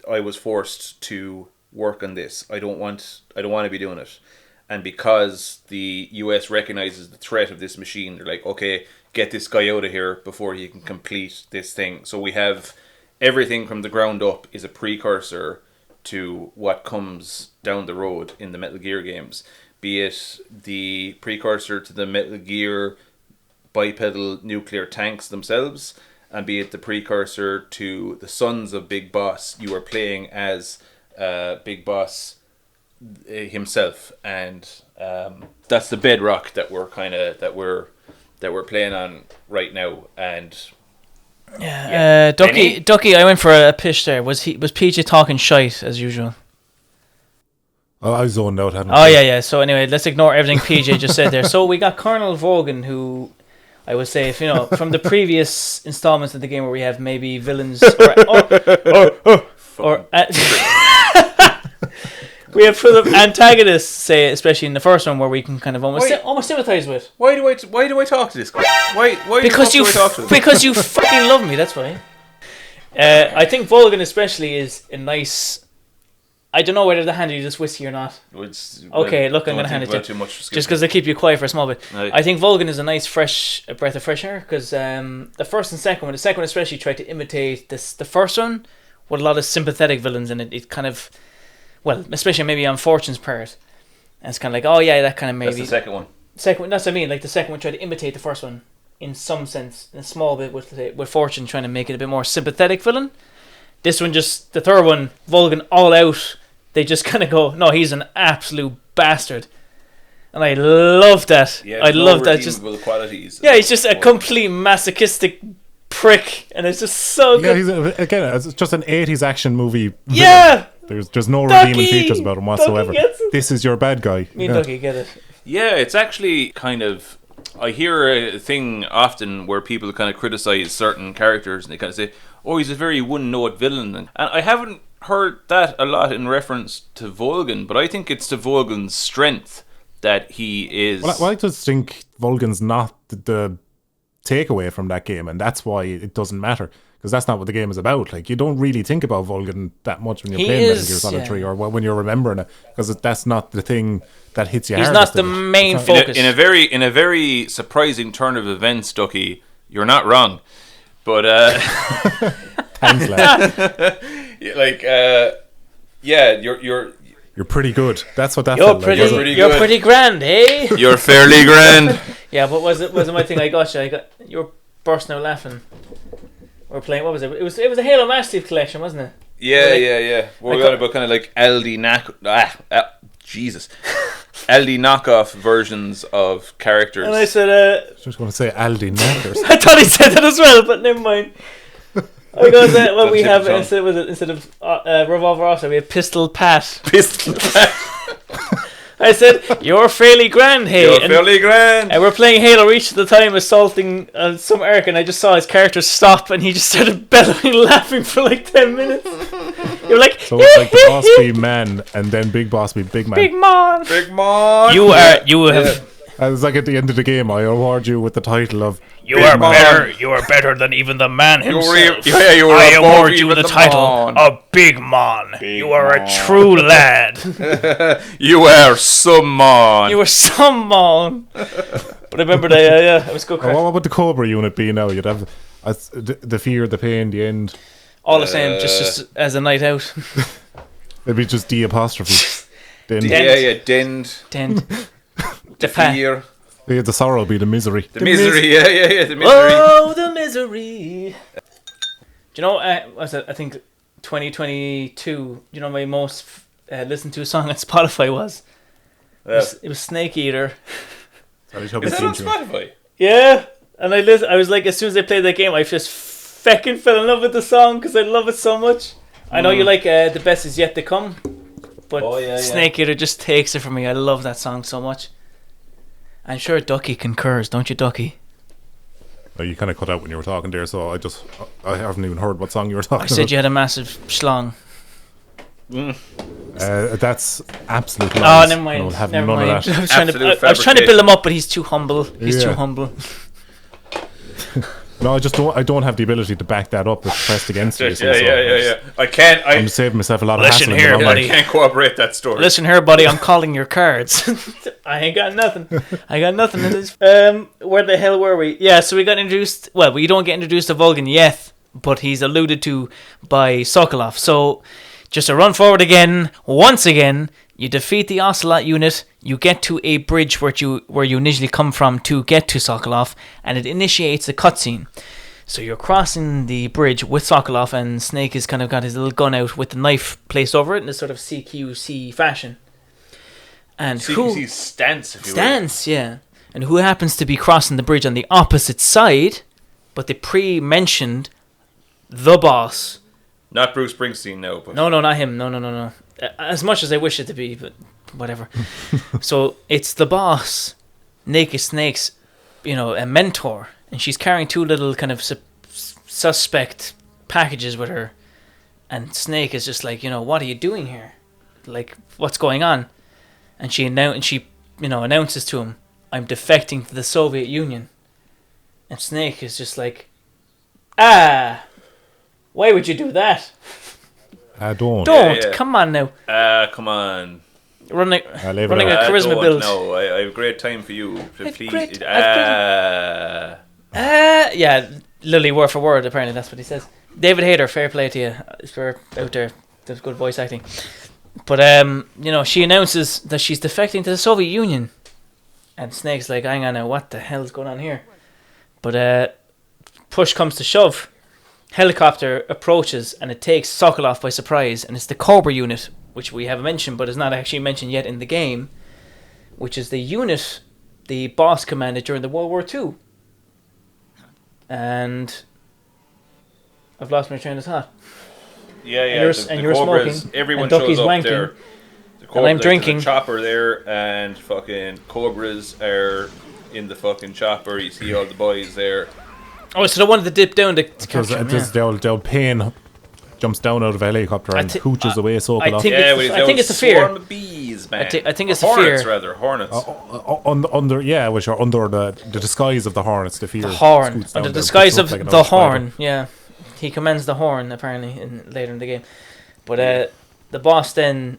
I was forced to work on this. I don't want to be doing it. And because the US recognizes the threat of this machine, they're like, okay, get this guy out of here before he can complete this thing. So we have everything from the ground up is a precursor to what comes down the road in the Metal Gear games. Be it the precursor to the Metal Gear bipedal nuclear tanks themselves, and be it the precursor to the Sons of Big Boss. You are playing as Big Boss himself, and that's the bedrock that we're playing on right now. And Ducky, I went for a pitch there. Was PJ talking shite as usual? Oh, I zoned out. Yeah. So anyway, let's ignore everything PJ just said there. So we got Colonel Volgin, who I would say, if from the previous installments of the game where we have maybe villains or we have full of antagonists, say, especially in the first one, where we can kind of almost sympathize with. Why do I talk to this guy? Why because do I talk to him? Because you fucking love me. That's why. I think Volgin especially is a nice I don't know whether to hand you this whiskey or not. Okay, look, I'm going to hand it to you. Just because I keep you quiet for a small bit. Aye. I think Vulcan is a nice fresh breath of fresh air, because the first and second one, the second one especially tried to imitate the first one with a lot of sympathetic villains in it. It kind of, well, especially maybe on Fortune's part. And it's kind of like, oh yeah, that kind of maybe... That's the second one. That's what I mean. Like the second one tried to imitate the first one in some sense, in a small bit, with Fortune trying to make it a bit more sympathetic villain. This one just, the third one, Vulcan all out. They just kind of go, no, he's an absolute bastard. And I love that. Yeah, I love that. Just qualities. yeah, he's just a complete masochistic prick, and it's just so good. Yeah, it's just an 80s action movie. Yeah! There's no Ducky! redeeming features about him whatsoever. Ducky gets it. This is your bad guy. Me and Ducky get it. Yeah, it's actually kind of... I hear a thing often where people kind of criticize certain characters and they kind of say, oh, he's a very one-note villain. And I haven't heard that a lot in reference to Vulcan, but I think it's to Vulcan's strength that he is... Well, I just think Vulcan's not the takeaway from that game, and that's why it doesn't matter. Because that's not what the game is about. Like, you don't really think about Vulcan that much when you're playing Metal Gear Solid 3 or when you're remembering it, because that's not the thing that hits you. He's hardest not the main focus. In a very surprising turn of events, Ducky, you're not wrong. But Thanks, lad. you're pretty good. That's what that You're felt pretty, like. You're you're pretty grand, eh? you're fairly grand. Yeah, but was it my thing? I got you were bursting out laughing. We're playing. What was it? It was a Halo Master Chief collection, wasn't it? Yeah. We're going about kind of like LD knockoff versions of characters. And I said, I was just going to say Aldi Knackers. I thought he said that as well, but never mind. I goes, well, we have instead of Revolver Officer, we have Pistol Pat. Pistol Pat. I said, you're fairly grand, hey. You're fairly grand. And we're playing Halo Reach at the time, assaulting some Eric, and I just saw his character stop, and he just started bellowing, laughing for like 10 minutes. You're like, So it's like the boss be man, and then big boss be big man. Big man. Big man. You have... And it's like at the end of the game, I award you with the title of You are better. You are better than even the man himself. You were I above award you even the title man. of Big Man. You are a true lad. You are some man. You were some man. But I remember that. It was good. What would the Cobra unit be now? You'd have the fear, the pain, the end. All the same, just as a night out. It'd be just D apostrophe. Dend. Dend. The fear. Yeah, the sorrow would be the misery. The misery, yeah, the misery. Oh, the misery. Do you know, was it, I think 2022, you know, my most listened to song on Spotify was? It was Snake Eater. Is that on Spotify? Yeah. And I was like, as soon as I played that game, I just fucking fell in love with the song because I love it so much. I know you like The Best Is Yet to Come, but Snake Eater just takes it from me. I love that song so much. I'm sure Ducky concurs, don't you, Ducky? You kind of cut out when you were talking there, so I haven't even heard what song you were talking about. I said you had a massive schlong. That's absolute Oh, lies. never mind. We'll have Never none mind. of that. I was trying to build him up, but he's too humble. He's too humble. No, I don't have the ability to back that up. It's pressed against me. Yeah. I can't. I'm saving myself a lot of hassle. Listen here, buddy. I can't cooperate that story. Listen here, buddy. I'm calling your cards. I ain't got nothing. I got nothing in this. Where the hell were we? Yeah, so we got introduced. Well, we don't get introduced to Vulcan yet, but he's alluded to by Sokolov. So, just to run forward again, once again, you defeat the Ocelot unit. You get to a bridge where you initially come from to get to Sokolov, and it initiates a cutscene. So you're crossing the bridge with Sokolov, and Snake has kind of got his little gun out with the knife placed over it in a sort of CQC fashion. And CQC stance, if you will. Stance, yeah. And who happens to be crossing the bridge on the opposite side, but they pre-mentioned the boss. Not Bruce Springsteen, no. But No, not him. No. As much as I wish it to be, but whatever. So it's the boss, Naked Snake's, a mentor, and she's carrying two little kind of suspect packages with her, and Snake is just like, what are you doing here? Like, what's going on? And she announces to him, I'm defecting to the Soviet Union. And Snake is just like, why would you do that? Don't. Don't. Come on now. Come on. Running leave it a out. charisma build. No, I have a great time for you. Please. Yeah, Lily word for word, apparently that's what he says. David Hayter, fair play to you. We're out there. That's good voice acting. But, she announces that she's defecting to the Soviet Union. And Snake's like, hang on now, what the hell's going on here? But push comes to shove. Helicopter approaches and it takes Sokolov by surprise. And it's the Cobra unit, which we have mentioned but is not actually mentioned yet in the game, which is the unit the boss commanded during the World War II. And I've lost my train of thought. Yeah. And you're Cobras, smoking. Everyone and Ducky's shows up wanking. there. And I'm drinking. There's a chopper there, and fucking Cobras are in the fucking chopper. You see all the boys there. Oh, so they wanted to dip down to capture him, the old pain jumps down out of a helicopter and hooches away Sokolov. I think it's a fear. Swarm of bees, man. I think it's a Hornets, fear. rather. Hornets. Which are under the disguise of the Hornets. The fear. The horn. scoots Under down the there, disguise picks of up like an the old spider. horn. Yeah. He commands the horn, apparently, later in the game. But the boss then,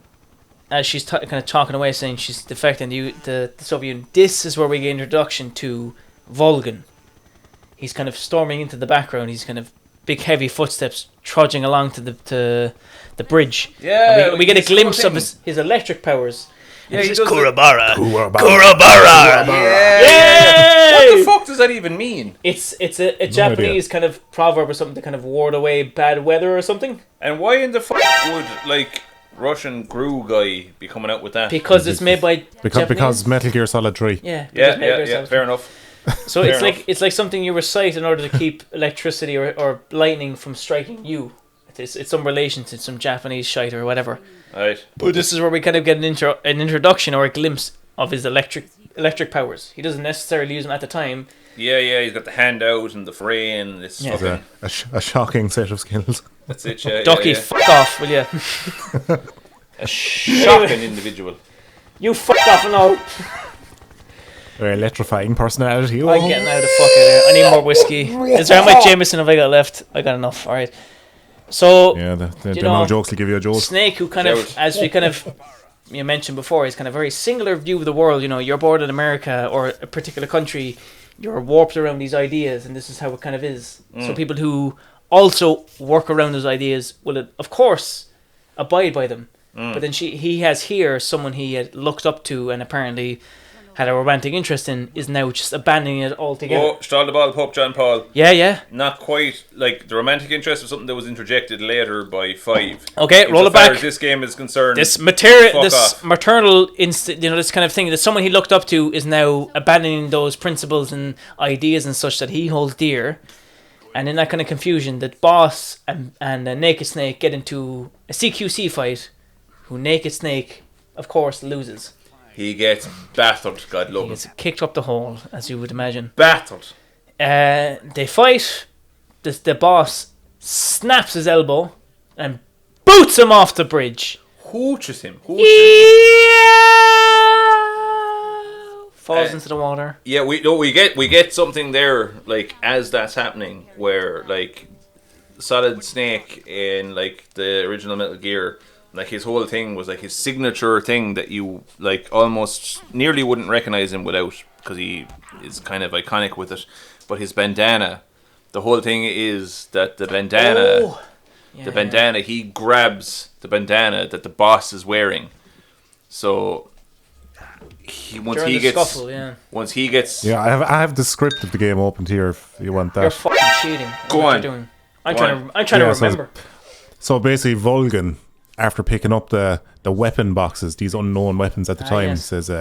as she's kind of talking away, saying she's defecting the Soviet Union, this is where we get introduction to Volgan. He's kind of storming into the background. He's kind of big, heavy footsteps trudging along to the bridge. Yeah, and we get a he's glimpse of floating. his electric powers. Yeah, he he says, does Kurabara. Yeah. Yay! What the fuck does that even mean? It's a Japanese kind of proverb or something to kind of ward away bad weather or something. And why in the fuck would Russian Gru guy be coming out with that? Because it's made by because Metal Gear Solid 3. Yeah. Yeah. Fair enough. So Fair enough. it's like something you recite in order to keep electricity or lightning from striking you. It's some relation to some Japanese shite or whatever. Right. But this is where we kind of get an introduction or a glimpse of his electric powers. He doesn't necessarily use them at the time. Yeah. He's got the hand out and the fray and this. Yeah. Fucking, A shocking set of skills. that's it. Yeah. Ducky, fuck off, will you? A shocking individual. You fuck off and all. Very electrifying personality. I'm getting out of the fuck out of here. I need more whiskey. Is there how much Jameson have I got left? I got enough. All right. So Yeah, the no jokes will give you a jolt. Snake, who kind of, as we kind of you mentioned before, he's kind of very singular view of the world. You know, you're bored in America or a particular country, you're warped around these ideas, and this is how it kind of is. So people who also work around those ideas will, of course, abide by them. But then he has here someone he had looked up to and apparently had a romantic interest in, is now just abandoning it altogether. Oh, stall the ball, Pope John Paul. Yeah. Not quite. Like, the romantic interest was something that was interjected later by 5. Okay, roll it Insofar back. as this game is concerned. This fuck off. maternal instinct, this kind of thing that someone he looked up to is now abandoning those principles and ideas and such that he holds dear. And in that kind of confusion, the boss and Naked Snake get into a CQC fight, who Naked Snake, of course, loses. He gets battered, God love He him. gets kicked up the hole, as you would imagine. Battered. They fight. The boss snaps his elbow and boots him off the bridge. Hooches him. Falls into the water. Yeah, we get something there, like, as that's happening, where, like, Solid Snake in, like, the original Metal Gear, like, his whole thing was, like, his signature thing that you, like, almost nearly wouldn't recognize him without, because he is kind of iconic with it. But his bandana, the whole thing is that the bandana, he grabs the bandana that the boss is wearing. So once he gets, Yeah, I have the script of the game opened here if you want that. You're fucking cheating. Go What on. you're doing. I'm trying to remember. So basically, Volgan, after picking up the weapon boxes, these unknown weapons at the time, yes. says,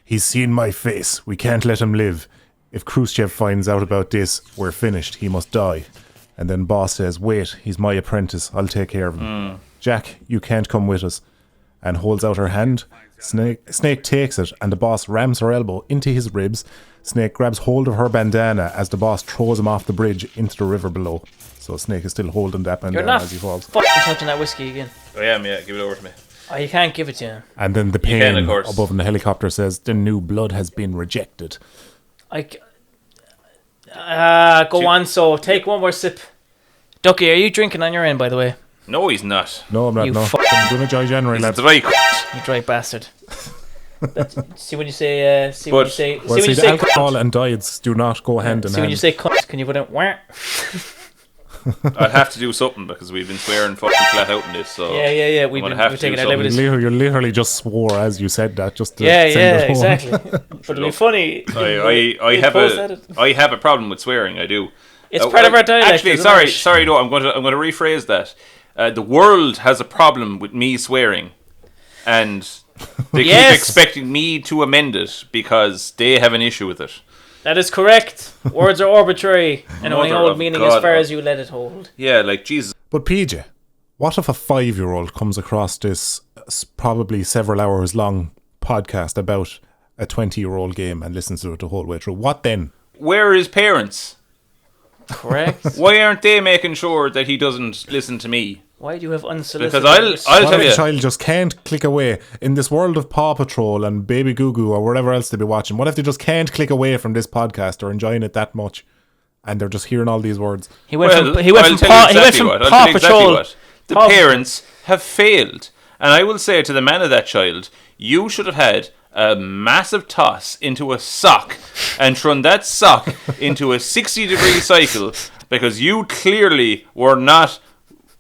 he's seen my face. We can't let him live. If Khrushchev finds out about this, we're finished. He must die. And then boss says, wait, he's my apprentice. I'll take care of him. Jack, you can't come with us. And holds out her hand. Snake takes it, and the boss rams her elbow into his ribs. Snake grabs hold of her bandana as the boss throws him off the bridge into the river below. So Snake is still holding that You're bandana not as he falls. fucking touching that whiskey again. I am, yeah, give it over to me. Oh, you can't give it to him. And then the can, pain of course. above in the helicopter says, the new blood has been rejected. Go on, so take one more sip. Ducky, are you drinking on your end, by the way? No, he's not. No, I'm not. You No, fuck- I'm doing a Joy January, He's a lad. dry cunt. You dry bastard. See when you say. See when But- you say. Well, See when see, you the say. alcohol and diets do not go hand in See when hand. you say cunt, can you put in wah? I'll have to do something because we've been swearing fucking flat out in this. So Yeah. We've I'm gonna been have we're to taking do our something. liberties. You literally just swore as you said that, just to Yeah, send it home. exactly. But it'll be funny. I have a problem with swearing. I do. It's part of our dialect. Actually, isn't sorry. it? No, I'm going to rephrase that. The world has a problem with me swearing, and they Yes. keep expecting me to amend it because they have an issue with it. That is correct. Words are arbitrary and only Mother hold of meaning God. as far as you let it hold. Yeah, like Jesus. But PJ, what if a 5-year-old comes across this probably several hours long podcast about a 20-year-old game and listens to it the whole way through? What then? Where are his parents? Correct. Why aren't they making sure that he doesn't listen to me? Why do you have unsolicited? Because I'll What tell if you. a child just can't click away in this world of Paw Patrol and Baby Goo Goo or whatever else they be watching? What if they just can't click away from this podcast or enjoying it that much, and they're just hearing all these words? He went Well, from he went I'll from tell Paw, you he went exactly from what. I'll Paw tell you exactly Patrol. what. The Paw- parents have failed. And I will say to the man of that child, you should have had a massive toss into a sock and thrown that sock into a 60-degree cycle because you clearly were not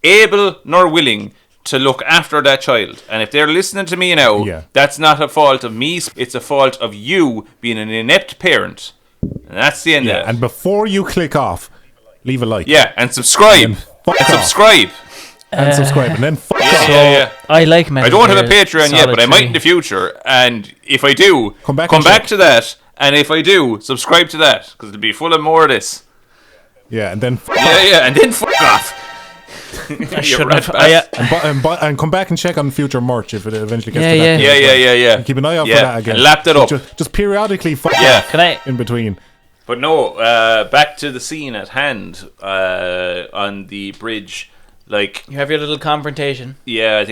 able nor willing to look after that child. And if they're listening to me now, Yeah. that's not a fault of me. It's a fault of you being an inept parent. And that's the end of it. And before you click off, leave a like. Yeah, and subscribe. And fuck And off. subscribe. And subscribe, and then fuck off. Yeah. I like Metal I don't have a Gear Patreon yet, but I Solid might 3. in the future. And if I do, Come back come and back check. to that. And if I do, subscribe to that because it'll be full of more of this. Yeah, and then fuck Yeah, off. yeah, and then fuck off. I You shouldn't rat have. bastard. And come back and check on future merch if it eventually gets Yeah, to that. yeah. point. Yeah. Keep an eye out Yeah, for that again. and lap that up. Just periodically fuck Yeah. off Can I? in between. But no, back to the scene at hand on the bridge. Like, You have your little confrontation. yeah, I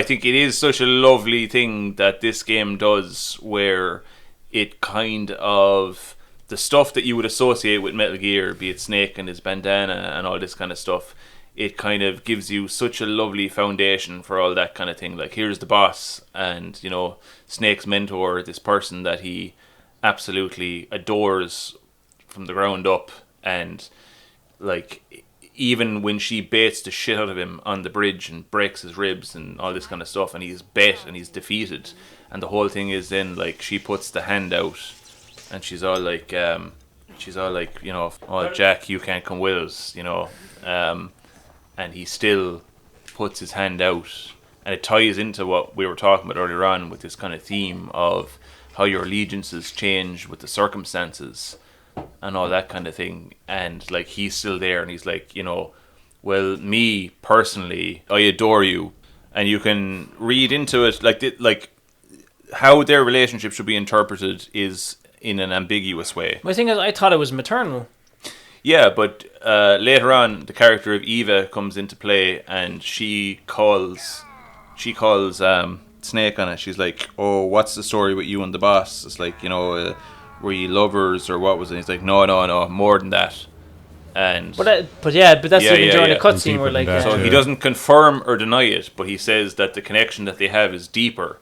think it is such a lovely thing that this game does, where it kind of the stuff that you would associate with Metal Gear, be it Snake and his bandana and all this kind of stuff. It kind of gives you such a lovely foundation for all that kind of thing. Like, here's the boss, and you know, Snake's mentor, this person that he absolutely adores from the ground up, and like, even when she baits the shit out of him on the bridge and breaks his ribs and all this kind of stuff, and he's bet and he's defeated, and the whole thing is then like she puts the hand out, and she's all like, you know, oh Jack, you can't come with us, you know, and he still puts his hand out, and it ties into what we were talking about earlier on with this kind of theme of how your allegiances change with the circumstances and all that kind of thing. And like, he's still there, and he's like, you know, well, me personally, I adore you, and you can read into it like how their relationship should be interpreted is in an ambiguous way. My thing is, I thought it was maternal. Yeah, but later on, the character of Eva comes into play, and she calls Snake on it. She's like, "Oh, what's the story with you and the boss?" It's like, you know, were you lovers or what was it? He's like, no, more than that. And But that's Yeah, even during yeah. a cutscene Deeper where like. than that, so yeah. he doesn't confirm or deny it, but he says that the connection that they have is deeper,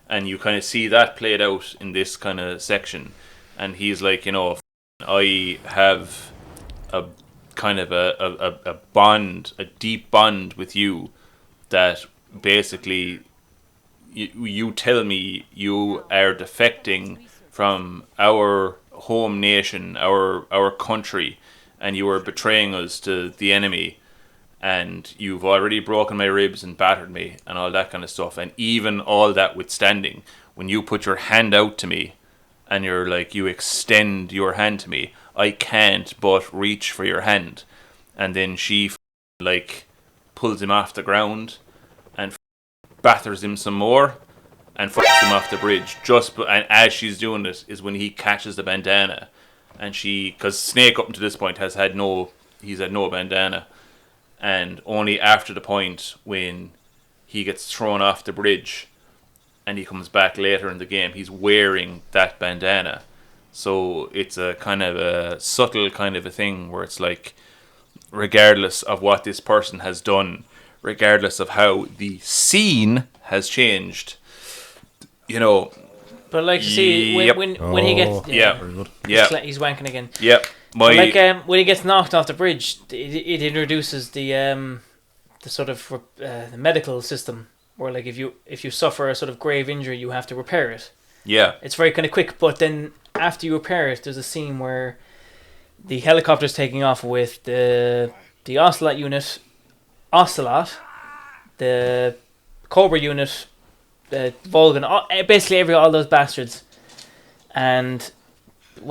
and you kind of see that played out in this kind of section. And he's like, you know, I have a kind of a bond, a deep bond with you, that basically you tell me you are defecting from our home nation, our country, and you are betraying us to the enemy, and you've already broken my ribs and battered me and all that kind of stuff. And even all that withstanding, when you put your hand out to me and you're like, you extend your hand to me, I can't but reach for your hand. And then she like pulls him off the ground and batters him some more and fucks him off the bridge. And as she's doing this is when he catches the bandana, and because Snake up until this point he's had no bandana, and only after the point when he gets thrown off the bridge and he comes back later in the game, he's wearing that bandana. So it's a kind of a subtle kind of a thing where it's like, regardless of what this person has done, regardless of how the scene has changed. You know, But like you see, Yep. when he gets yeah, yeah, he's wanking again. yeah. But like when he gets knocked off the bridge, it introduces the sort of the medical system where like if you suffer a sort of grave injury, you have to repair it. yeah, It's very kind of quick, but then after you repair it, there's a scene where the helicopter's taking off with the Ocelot unit, the Cobra unit, the Volgan, basically all those bastards. And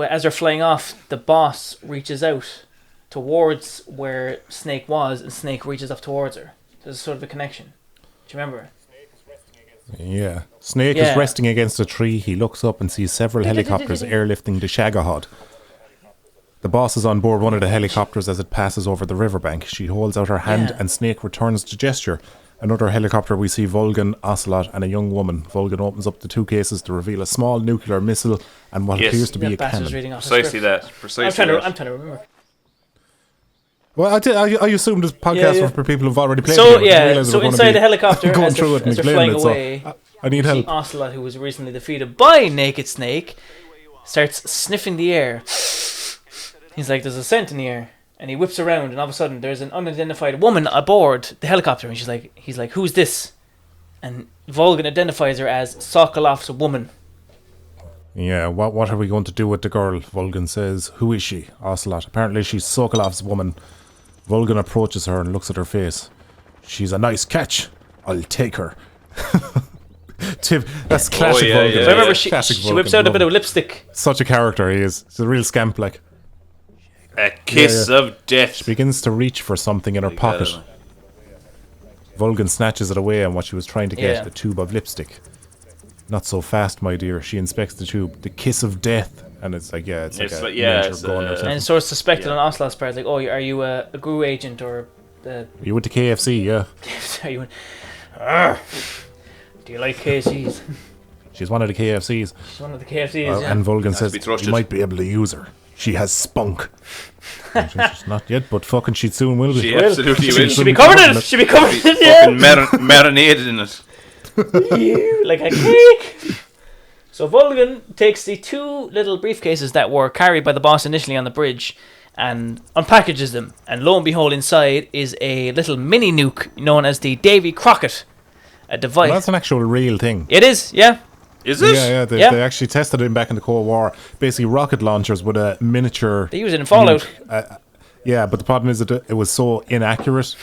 as they're flying off, the boss reaches out towards where Snake was, and Snake reaches up towards her. There's sort of a connection. Do you remember? Yeah. Snake is resting against a tree. He looks up and sees several helicopters airlifting the Shagahod. The boss is on board one of the helicopters as it passes over the riverbank. She holds out her hand and Snake returns the gesture. Another helicopter, we see Volgan, Ocelot and a young woman. Volgan opens up the 2 cases to reveal a small nuclear missile and what appears to be a cannon. precisely that. Precisely I'm trying to remember. Well, I assume this podcast was for people who've already played So the game. so inside the helicopter, going as through it and they're flying explaining it, away, so I need see help. Ocelot, who was recently defeated by Naked Snake, starts sniffing the air. He's like, "There's a scent in the air," and he whips around, and all of a sudden, there's an unidentified woman aboard the helicopter, and he's like, "Who's this?" And Volgan identifies her as Sokolov's woman. Yeah, what are we going to do with the girl? Volgan says, "Who is she?" Ocelot. Apparently she's Sokolov's woman. Volgan approaches her and looks at her face. "She's a nice catch. I'll take her." That's classic Volgan. So I remember she whips out a bit of Volgan. lipstick. Such a character he is. He's a real scamp, like. A kiss of death. She begins to reach for something in her pocket. Volgan snatches it away, and what she was trying to get, a tube of lipstick. "Not so fast, my dear." She inspects the tube. "The kiss of death." And it's like, it's like a miniature gun or something. And it's sort of suspected on Ocelot's part, like, "Oh, are you a GRU agent or..." You went to KFC, yeah. Are you... Do you like KFCs? She's one of the KFCs. She's one of the KFCs, And Volgan says, trusted. "You might be able to use her. She has spunk." She's not yet, but fucking she soon will be. She absolutely will. She'll be covered in it! She'll be covered in it, Fucking marinated in it. like a cake! So Volgan takes the 2 little briefcases that were carried by the boss initially on the bridge and unpackages them. And lo and behold, inside is a little mini nuke known as the Davy Crockett. A device. Well, that's an actual real thing. It is, yeah. Is it? Yeah, they actually tested it back in the Cold War. Basically, rocket launchers with a miniature. They use it in Fallout. Yeah, but the problem is that it was so inaccurate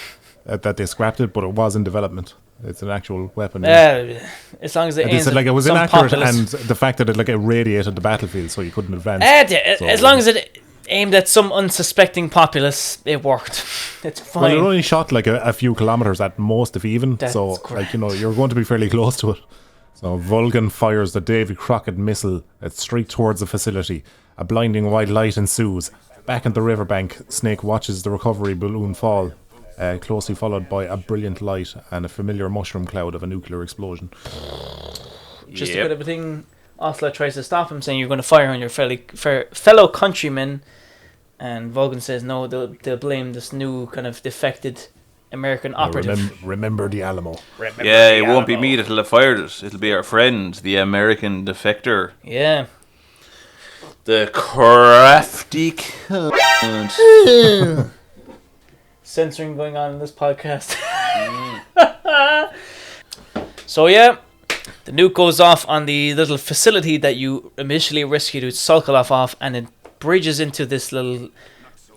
that they scrapped it, but it was in development. It's an actual weapon. As long as it aims said, like, it was some inaccurate, populace. and the fact that it like irradiated the battlefield, so you couldn't advance. As long as it aimed at some unsuspecting populace, it worked. It's fine. Well, it only shot like a few kilometers at most, if even. That's so, grand. like, you're going to be fairly close to it. So Volgan fires the Davy Crockett missile straight towards the facility. A blinding white light ensues. Back at the riverbank, Snake watches the recovery balloon fall, closely followed by a brilliant light and a familiar mushroom cloud of a nuclear explosion. Just a bit of a thing. Ocelot tries to stop him, saying, "You're going to fire on your fellow countrymen." And Volgan says, "No, they'll blame this new kind of defected American operative." Remember the Alamo. It won't be me that'll have fired it. It'll be our friend, the American defector. Yeah. The crafty cunt. Censoring going on in this podcast. So yeah, the nuke goes off on the little facility that you initially rescued Sokolov off, and it bridges into this little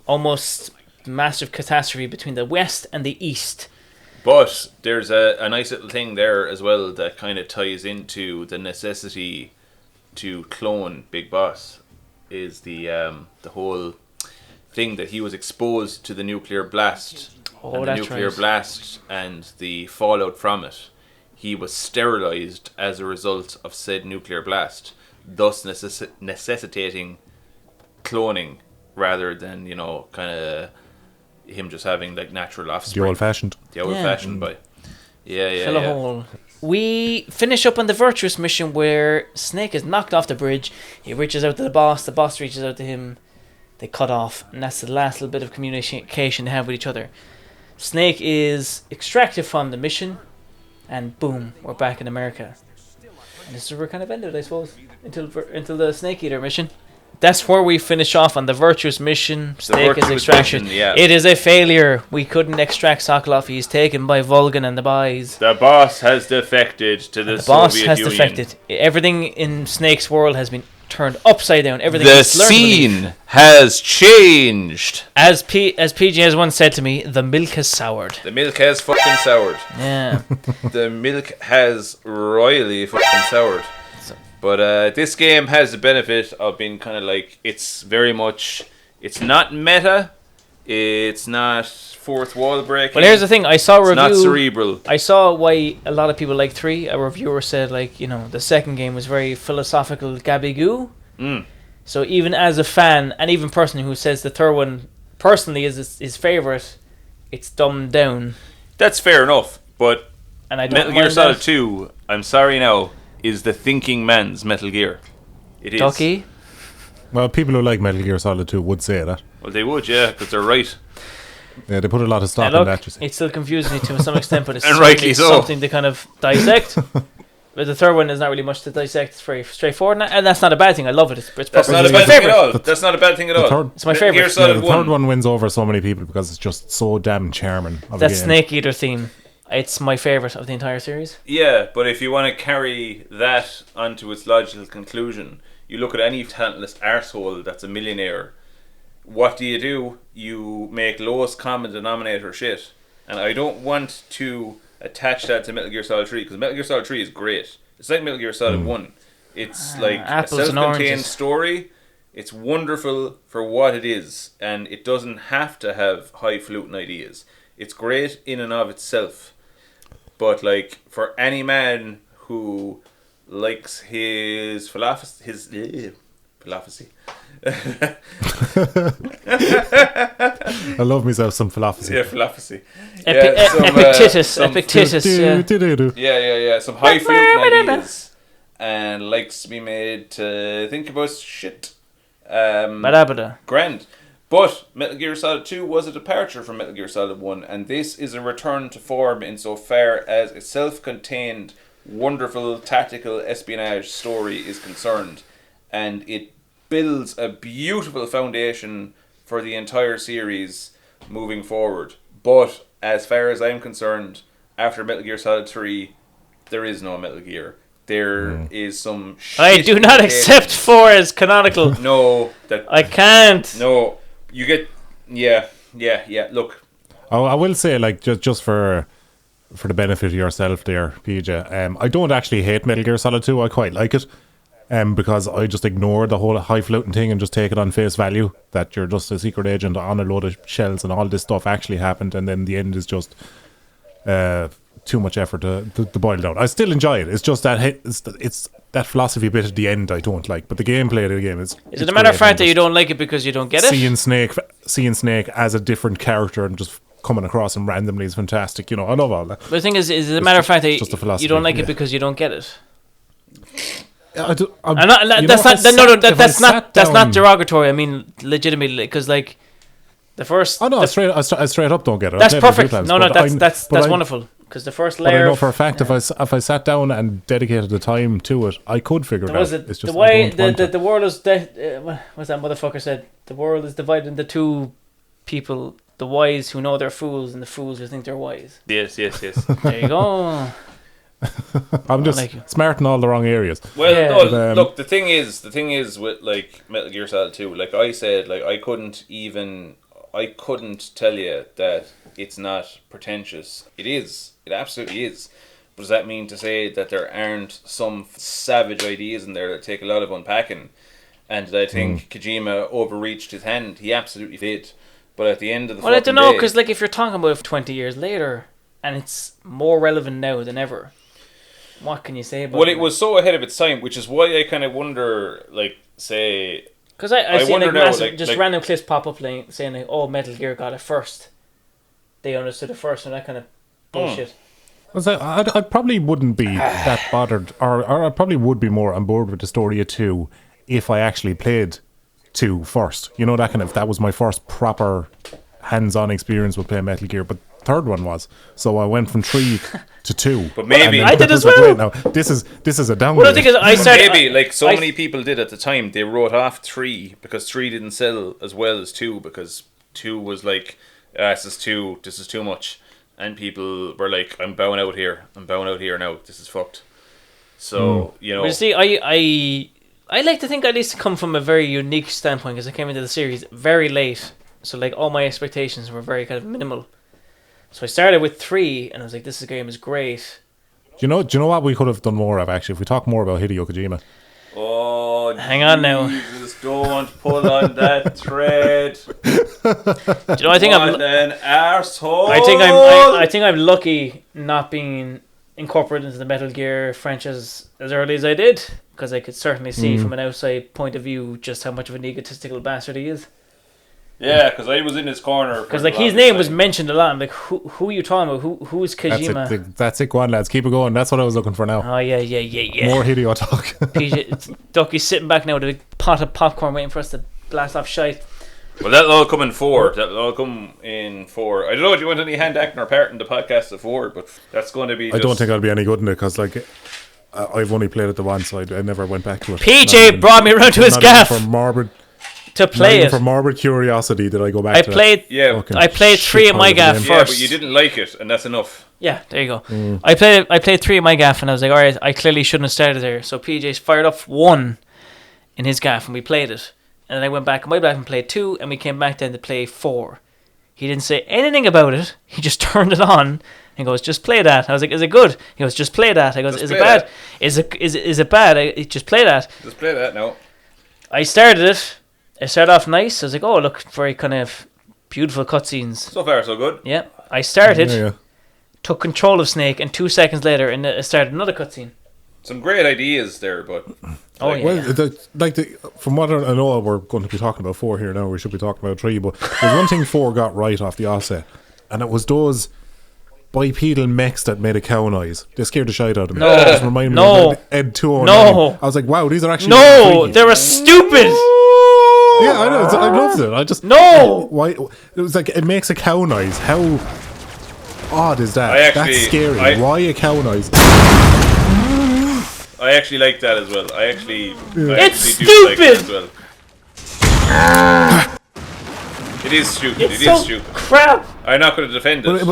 almost massive catastrophe between the west and the east. But there's a nice little thing there as well that kind of ties into the necessity to clone Big Boss. Is the whole thing that he was exposed to the nuclear blast, and the nuclear blast and the fallout from it. He was sterilized as a result of said nuclear blast, thus necessitating cloning rather than, kind of him just having like natural offspring. The old-fashioned. But yeah. Hole. We finish up on the Virtuous mission where Snake is knocked off the bridge. He reaches out to the boss reaches out to him. They cut off, and that's the last little bit of communication they have with each other. Snake is extracted from the mission, and boom, we're back in America. And this is where we're kind of ended, I suppose, until the Snake Eater mission. That's where we finish off on the virtuous mission. Snake is extraction. Mission, yeah. It is a failure. We couldn't extract Sokolov. He's taken by Vulcan and the boys. The boss has defected to the Soviet Union. Defected. Everything in Snake's world has been turned upside down. Everything. The scene has changed. As PG has once said to me, the milk has soured. The milk has fucking soured. Yeah. The milk has royally fucking soured. But this game has the benefit of being kind of like, it's very much, it's not meta, it's not fourth wall breaking. Well, here's the thing, I saw a review. It's not cerebral. I saw why a lot of people like 3. A reviewer said, like, you know, the second game was very philosophical gabby-goo. So even as a fan, and even person who says the third one personally is his favourite, it's dumbed down. That's fair enough, but And I don't Metal Gear mind Solid that. 2, I'm sorry now, is the thinking man's Metal Gear. It is. Ducky? Well, people who like Metal Gear Solid 2 would say that. Well, they would, yeah, because they're right. Yeah, they put a lot of stock And in look, that, you see. it still confuses me to some extent, but it's And rightly so. something to kind of dissect. But the third one is not really much to dissect. It's very straightforward, and that's not a bad thing. I love it. It's That's perfect. not a It's my bad thing at favourite. all. That's not a bad thing at all. It's my Metal Gear favourite. Solid The 1. third one wins over so many people because it's just so damn charming. Of That a game. Snake Eater theme, it's my favourite of the entire series. Yeah, but if you want to carry that onto its logical conclusion, you look at any talentless arsehole that's a millionaire. What do? You make lowest common denominator shit. And I don't want to attach that to Metal Gear Solid 3, because Metal Gear Solid 3 is great. It's like Metal Gear Solid 1. It's like a apples and self-contained oranges. story. It's wonderful for what it is, and it doesn't have to have highfalutin ideas. It's great in and of itself. But like, for any man who likes his philosophy, I love myself some philosophy. yeah, philosophy. Epictetus, yeah. Yeah. Some highfalutin ideas, and likes to be made to think about shit. Badabada. Grand. But Metal Gear Solid 2 was a departure from Metal Gear Solid 1, and this is a return to form insofar as a self-contained, wonderful tactical espionage story is concerned, and it builds a beautiful foundation for the entire series moving forward. But as far as I'm concerned, after Metal Gear Solid 3, there is no Metal Gear. There is some shit. I do not accept 4 as canonical. No, I can't. No, you get... Yeah. Look, I will say, like, just for the benefit of yourself there, PJ, I don't actually hate Metal Gear Solid 2. I quite like it. Because I just ignore the whole highfalutin thing and just take it on face value that you're just a secret agent on a load of shells and all this stuff actually happened, and then the end is just too much effort to boil down. I still enjoy it. It's just that it's that philosophy bit at the end I don't like, but the gameplay of the game is. Is it a matter of fact that you don't like it because you don't get it? Seeing Snake as a different character and just coming across him randomly is fantastic. You know, I love all that. But the thing is it a matter of fact that you don't like it yeah. because you don't get it? That's not derogatory. I mean, legitimately, because like the first. Oh no, I straight up don't get it. That's I've played perfect. times, No, that's but wonderful. Because the first But I layer. know for a fact if I sat down and dedicated the time to it, I could figure it out. It's just the way I don't want to. the world is what's that motherfucker said? The world is divided into two people: the wise who know they're fools and the fools who think they're wise. yes. There you go. I'm just smart in all the wrong areas. Well, Yeah. no, But, look, the thing is with like Metal Gear Solid 2, like I said, like I couldn't tell you that it's not pretentious. It is. It absolutely is. But does that mean to say that there aren't some savage ideas in there that take a lot of unpacking? And I think Kojima overreached his hand. He absolutely did. But at the end of the Well, I fucking don't know, day- because like if you're talking about 20 years later, and it's more relevant now than ever, what can you say about it? Well, it was so ahead of its time, which is why I kind of wonder, like, say... Because I've seen wonder like, now, massive, like- random clips pop up saying like, oh, Metal Gear got it first. They understood it first, and that kind of bullshit. I probably wouldn't be that bothered, or I probably would be more on board with the story of 2 if I actually played 2 first. You know, that was my first proper hands-on experience with playing Metal Gear. But third one was. So I went from 3 to 2. But maybe I did as Like, well. wait, now this is a downgrade. Well, the thing is, I started. maybe like so I- many people did at the time, they wrote off 3 because 3 didn't sell as well as 2 because 2 was like, this is too much, and people were like, I'm bowing out here now. This is fucked. So you know, But you see, I like to think I at least come from a very unique standpoint because I came into the series very late, so like all my expectations were very kind of minimal. So I started with 3, and I was like, "This game is great." Do you know what we could have done more of actually if we talk more about Hideo Kojima? oh, Hang on now. Jesus, don't pull on that thread. Do you know? I think What an arsehole. I think I'm lucky not being incorporated into the Metal Gear franchise as early as I did, because I could certainly see from an outside point of view just how much of an egotistical bastard he is. Yeah, because I was in his corner. Because like his name was mentioned a lot. I'm like, who are you talking about? Who is That's Kojima? it. That's it. Go on, lads. Keep it going. That's what I was looking for now. Oh yeah. More Hideo talk. PJ, Ducky's sitting back now with a pot of popcorn waiting for us to blast off shite. Well, that'll all come in 4. I don't know if you want any hand acting or part in the podcast of 4, but that's going to be. I don't think I'll be any good in it because like I've only played it the once, so I never went back to it. PJ brought me around to his Not even gaff for morbid, to play it. For morbid curiosity, did I go back? I to played. That? Yeah, Fucking I played 3 at my shit gaff pile of a yeah, first. but you didn't like it, and that's enough. Yeah, there you go. I played 3 at my gaff, and I was like, all right, I clearly shouldn't have started there. So PJ's fired up 1 in his gaff, and we played it. And then I went back in my gaff and played 2, and we came back then to play 4. He didn't say anything about it. He just turned it on and goes, "Just play that." I was like, "Is it good?" He goes, "Just play that." I goes, Just "Is it play bad?" that. Is it bad? Just play that. Just play that now. I started it. I started off nice. I was like, "Oh, look, very kind of beautiful cutscenes." So far, so good. Yeah. I started, Yeah. took control of Snake, and 2 seconds later, and I started another cutscene. Some great ideas there, but Oh like, yeah. Well, from what I know, we're going to be talking about 4 here now. We should be talking about 3, but there's one thing 4 got right off the offset, and it was those bipedal mechs that made a cow noise. They scared the shit out of me. No. It just reminded me No. of Ed 209. No. I was like, wow, these are actually No, freaky. they were stupid. Yeah, I know. I loved it. I just No. Why? It was like it makes a cow noise. How odd is that? That's scary. Why a cow noise? I actually like that as well. I actually do It's like that as stupid. well. It is stupid. It's It is so stupid. crap. I'm not going to defend it.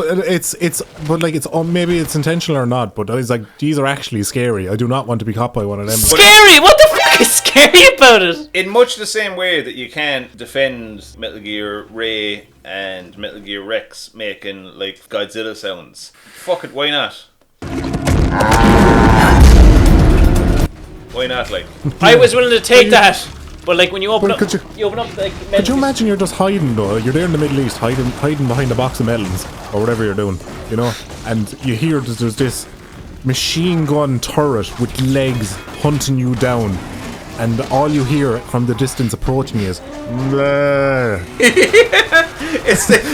But like it's maybe it's intentional or not. But it's like these are actually scary. I do not want to be caught by one of them. Scary. What the fuck is scary about it? In much the same way that you can't defend Metal Gear Ray and Metal Gear Rex making like Godzilla sounds. Fuck it, why not? Why not, like? I was willing to take that, but like when you open up, Could you open up like. Could you imagine you're just hiding though? You're there in the Middle East, hiding behind a box of melons or whatever you're doing, you know, and you hear there's this machine gun turret with legs hunting you down, and all you hear from the distance approaching is "Bleh."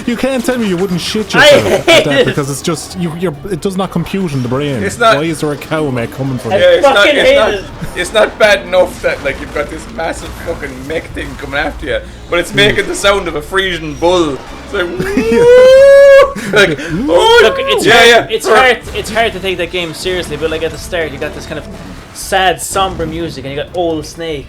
You can't tell me you wouldn't shit yourself at hate that it. because it's just it does not compute in the brain. It's not- Why is there a cow mech coming from I you? fucking hate it. It's not bad enough that like you've got this massive fucking mech thing coming after you, but it's making the sound of a Frisian bull. It's like, like Look, it's yeah, hard, yeah. it's hard to take that game seriously, but like at the start, you got this kind of sad, somber music, and you got old Snake.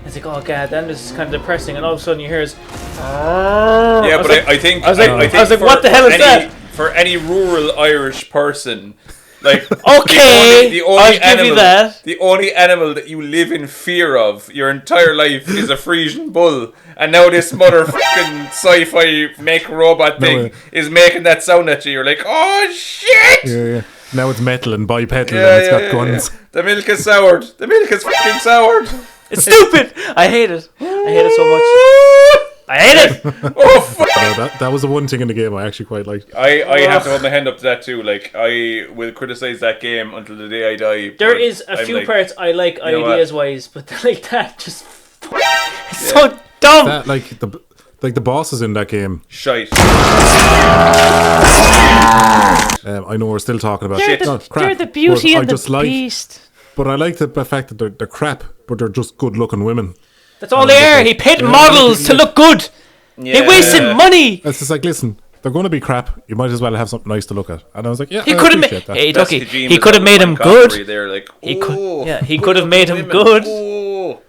It's like, oh god, then this is kind of depressing, and all of a sudden you hear his. Yeah, but I think I was like, think what the hell is any, that? For any rural Irish person, like Okay, the only I'll give animal, you that. the only animal that you live in fear of your entire life is a Frisian bull, and now this motherfucking sci-fi mech robot thing is making that sound at you. You're like, oh shit! Yeah. Now it's metal and bipedal and it's got guns. The milk is soured. The milk is fucking soured. It's stupid. I hate it. I hate it so much. I hate it. Oh fuck! No, that was the one thing in the game I actually quite liked. I have to hold my hand up to that too. Like I will criticize that game until the day I die. There but is a I'm few like, parts I like you know ideas wise, but like that just it's so dumb. That like the bosses in that game. Shite. I know we're still talking about they're, shit. the, No, crap. they're the beauty But I and just the like, beast. but I like the fact that they're crap, but they're just good-looking women. That's all they are. He paid models to look good. He wasted money. It's just like, listen, they're going to be crap. You might as well have something nice to look at. And I was like, yeah, He I could have appreciate made. that. Hey, That's Ducky. Kojima He could have made him good. They're like, He could. oh, Yeah, he good could have luck made to him women. good. Oh.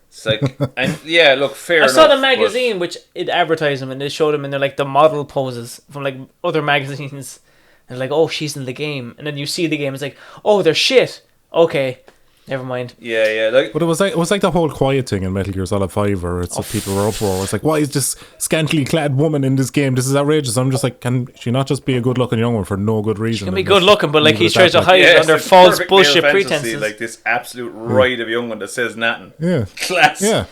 It's like, and yeah, look, fair I enough. saw the but- magazine which it advertised him, and they showed him in their like the model poses from like other magazines. And like, oh, she's in the game, and then you see the game. It's like, oh, they're shit. Okay, never mind. Yeah, like. But it was like the whole quiet thing in Metal Gear Solid 5 where it's like people were uproar. It's like, why is this scantily clad woman in this game? This is outrageous. I'm just like, can she not just be a good looking young one for no good reason? She can be good looking, but like leave it he's at trying that, to hide Yeah, under it's false perfect bullshit male fantasy, pretenses. like this absolute ride of a young one that says nothing. Yeah. Class.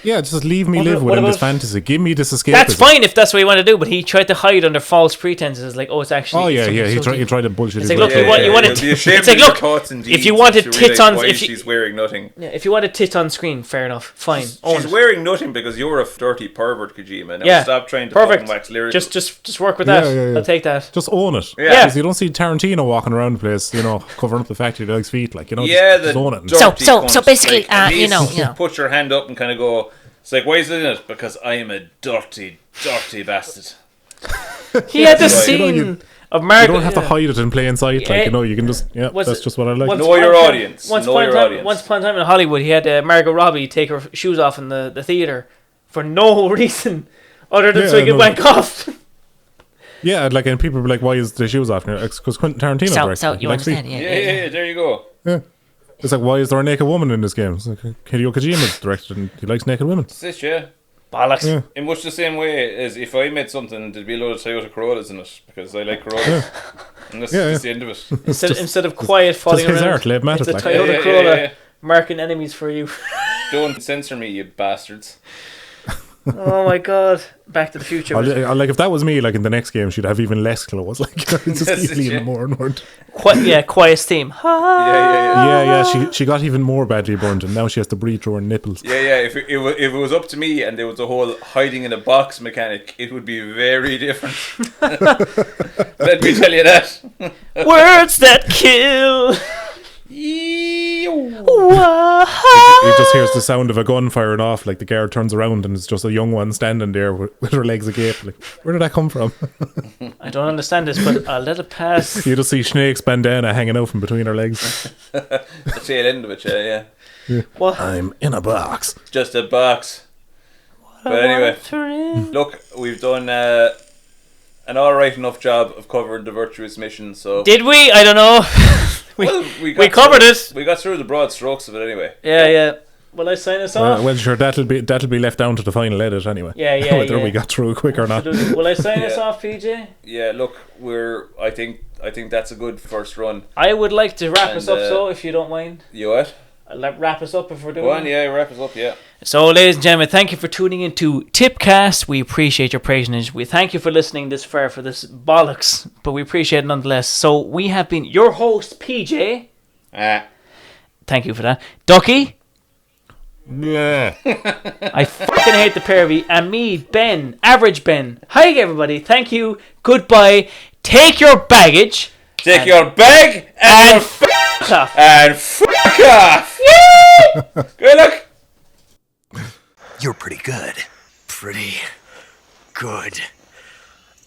Yeah, just leave me What live about- within what this about- fantasy. Give me this escapism. That's fine if that's what you want to do, but he tried to hide under false pretenses, like, oh, it's actually. Oh yeah, something yeah. He so tried. He deep. tried to bullshit. It's his like, look, way you out. wanted. You'll be ashamed It's like, of your look, thoughts and if deeds you wanted to tits realise on, why if she's wearing nothing. Yeah, if you wanted tits on screen, fair enough, fine. Own She's it. wearing nothing because you're a dirty pervert, Kojima. Now Yeah, stop trying to perfect. fucking wax lyrical. Just work with Yeah, that. yeah, yeah. I'll take that. Just own it. Yeah. Because you don't see Tarantino walking around the place, covering up the fact he likes feet. Like, yeah, just own it. dirty So cunt. basically, at you know, least put your hand up and kind of go. It's like, why is it in it? Because I am a dirty bastard. He had this Right. scene You of You Margaret. don't have to hide it in plain sight. Like, you can just, Was that's it- just what I like. Once Know upon your a time- audience. Once Know upon a your time, audience. once upon a time in Hollywood, he had Margot Robbie take her shoes off in the theater for no reason other than so he Yeah, could no. wank off. Yeah, like, and people be like, why is the shoes off? Because Quentin Tarantino directed So it. He you likes feet. understand? Yeah, there you go. Yeah. It's like, why is there a naked woman in this game? It's like, Hideo Kojima's directed and he likes naked women. That's it, yeah. Bollocks. Yeah. In much the same way as if I made something, thered be a load of Toyota Corollas in it because I like Corollas. And that's Yeah, just the end of it. Instead of quiet falling his around, art, Lev Matic, it's a like. Toyota Yeah, Corolla yeah. marking enemies for you. Don't censor me, you bastards. Oh my god! Back to the Future. I like, if that was me, like, in the next game, she'd have even less clothes. Like, just That's keep it, leaving yeah. more and more. Quiet's theme. Yeah, she got even more badly burned, and now she has to breathe through her nipples. Yeah. If it was up to me and there was a whole hiding in a box mechanic, it would be very different. Let me tell you that. Words that kill. He just hears the sound of a gun firing off, like the guard turns around and it's just a young one standing there with her legs agape. Like, where did that come from? I don't understand this, but I'll let it pass. You just see Snake's bandana hanging out from between her legs. The tail end of it, yeah. What? I'm in a box. It's just a box. But anyway, look, we've done an alright enough job of covering the virtuous mission, so... Did we? I don't know. we covered it. We got through the broad strokes of it anyway. Yeah. Will I sign us off? Well, sure, that'll be left down to the final edit anyway. Yeah, Whether yeah. we got through quick or not. Will I sign us Yeah. off, PJ? Yeah, look, I think that's a good first run. I would like to wrap us And, up, so if you don't mind. You what? Wrap us up if we're doing Go on, it. yeah, wrap us up, yeah. So, ladies and gentlemen, thank you for tuning in to TippCast. We appreciate your patronage. We thank you for listening this far for this bollocks, but we appreciate it nonetheless. So, we have been your host, PJ. Thank you for that. Ducky. Yeah. I fucking hate the pair of you. And me, Ben. Average Ben. Hi, everybody. Thank you. Goodbye. Take your baggage. Take your bag and F off. and fuck off! Good luck! You're pretty good. Pretty good.